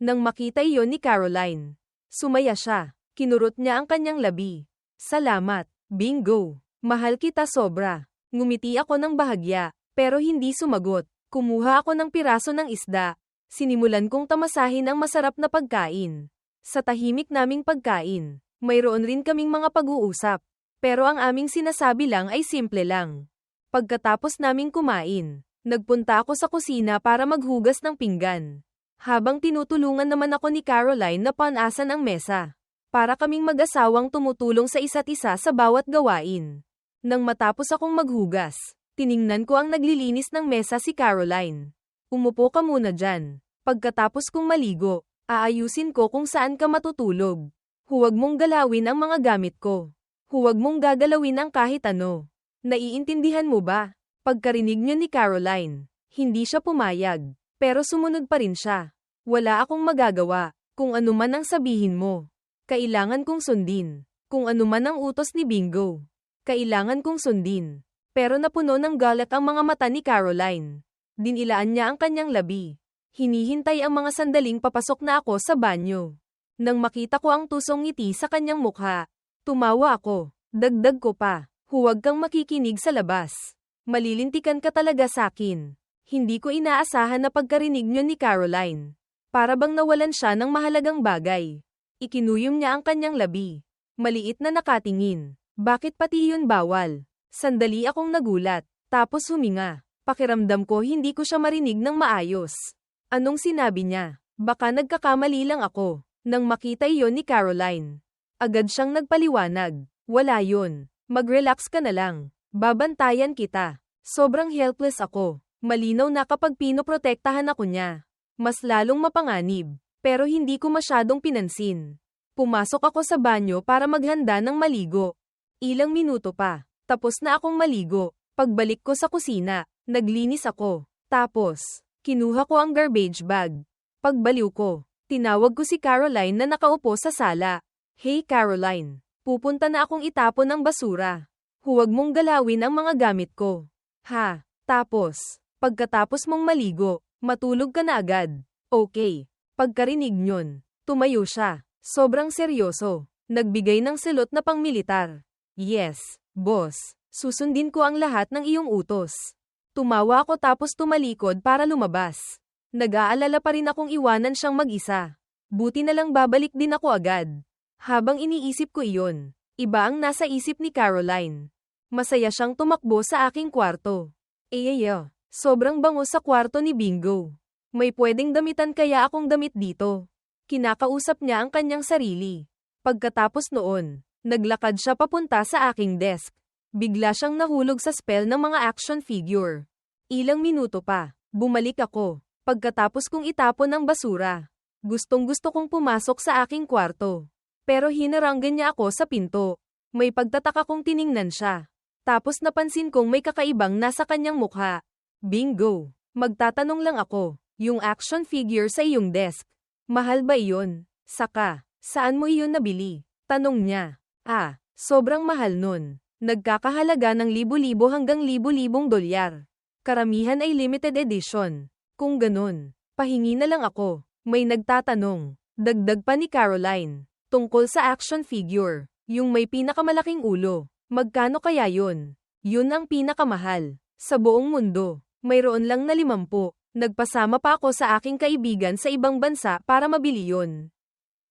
Nang makita iyon ni Caroline, sumaya siya. Kinurot niya ang kanyang labi. Salamat, Bingo. Mahal kita sobra. Ngumiti ako ng bahagya, pero hindi sumagot. Kumuha ako ng piraso ng isda. Sinimulan kong tamasahin ang masarap na pagkain. Sa tahimik naming pagkain, mayroon rin kaming mga pag-uusap. Pero ang aming sinasabi lang ay simple lang. Pagkatapos naming kumain, Nagpunta ako sa kusina para maghugas ng pinggan. Habang tinutulungan naman ako ni Caroline na panasan ang mesa. Para kaming mag-asawang tumutulong sa isa't isa sa bawat gawain. Nang matapos akong maghugas, tiningnan ko ang naglilinis ng mesa si Caroline. Umupo ka muna dyan. Pagkatapos kong maligo, aayusin ko kung saan ka matutulog. Huwag mong galawin ang mga gamit ko. Huwag mong gagalawin ang kahit ano. Naiintindihan mo ba? Pagkarinig niyo ni Caroline, hindi siya pumayag, pero sumunod pa rin siya. Wala akong magagawa, kung ano man ang sabihin mo. Kailangan kong sundin, kung ano man ang utos ni Bingo. Kailangan kong sundin. Pero napuno ng galit ang mga mata ni Caroline. Dinilaan niya ang kanyang labi. Hinihintay ang mga sandaling papasok na ako sa banyo. Nang makita ko ang tusong ngiti sa kanyang mukha, tumawa ako. Dagdag ko pa, huwag kang makikinig sa labas. Malilintikan ka talaga sakin. Hindi ko inaasahan na pagkarinig niyo ni Caroline. Para bang nawalan siya ng mahalagang bagay. Ikinuyom niya ang kanyang labi. Maliit na nakatingin. Bakit pati yun bawal? Sandali akong nagulat. Tapos huminga. Pakiramdam ko hindi ko siya marinig ng maayos. Anong sinabi niya? Baka nagkakamali lang ako. Nang makita iyon ni Caroline. Agad siyang nagpaliwanag. Wala yun. Mag-relax ka na lang. Babantayan kita. Sobrang helpless ako. Malinaw na kapag pinoprotektahan ako niya. Mas lalong mapanganib. Pero hindi ko masyadong pinansin. Pumasok ako sa banyo para maghanda ng maligo. Ilang minuto pa. Tapos na akong maligo. Pagbalik ko sa kusina, naglinis ako. Tapos, kinuha ko ang garbage bag. Pagbaliw ko, tinawag ko si Caroline na nakaupo sa sala. Hey Caroline, pupunta na akong itapon ang basura. Huwag mong galawin ang mga gamit ko. Ha? Tapos, pagkatapos mong maligo, matulog ka na agad. Okay. Pagkarinig nyon, tumayo siya. Sobrang seryoso. Nagbigay ng silot na pangmilitar. Yes, boss. Susundin ko ang lahat ng iyong utos. Tumawa ako tapos tumalikod para lumabas. Nag-aalala pa rin akong iwanan siyang mag-isa. Buti na lang babalik din ako agad. Habang iniisip ko iyon, iba ang nasa isip ni Caroline. Masaya siyang tumakbo sa aking kwarto. Sobrang bango sa kwarto ni Bingo. May pwedeng damitan kaya akong damit dito. Kinakausap niya ang kanyang sarili. Pagkatapos noon, naglakad siya papunta sa aking desk. Bigla siyang nahulog sa spell ng mga action figure. Ilang minuto pa, bumalik ako. Pagkatapos kong itapon ang basura. Gustong-gusto kong pumasok sa aking kwarto. Pero hinaranggan niya ako sa pinto. May pagtataka kong tiningnan siya. Tapos napansin kong may kakaibang nasa kanyang mukha. Bingo! Magtatanong lang ako. Yung action figure sa iyong desk. Mahal ba iyon? Saka, saan mo iyon nabili? Tanong niya. Sobrang mahal nun. Nagkakahalaga ng libo-libo hanggang libo-libong dolyar. Karamihan ay limited edition. Kung ganun, pahingi na lang ako. May nagtatanong. Dagdag pa ni Caroline. Tungkol sa action figure. Yung may pinakamalaking ulo. Magkano kaya yun? Yun ang pinakamahal. Sa buong mundo. Mayroon lang na 50. Nagpasama pa ako sa aking kaibigan sa ibang bansa para mabili yun.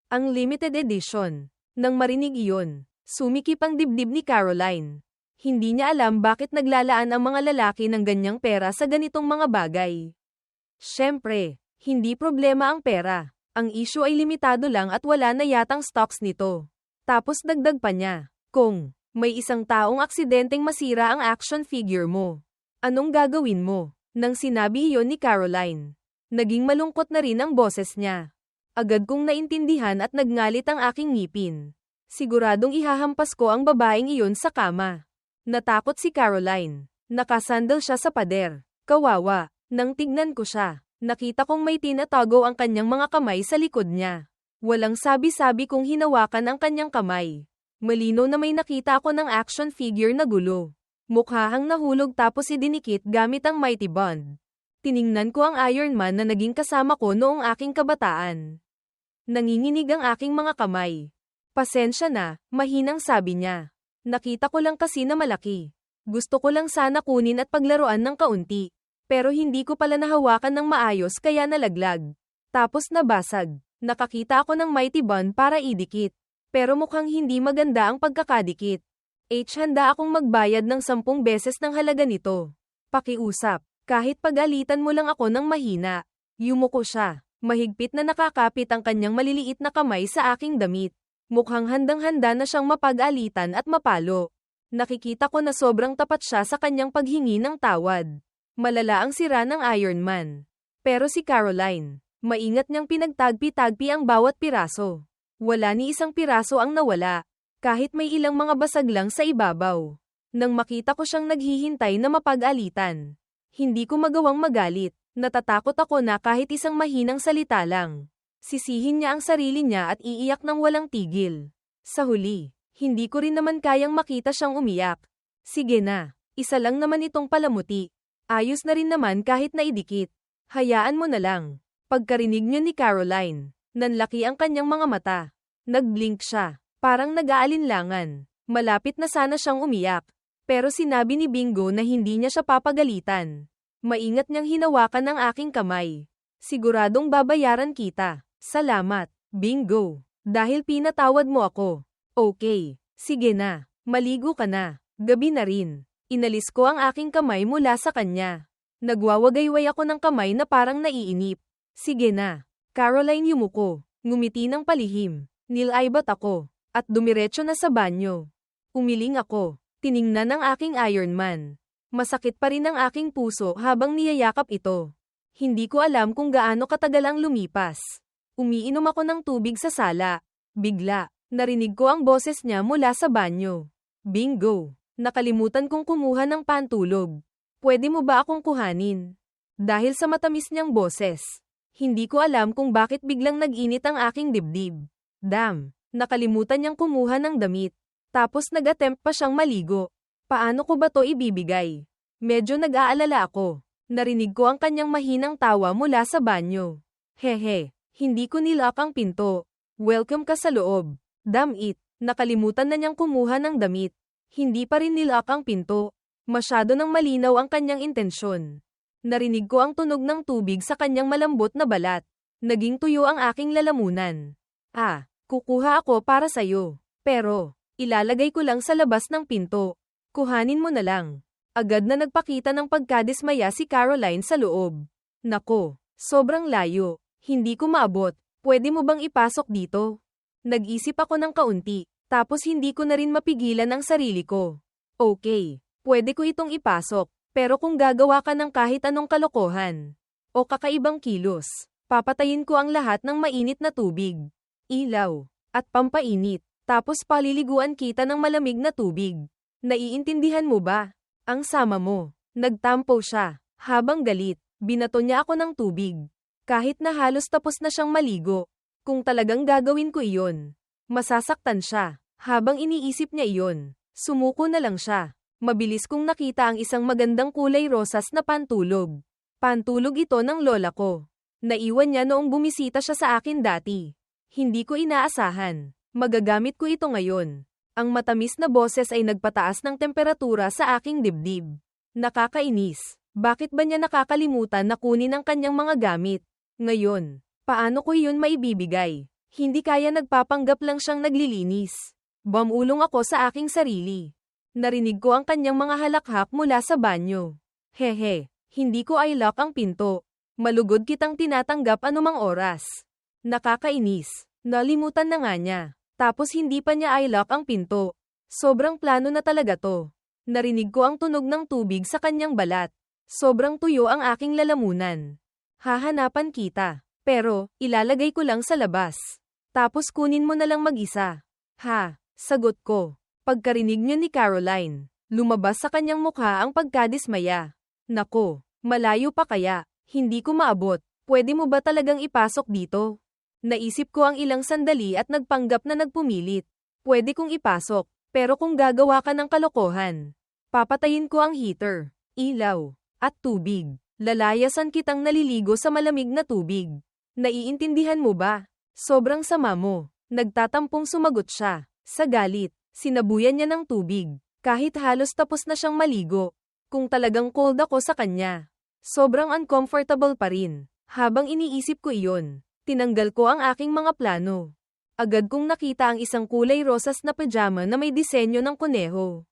Ang limited edition. Nang marinig iyon, sumikip ang dibdib ni Caroline. Hindi niya alam bakit naglalaan ang mga lalaki ng ganyang pera sa ganitong mga bagay. Siyempre, hindi problema ang pera. Ang issue ay limitado lang at wala na yatang stocks nito. Tapos dagdag pa niya, kung may isang taong aksidenteng masira ang action figure mo, anong gagawin mo? Nang sinabi iyon ni Caroline, naging malungkot na rin ang boses niya. Agad kong naintindihan at nagngalit ang aking ngipin. Siguradong ihahampas ko ang babaeng iyon sa kama. Natakot si Caroline. Nakasandal siya sa pader. Kawawa. Nang tignan ko siya, nakita kong may tinatago ang kanyang mga kamay sa likod niya. Walang sabi-sabi kung hinawakan ang kanyang kamay. Malinaw na may nakita ako ng action figure na gulo. Mukhang nahulog tapos idinikit gamit ang Mighty Bond. Tiningnan ko ang Iron Man na naging kasama ko noong aking kabataan. Nanginginig ang aking mga kamay. Pasensya na, mahinang sabi niya. Nakita ko lang kasi na malaki. Gusto ko lang sana kunin at paglaruan ng kaunti. Pero hindi ko pala nahawakan ng maayos kaya nalaglag. Tapos nabasag. Nakakita ako ng Mighty Bond para idikit. Pero mukhang hindi maganda ang pagkakadikit. Handa akong magbayad ng 10 beses ng halaga nito. Pakiusap. Kahit pagalitan mo lang ako ng mahina. Yumuko siya. Mahigpit na nakakapit ang kanyang maliliit na kamay sa aking damit. Mukhang handang-handa na siyang mapag-alitan at mapalo. Nakikita ko na sobrang tapat siya sa kanyang paghingi ng tawad. Malala ang sira ng Iron Man. Pero si Caroline, maingat niyang pinagtagpi-tagpi ang bawat piraso. Wala ni isang piraso ang nawala. Kahit may ilang mga basag lang sa ibabaw. Nang makita ko siyang naghihintay na mapag-alitan, hindi ko magawang magalit. Natatakot ako na kahit isang mahinang salita lang. Sisihin niya ang sarili niya at iiyak ng walang tigil. Sa huli, hindi ko rin naman kayang makita siyang umiyak. Sige na, isa lang naman itong palamuti. Ayos na rin naman kahit naidikit. Hayaan mo na lang. Pagkarinig niyo ni Caroline, nanlaki ang kanyang mga mata. Nagblink siya. Parang nag-aalinlangan. Malapit na sana siyang umiyak. Pero sinabi ni Bingo na hindi niya siya papagalitan. Maingat niyang hinawakan ang aking kamay. Siguradong babayaran kita. Salamat, Bingo. Dahil pinatawad mo ako. Okay, sige na. Maligo ka na. Gabi na rin. Inalis ko ang aking kamay mula sa kanya. Nagwawagayway ako ng kamay na parang naiinip. Sige na. Caroline yumuko. Ngumiti ng palihim. Nilaibat ako. At dumiretso na sa banyo. Umiling ako. Tiningnan ang aking Iron Man. Masakit pa rin ang aking puso habang niyayakap ito. Hindi ko alam kung gaano katagal ang lumipas. Umiinom ako ng tubig sa sala. Bigla, narinig ko ang boses niya mula sa banyo. Bingo! Nakalimutan kong kumuha ng pantulog. Pwede mo ba akong kuhanin? Dahil sa matamis niyang boses. Hindi ko alam kung bakit biglang nag-init ang aking dibdib. Damn! Nakalimutan niyang kumuha ng damit. Tapos nag-attempt pa siyang maligo. Paano ko ba to ibibigay? Medyo nag-aalala ako. Narinig ko ang kanyang mahinang tawa mula sa banyo. Hehe, hindi ko nilock ang pinto. Welcome ka sa loob. Damn it, nakalimutan na niyang kumuha ng damit. Hindi pa rin nilock ang pinto. Masyado nang malinaw ang kanyang intensyon. Narinig ko ang tunog ng tubig sa kanyang malambot na balat. Naging tuyo ang aking lalamunan. Kukuha ako para sa'yo. Pero, ilalagay ko lang sa labas ng pinto. Kuhanin mo na lang. Agad na nagpakita ng pagkadismaya si Caroline sa loob. Nako, sobrang layo. Hindi ko maabot. Pwede mo bang ipasok dito? Nag-isip ako ng kaunti, tapos hindi ko na rin mapigilan ang sarili ko. Okay, pwede ko itong ipasok, pero kung gagawa ka ng kahit anong kalokohan o kakaibang kilos, papatayin ko ang lahat ng mainit na tubig, ilaw, at pampainit, tapos paliliguan kita ng malamig na tubig. Naiintindihan mo ba? Ang sama mo. Nagtampo siya. Habang galit, binato niya ako ng tubig. Kahit na halos tapos na siyang maligo. Kung talagang gagawin ko iyon, masasaktan siya. Habang iniisip niya iyon, sumuko na lang siya. Mabilis kong nakita ang isang magandang kulay rosas na pantulog. Pantulog ito ng lola ko. Naiwan niya noong bumisita siya sa akin dati. Hindi ko inaasahan. Magagamit ko ito ngayon. Ang matamis na boses ay nagpataas ng temperatura sa aking dibdib. Nakakainis. Bakit ba niya nakakalimutan na kunin ang kanyang mga gamit? Ngayon, paano ko yun maibibigay? Hindi kaya nagpapanggap lang siyang naglilinis. Bumulong ako sa aking sarili. Narinig ko ang kanyang mga halakhak mula sa banyo. Hehe, hindi ko i-lock ang pinto. Malugod kitang tinatanggap anumang oras. Nakakainis. Nalimutan na nga niya. Tapos hindi pa niya i-lock ang pinto. Sobrang plano na talaga to. Narinig ko ang tunog ng tubig sa kanyang balat. Sobrang tuyo ang aking lalamunan. Hahanapan kita. Pero, ilalagay ko lang sa labas. Tapos kunin mo na lang mag-isa. Sagot ko. Pagkarinig niyo ni Caroline, lumabas sa kanyang mukha ang pagkadismaya. Nako, malayo pa kaya? Hindi ko maabot. Pwede mo ba talagang ipasok dito? Naisip ko ang ilang sandali at nagpanggap na nagpumilit. Pwede kong ipasok, pero kung gagawa ka ng kalokohan, papatayin ko ang heater, ilaw, at tubig. Lalayasan kitang naliligo sa malamig na tubig. Naiintindihan mo ba? Sobrang sama mo. Nagtatampong sumagot siya. Sa galit, sinabuyan niya ng tubig. Kahit halos tapos na siyang maligo. Kung talagang cold ako sa kanya, sobrang uncomfortable pa rin. Habang iniisip ko iyon, tinanggal ko ang aking mga plano. Agad kong nakita ang isang kulay rosas na pajama na may disenyo ng kuneho.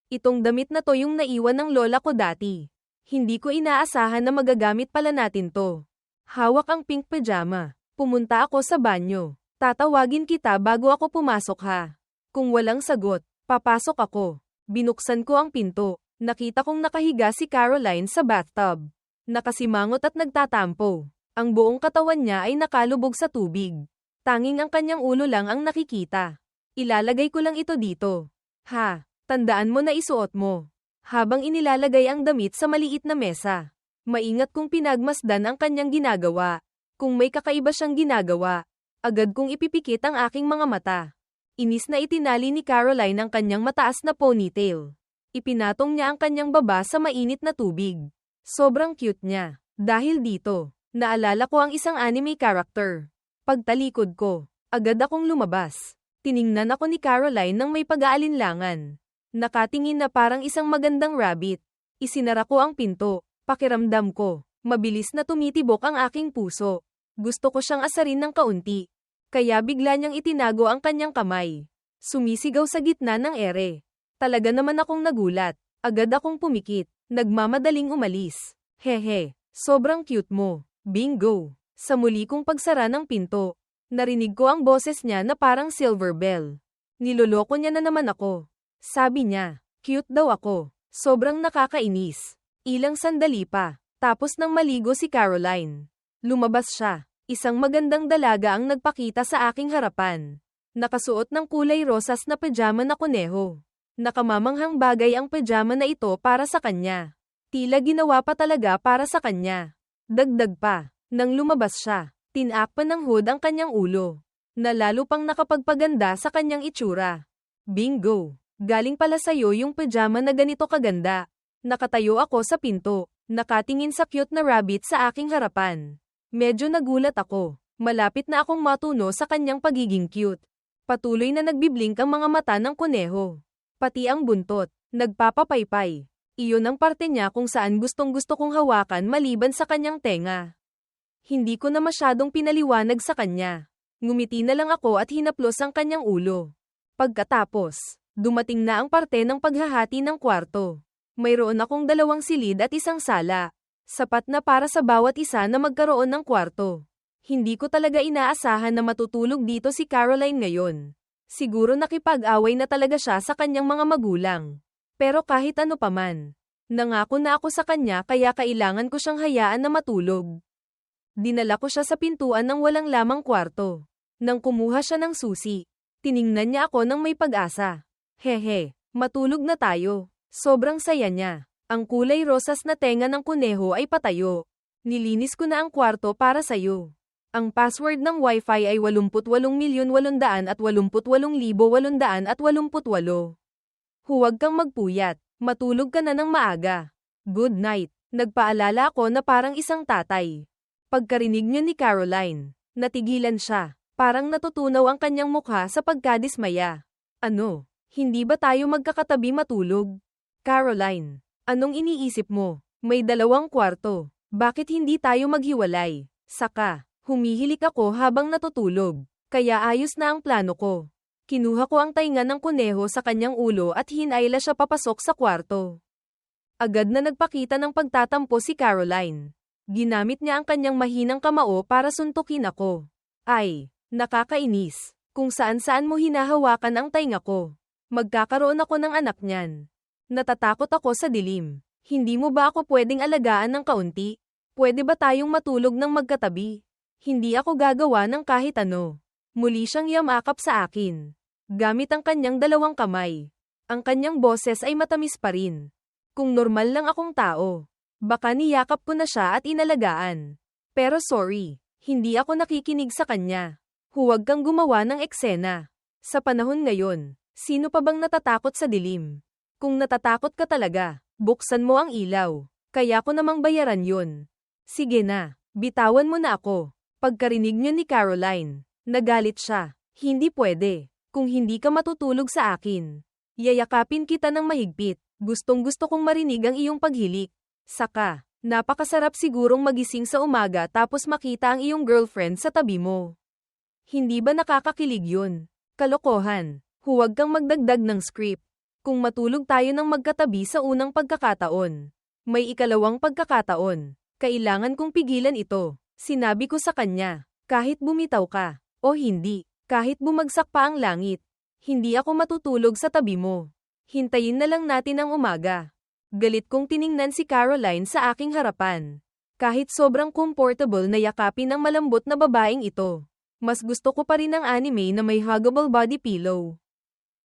Itong damit na to yung naiwan ng lola ko dati. Hindi ko inaasahan na magagamit pala natin to. Hawak ang pink pajama. Pumunta ako sa banyo. Tatawagin kita bago ako pumasok ha. Kung walang sagot, papasok ako. Binuksan ko ang pinto. Nakita kong nakahiga si Caroline sa bathtub. Nakasimangot at nagtatampo. Ang buong katawan niya ay nakalubog sa tubig. Tanging ang kanyang ulo lang ang nakikita. Ilalagay ko lang ito dito. Ha, tandaan mo na isuot mo. Habang inilalagay ang damit sa maliit na mesa. Maingat kong pinagmasdan ang kanyang ginagawa. Kung may kakaiba siyang ginagawa, agad kong ipipikit ang aking mga mata. Inis na itinali ni Caroline ang kanyang mataas na ponytail. Ipinatong niya ang kanyang baba sa mainit na tubig. Sobrang cute niya. Dahil dito, naalala ko ang isang anime character. Pagtalikod ko, agad akong lumabas. Tiningnan ako ni Caroline nang may pag-aalinlangan. Nakatingin na parang isang magandang rabbit. Isinara ko ang pinto. Pakiramdam ko, mabilis na tumitibok ang aking puso. Gusto ko siyang asarin ng kaunti. Kaya bigla niyang itinago ang kanyang kamay. Sumisigaw sa gitna ng ere. Talaga naman akong nagulat. Agad akong pumikit. Nagmamadaling umalis. Hehe, sobrang cute mo. Bingo. Sa muli kong pagsara ng pinto, narinig ko ang boses niya na parang silver bell. Niloloko niya na naman ako. Sabi niya, cute daw ako. Sobrang nakakainis. Ilang sandali pa, tapos nang maligo si Caroline. Lumabas siya. Isang magandang dalaga ang nagpakita sa aking harapan. Nakasuot ng kulay rosas na pajama na kuneho. Nakamamanghang bagay ang pajama na ito para sa kanya. Tila ginawa pa talaga para sa kanya. Dagdag pa, nang lumabas siya, tinakpan ng hood ang kanyang ulo. Na lalo pang nakapagpaganda sa kanyang itsura. Bingo! Galing pala sa'yo yung pajama na ganito kaganda. Nakatayo ako sa pinto, nakatingin sa cute na rabbit sa aking harapan. Medyo nagulat ako. Malapit na akong matuno sa kanyang pagiging cute. Patuloy na nagbiblink ang mga mata ng kuneho. Pati ang buntot, nagpapapaypay. Iyon ang parte niya kung saan gustong-gusto kong hawakan maliban sa kanyang tenga. Hindi ko na masyadong pinaliwanag sa kanya. Ngumiti na lang ako at hinaplos ang kanyang ulo. Pagkatapos, dumating na ang parte ng paghahati ng kwarto. Mayroon akong 2 silid at isang sala. Sapat na para sa bawat isa na magkaroon ng kwarto. Hindi ko talaga inaasahan na matutulog dito si Caroline ngayon. Siguro nakipag-away na talaga siya sa kanyang mga magulang. Pero kahit ano paman, nangako na ako sa kanya kaya kailangan ko siyang hayaan na matulog. Dinala ko siya sa pintuan ng walang lamang kwarto. Nang kumuha siya ng susi, tiningnan niya ako ng may pag-asa. Hehe, matulog na tayo. Sobrang saya niya. Ang kulay rosas na tenga ng kuneho ay patayo. Nilinis ko na ang kwarto para sa'yo. Ang password ng Wi-Fi ay 88,888,888. Huwag kang magpuyat. Matulog ka na ng maaga. Good night. Nagpaalala ako na parang isang tatay. Pagkarinig niya ni Caroline, natigilan siya. Parang natutunaw ang kanyang mukha sa pagkadismaya. Ano? Hindi ba tayo magkakatabi matulog? Caroline. Anong iniisip mo? May 2 kwarto. Bakit hindi tayo maghiwalay? Saka, humihilik ako habang natutulog. Kaya ayos na ang plano ko. Kinuha ko ang tainga ng kuneho sa kanyang ulo at hinayla siya papasok sa kwarto. Agad na nagpakita ng pagtatampo si Caroline. Ginamit niya ang kanyang mahinang kamao para suntukin ako. Ay, nakakainis. Kung saan-saan mo hinahawakan ang tainga ko. Magkakaroon ako ng anak niyan. Natatakot ako sa dilim. Hindi mo ba ako pwedeng alagaan ng kaunti? Pwede ba tayong matulog ng magkatabi? Hindi ako gagawa ng kahit ano. Muli siyang yamakap sa akin. Gamit ang kanyang 2 kamay. Ang kanyang boses ay matamis pa rin. Kung normal lang akong tao, baka niyakap ko na siya at inalagaan. Pero sorry, hindi ako nakikinig sa kanya. Huwag kang gumawa ng eksena. Sa panahon ngayon, sino pa bang natatakot sa dilim? Kung natatakot ka talaga, buksan mo ang ilaw. Kaya ko namang bayaran yun. Sige na, bitawan mo na ako. Pagkarinig niya ni Caroline, nagalit siya. Hindi pwede. Kung hindi ka matutulog sa akin, yayakapin kita ng mahigpit. Gustong-gusto kong marinig ang iyong paghilik. Saka, napakasarap sigurong magising sa umaga tapos makita ang iyong girlfriend sa tabi mo. Hindi ba nakakakilig yun? Kalokohan. Huwag kang magdagdag ng script. Kung matulog tayo ng magkatabi sa unang pagkakataon, May ikalawang pagkakataon. Kailangan kong pigilan ito. Sinabi ko sa kanya, kahit bumitaw ka, o hindi, kahit bumagsak pa ang langit, hindi ako matutulog sa tabi mo. Hintayin na lang natin ang umaga. Galit kong tiningnan si Caroline sa aking harapan. Kahit sobrang comfortable na yakapin ng malambot na babaeng ito, mas gusto ko pa rin ang anime na may huggable body pillow.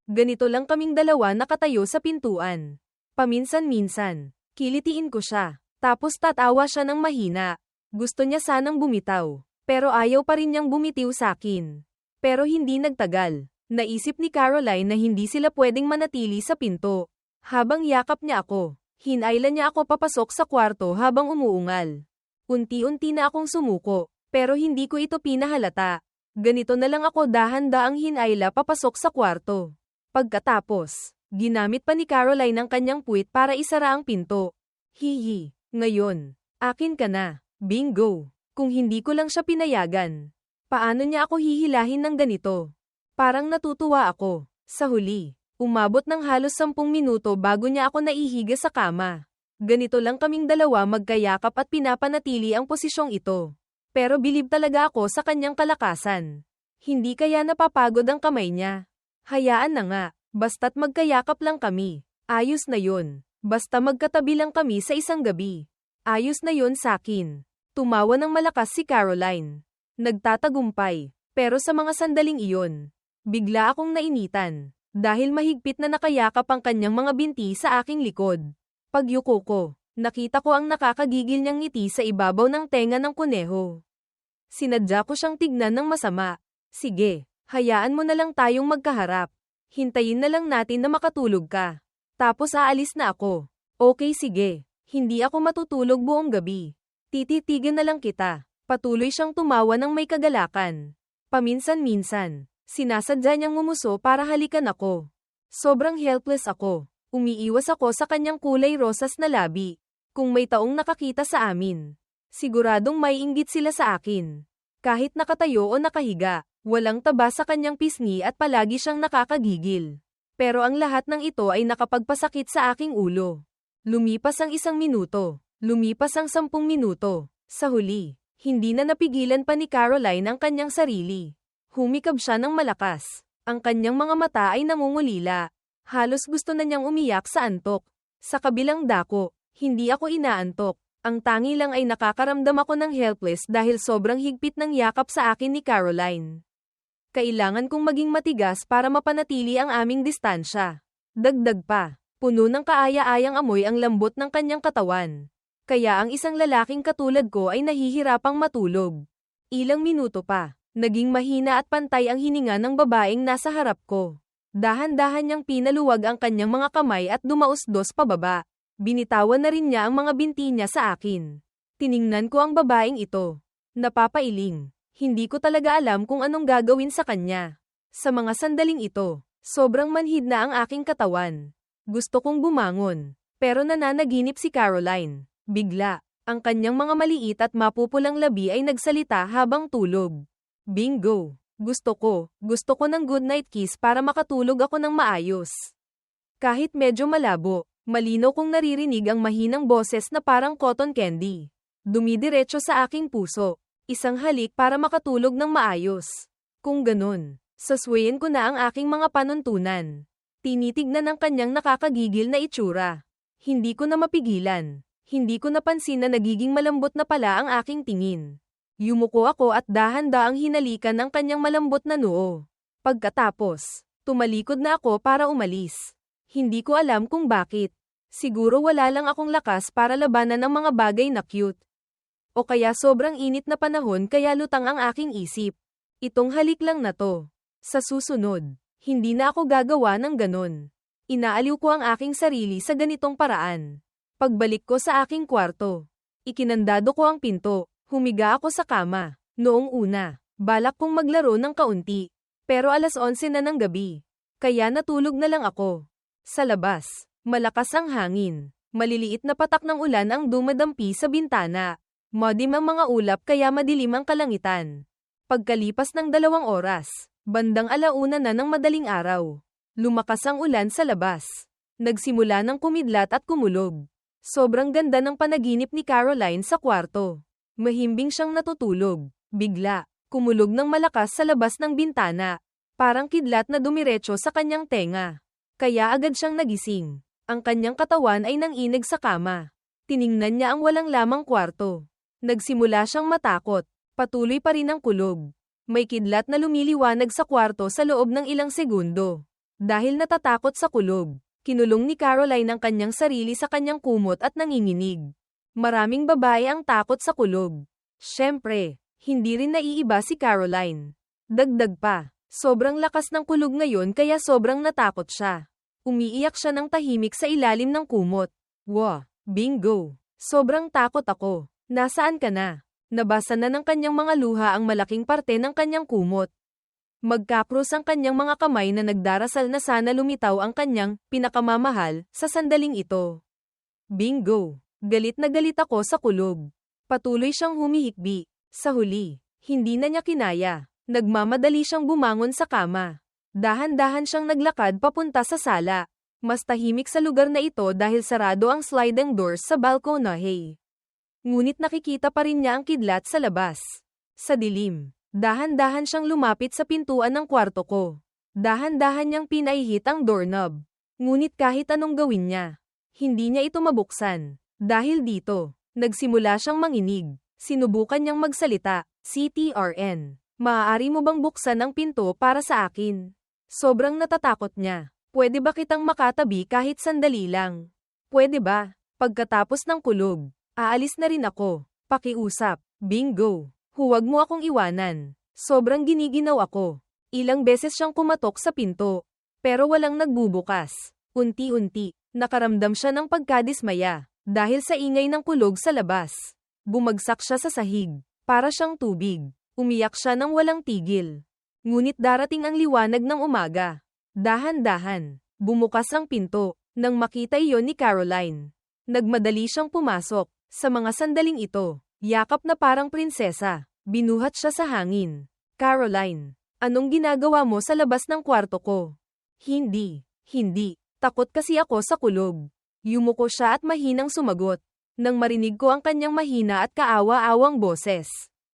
Ganito lang kaming dalawa nakatayo sa pintuan. Paminsan-minsan, kilitiin ko siya, tapos tatawa siya ng mahina. Gusto niya sanang bumitaw, pero ayaw pa rin niyang bumitiw sa akin. Pero hindi nagtagal. Naisip ni Caroline na hindi sila pwedeng manatili sa pinto. Habang yakap niya ako, hinailan niya ako papasok sa kwarto habang umuungal. Unti-unti na akong sumuko, pero hindi ko ito pinahalata. Ganito na lang ako dahan-daang hinayla papasok sa kwarto. Pagkatapos, ginamit pa ni Caroline ang kanyang puwit para isara ang pinto. Hihi, ngayon, akin ka na, bingo. Kung hindi ko lang siya pinayagan, paano niya ako hihilahin ng ganito? Parang natutuwa ako. Sa huli, umabot ng halos 10 minuto bago niya ako naihiga sa kama. Ganito lang kaming dalawa magkayakap at pinapanatili ang posisyong ito. Pero bilib talaga ako sa kanyang kalakasan. Hindi kaya napapagod ang kamay niya. Hayaan na nga, basta't magkayakap lang kami. Ayos na yun. Basta magkatabi lang kami sa isang gabi. Ayos na yun sakin. Tumawa ng malakas si Caroline. Nagtatagumpay. Pero sa mga sandaling iyon, bigla akong nainitan. Dahil mahigpit na nakayakap ang kanyang mga binti sa aking likod. Pagyuko ko, nakita ko ang nakakagigil niyang ngiti sa ibabaw ng tenga ng kuneho. Sinadya ko siyang tignan ng masama. Sige, hayaan mo na lang tayong magkaharap. Hintayin na lang natin na makatulog ka. Tapos aalis na ako. Okay sige, hindi ako matutulog buong gabi. Tititigan na lang kita. Patuloy siyang tumawa ng may kagalakan. Paminsan-minsan, sinasadya niyang ngumuso para halikan ako. Sobrang helpless ako. Umiiwas ako sa kanyang kulay rosas na labi. Kung may taong nakakita sa amin, siguradong may inggit sila sa akin. Kahit nakatayo o nakahiga, walang taba sa kanyang pisngi at palagi siyang nakakagigil. Pero ang lahat ng ito ay nakapagpasakit sa aking ulo. Lumipas ang 1 minuto. Lumipas ang 10 minuto. Sa huli, hindi na napigilan pa ni Caroline ang kanyang sarili. Humikab siya ng malakas. Ang kanyang mga mata ay namumulila. Halos gusto na niyang umiyak sa antok. Sa kabilang dako, hindi ako inaantok. Ang tangi lang ay nakakaramdam ako ng helpless dahil sobrang higpit ng yakap sa akin ni Caroline. Kailangan kong maging matigas para mapanatili ang aming distansya. Dagdag pa, puno ng kaaya-ayang amoy ang lambot ng kanyang katawan. Kaya ang isang lalaking katulad ko ay nahihirapang matulog. Ilang minuto pa, naging mahina at pantay ang hininga ng babaeng nasa harap ko. Dahan-dahan niyang pinaluwag ang kanyang mga kamay at dumausdos pababa. Binitawan na rin niya ang mga binti niya sa akin. Tiningnan ko ang babaeng ito. Napapailing. Hindi ko talaga alam kung anong gagawin sa kanya. Sa mga sandaling ito, sobrang manhid na ang aking katawan. Gusto kong bumangon. Pero nananaginip si Caroline. Bigla, ang kanyang mga maliit at mapupulang labi ay nagsalita habang tulog. Bingo! Gusto ko ng goodnight kiss para makatulog ako ng maayos. Kahit medyo malabo, malinaw kong naririnig ang mahinang boses na parang cotton candy. Dumidiretso sa aking puso. Isang halik para makatulog ng maayos. Kung ganun, saswayin ko na ang aking mga panuntunan. Tinitignan ang kanyang nakakagigil na itsura. Hindi ko na mapigilan. Hindi ko napansin na nagiging malambot na pala ang aking tingin. Yumuko ako at dahan-daang hinalikan ang kanyang malambot na noo. Pagkatapos, tumalikod na ako para umalis. Hindi ko alam kung bakit. Siguro wala lang akong lakas para labanan ang mga bagay na cute. O kaya sobrang init na panahon kaya lutang ang aking isip. Itong halik lang na to. Sa susunod, hindi na ako gagawa ng ganon. Inaaliw ko ang aking sarili sa ganitong paraan. Pagbalik ko sa aking kwarto, ikinandado ko ang pinto, humiga ako sa kama. Noong una, balak kong maglaro ng kaunti. Pero 11:00 na ng gabi. Kaya natulog na lang ako. Sa labas, malakas ang hangin. Maliliit na patak ng ulan ang dumadampi sa bintana. Madim ang mga ulap kaya madilim ang kalangitan. Pagkalipas ng 2 oras, bandang 1:00 na ng madaling araw. Lumakas ang ulan sa labas. Nagsimula ng kumidlat at kumulog. Sobrang ganda ng panaginip ni Caroline sa kwarto. Mahimbing siyang natutulog. Bigla, kumulog ng malakas sa labas ng bintana. Parang kidlat na dumiretso sa kanyang tenga. Kaya agad siyang nagising. Ang kanyang katawan ay nanginig sa kama. Tiningnan niya ang walang lamang kwarto. Nagsimula siyang matakot. Patuloy pa rin ang kulog. May kidlat na lumiliwanag sa kwarto sa loob ng ilang segundo. Dahil natatakot sa kulog, kinulong ni Caroline ang kanyang sarili sa kanyang kumot at nanginginig. Maraming babae ang takot sa kulog. Siyempre, hindi rin naiiba si Caroline. Dagdag pa, sobrang lakas ng kulog ngayon kaya sobrang natakot siya. Umiiyak siya ng tahimik sa ilalim ng kumot. Wah, bingo! Sobrang takot ako. Nasaan ka na? Nabasa na ng kanyang mga luha ang malaking parte ng kanyang kumot. Magkakrus ang kanyang mga kamay na nagdarasal na sana lumitaw ang kanyang pinakamamahal sa sandaling ito. Bingo! Galit na galit ako sa kulog. Patuloy siyang humihikbi. Sa huli, hindi na niya kinaya. Nagmamadali siyang bumangon sa kama. Dahan-dahan siyang naglakad papunta sa sala. Mas tahimik sa lugar na ito dahil sarado ang sliding doors sa balkonahe. Ngunit nakikita pa rin niya ang kidlat sa labas. Sa dilim, dahan-dahan siyang lumapit sa pintuan ng kwarto ko. Dahan-dahan niyang pinaihit ang doorknob. Ngunit kahit anong gawin niya, hindi niya ito mabuksan. Dahil dito, nagsimula siyang manginig. Sinubukan niyang magsalita, "CTRN, maaari mo bang buksan ang pinto para sa akin?" Sobrang natatakot niya. "Pwede ba kitang makatabi kahit sandali lang? Pwede ba?" Pagkatapos ng kulog, "Aalis na rin ako. Pakiusap." Bingo! "Huwag mo akong iwanan." Sobrang giniginaw ako. Ilang beses siyang kumatok sa pinto. Pero walang nagbubukas. Unti-unti, nakaramdam siya ng pagkadismaya. Dahil sa ingay ng kulog sa labas. Bumagsak siya sa sahig. Para siyang tubig. Umiyak siya ng walang tigil. Ngunit darating ang liwanag ng umaga. Dahan-dahan, bumukas ang pinto. Nang makita iyon ni Caroline. Nagmadali siyang pumasok. Sa mga sandaling ito, yakap na parang prinsesa. Binuhat siya sa hangin. "Caroline, anong ginagawa mo sa labas ng kwarto ko?" Hindi. Takot kasi ako sa kulog." Yumuko siya at mahinang sumagot. Nang marinig ko ang kanyang mahina at kaawa-awang boses,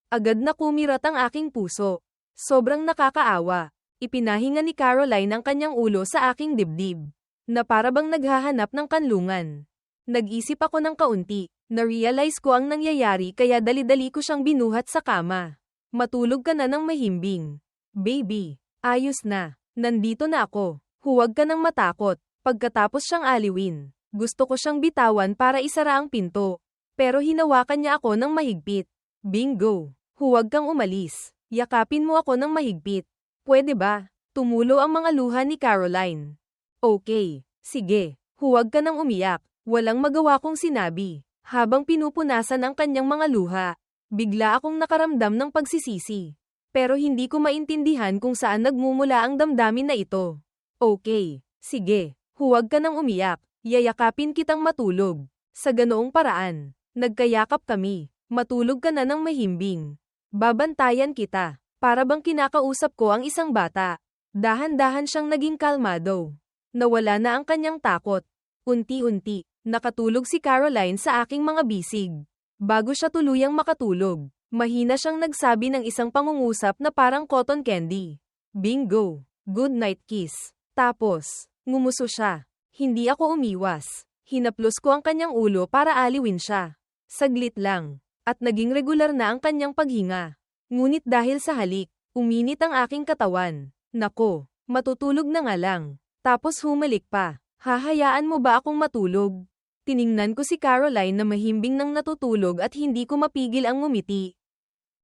agad na kumirat ang aking puso. Sobrang nakakaawa. Ipinahinga ni Caroline ang kanyang ulo sa aking dibdib. Na para bang naghahanap ng kanlungan. Nag-isip ako ng kaunti. Na-realize ko ang nangyayari kaya dali-dali ko siyang binuhat sa kama. "Matulog ka na ng mahimbing. Baby, ayos na. Nandito na ako. Huwag ka nang matakot." Pagkatapos siyang aliwin, gusto ko siyang bitawan para isara ang pinto. Pero hinawakan niya ako ng mahigpit. "Bingo! Huwag kang umalis. Yakapin mo ako ng mahigpit. Pwede ba?" Tumulo ang mga luha ni Caroline. "Okay, sige. Huwag ka nang umiyak." Walang magawa kong sinabi. Habang pinupunasan ang kanyang mga luha, bigla akong nakaramdam ng pagsisisi. Pero hindi ko maintindihan kung saan nagmumula ang damdamin na ito. "Okay, sige. Huwag ka nang umiyak. Yayakapin kitang matulog." Sa ganoong paraan, nagkayakap kami. "Matulog ka na ng mahimbing. Babantayan kita." Para bang kinakausap ko ang isang bata. Dahan-dahan siyang naging kalmado. Nawala na ang kanyang takot. Unti-unti, nakatulog si Caroline sa aking mga bisig. Bago siya tuluyang makatulog, mahina siyang nagsabi ng isang pangungusap na parang cotton candy. "Bingo! Good night kiss." Tapos, ngumuso siya. Hindi ako umiwas. Hinaplos ko ang kanyang ulo para aliwin siya. Saglit lang, at naging regular na ang kanyang paghinga. Ngunit dahil sa halik, uminit ang aking katawan. Nako, matutulog na nga lang. Tapos humalik pa. "Hahayaan mo ba akong matulog?" Tiningnan ko si Caroline na mahimbing nang natutulog at hindi ko mapigil ang ngumiti.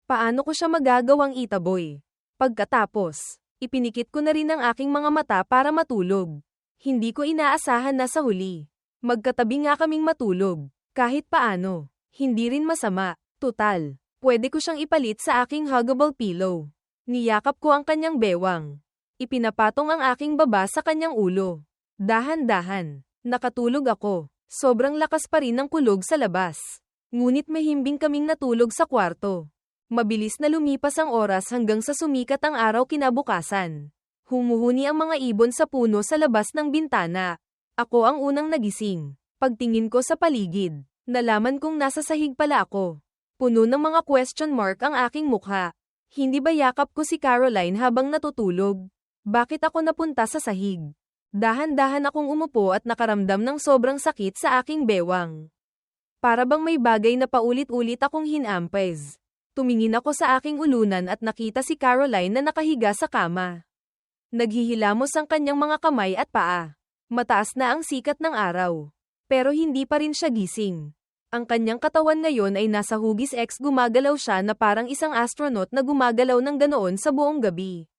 Paano ko siya magagawang itaboy? Pagkatapos, ipinikit ko na rin ang aking mga mata para matulog. Hindi ko inaasahan na sa huli. Magkatabi nga kaming matulog. Kahit paano, hindi rin masama. Tutal, pwede ko siyang ipalit sa aking huggable pillow. Niyakap ko ang kanyang bewang. Ipinapatong ang aking baba sa kanyang ulo. Dahan-dahan, nakatulog ako. Sobrang lakas pa rin ng kulog sa labas. Ngunit mahimbing kaming natulog sa kwarto. Mabilis na lumipas ang oras hanggang sa sumikat ang araw kinabukasan. Humuhuni ang mga ibon sa puno sa labas ng bintana. Ako ang unang nagising. Pagtingin ko sa paligid, nalaman kong nasa sahig pala ako. Puno ng mga question mark ang aking mukha. Hindi ba yakap ko si Caroline habang natutulog? Bakit ako napunta sa sahig? Dahan-dahan akong umupo at nakaramdam ng sobrang sakit sa aking bewang. Para bang may bagay na paulit-ulit akong hinampez. Tumingin ako sa aking ulunan at nakita si Caroline na nakahiga sa kama. Naghihilamos ang kanyang mga kamay at paa. Mataas na ang sikat ng araw. Pero hindi pa rin siya gising. Ang kanyang katawan ngayon ay nasa hugis X, gumagalaw siya na parang isang astronaut na gumagalaw ng ganoon sa buong gabi.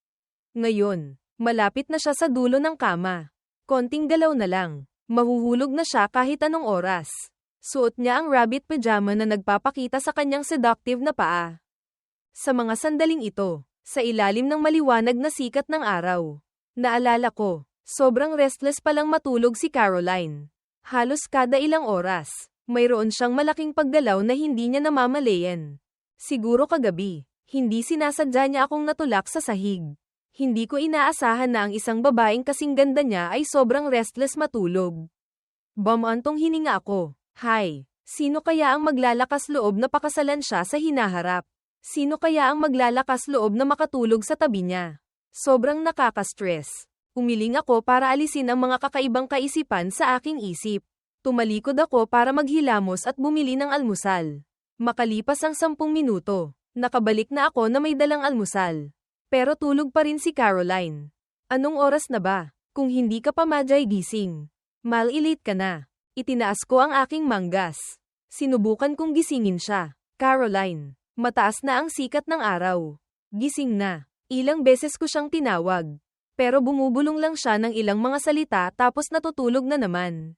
Ngayon, malapit na siya sa dulo ng kama. Konting galaw na lang. Mahuhulog na siya kahit anong oras. Suot niya ang rabbit pajama na nagpapakita sa kanyang seductive na paa. Sa mga sandaling ito, sa ilalim ng maliwanag na sikat ng araw, naalala ko, sobrang restless palang matulog si Caroline. Halos kada ilang oras, mayroon siyang malaking paggalaw na hindi niya namamalayan. Siguro kagabi, hindi sinasadya niya akong natulak sa sahig. Hindi ko inaasahan na ang isang babaeng kasing ganda niya ay sobrang restless matulog. Bumantong hininga ako. Hay, sino kaya ang maglalakas loob na pakasalan siya sa hinaharap? Sino kaya ang maglalakas loob na makatulog sa tabi niya? Sobrang nakaka-stress. Umiling ako para alisin ang mga kakaibang kaisipan sa aking isip. Tumalikod ako para maghilamos at bumili ng almusal. Makalipas ang 10 minuto, nakabalik na ako na may dalang almusal. Pero tulog pa rin si Caroline. Anong oras na ba? Kung hindi ka pa madyay gising. Mal-ilate ka na. Itinaas ko ang aking manggas. Sinubukan kong gisingin siya. Caroline, mataas na ang sikat ng araw. Gising na. Ilang beses ko siyang tinawag. Pero bumubulong lang siya ng ilang mga salita tapos natutulog na naman.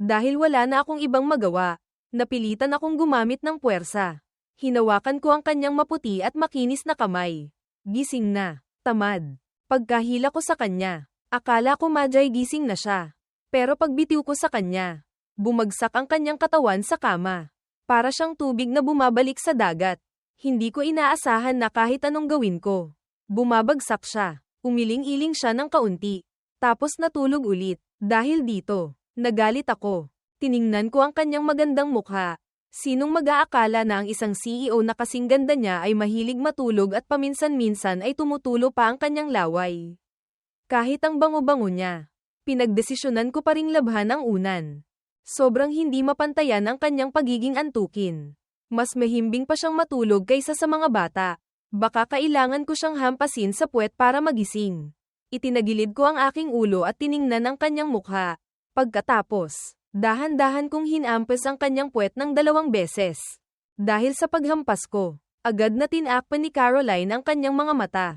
Dahil wala na akong ibang magawa, napilitan akong gumamit ng puwersa. Hinawakan ko ang kanyang maputi at makinis na kamay. Gising na. Tamad. Pagkahila ko sa kanya, akala ko madyay gising na siya. Pero pagbitiw ko sa kanya, bumagsak ang kanyang katawan sa kama. Para siyang tubig na bumabalik sa dagat. Hindi ko inaasahan na kahit anong gawin ko, bumabagsak siya. Umiling-iling siya ng kaunti. Tapos natulog ulit. Dahil dito, nagalit ako. Tiningnan ko ang kanyang magandang mukha. Sinong mag-aakala na ang isang CEO na kasing ganda niya ay mahilig matulog at paminsan-minsan ay tumutulo pa ang kanyang laway. Kahit ang bango-bango niya, pinagdesisyonan ko pa ring labhan ang unan. Sobrang hindi mapantayan ang kanyang pagiging antukin. Mas mahimbing pa siyang matulog kaysa sa mga bata. Baka kailangan ko siyang hampasin sa puwet para magising. Itinagilid ko ang aking ulo at tiningnan ang kanyang mukha. Pagkatapos, dahan-dahan kong hinampas ang kanyang puwet ng 2 beses. Dahil sa paghampas ko, agad na tinakpan ni Caroline ang kanyang mga mata.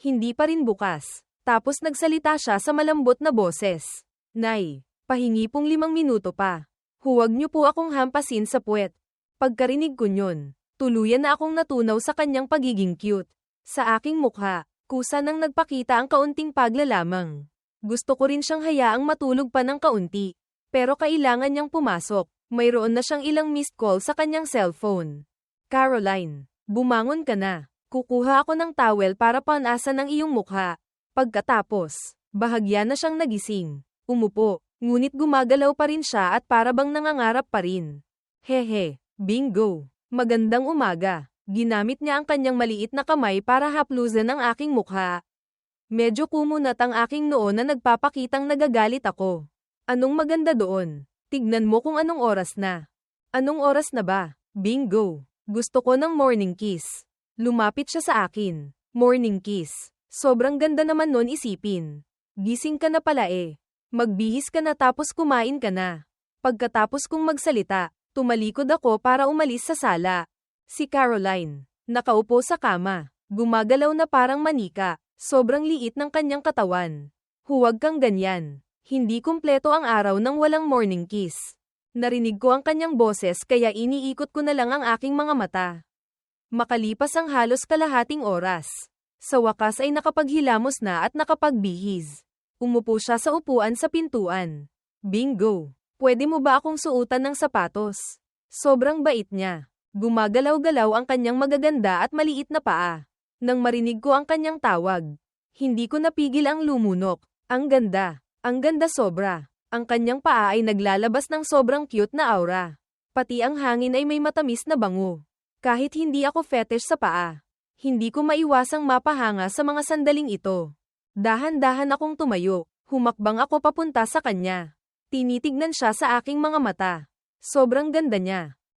Hindi pa rin bukas. Tapos nagsalita siya sa malambot na boses. Nay, pahingi pong 5 minuto pa. Huwag niyo po akong hampasin sa puwet. Pagkarinig ko yun, tuluyan na akong natunaw sa kanyang pagiging cute. Sa aking mukha, kusa nang nagpakita ang kaunting paglalamang. Gusto ko rin siyang hayaang matulog pa ng kaunti. Pero kailangan niyang pumasok. Mayroon na siyang ilang missed call sa kanyang cellphone. Caroline, bumangon ka na. Kukuha ako ng towel para panasan ang iyong mukha. Pagkatapos, bahagya na siyang nagising. Umupo, ngunit gumagalaw pa rin siya at para bang nangangarap pa rin. Hehe, bingo. Magandang umaga. Ginamit niya ang kanyang maliit na kamay para haplusan ang aking mukha. Medyo kumunat ang aking noo na nagpapakitang nagagalit ako. Anong maganda doon? Tignan mo kung anong oras na. Anong oras na ba? Bingo. Gusto ko ng morning kiss. Lumapit siya sa akin. Morning kiss. Sobrang ganda naman nun isipin. Gising ka na pala eh. Magbihis ka na tapos kumain ka na. Pagkatapos kong magsalita, tumalikod ako para umalis sa sala. Si Caroline, nakaupo sa kama, gumagalaw na parang manika, sobrang liit ng kanyang katawan. Huwag kang ganyan. Hindi kumpleto ang araw nang walang morning kiss. Narinig ko ang kanyang boses kaya iniikot ko na lang ang aking mga mata. Makalipas ang halos kalahating oras. Sa wakas ay nakapaghilamos na at nakapagbihis. Umupo siya sa upuan sa pintuan. Bingo! Pwede mo ba akong suotan ng sapatos? Sobrang bait niya. Gumagalaw-galaw ang kanyang magaganda at maliit na paa. Nang marinig ko ang kanyang tawag, hindi ko napigil ang lumunok. Ang ganda sobra. Ang kanyang paa ay naglalabas ng sobrang cute na aura. Pati ang hangin ay may matamis na bango. Kahit hindi ako fetish sa paa, hindi ko maiwasang mapahanga sa mga sandaling ito. Dahan-dahan akong tumayo, humakbang ako papunta sa kanya. Tinitignan siya sa aking mga mata. Sobrang ganda niya.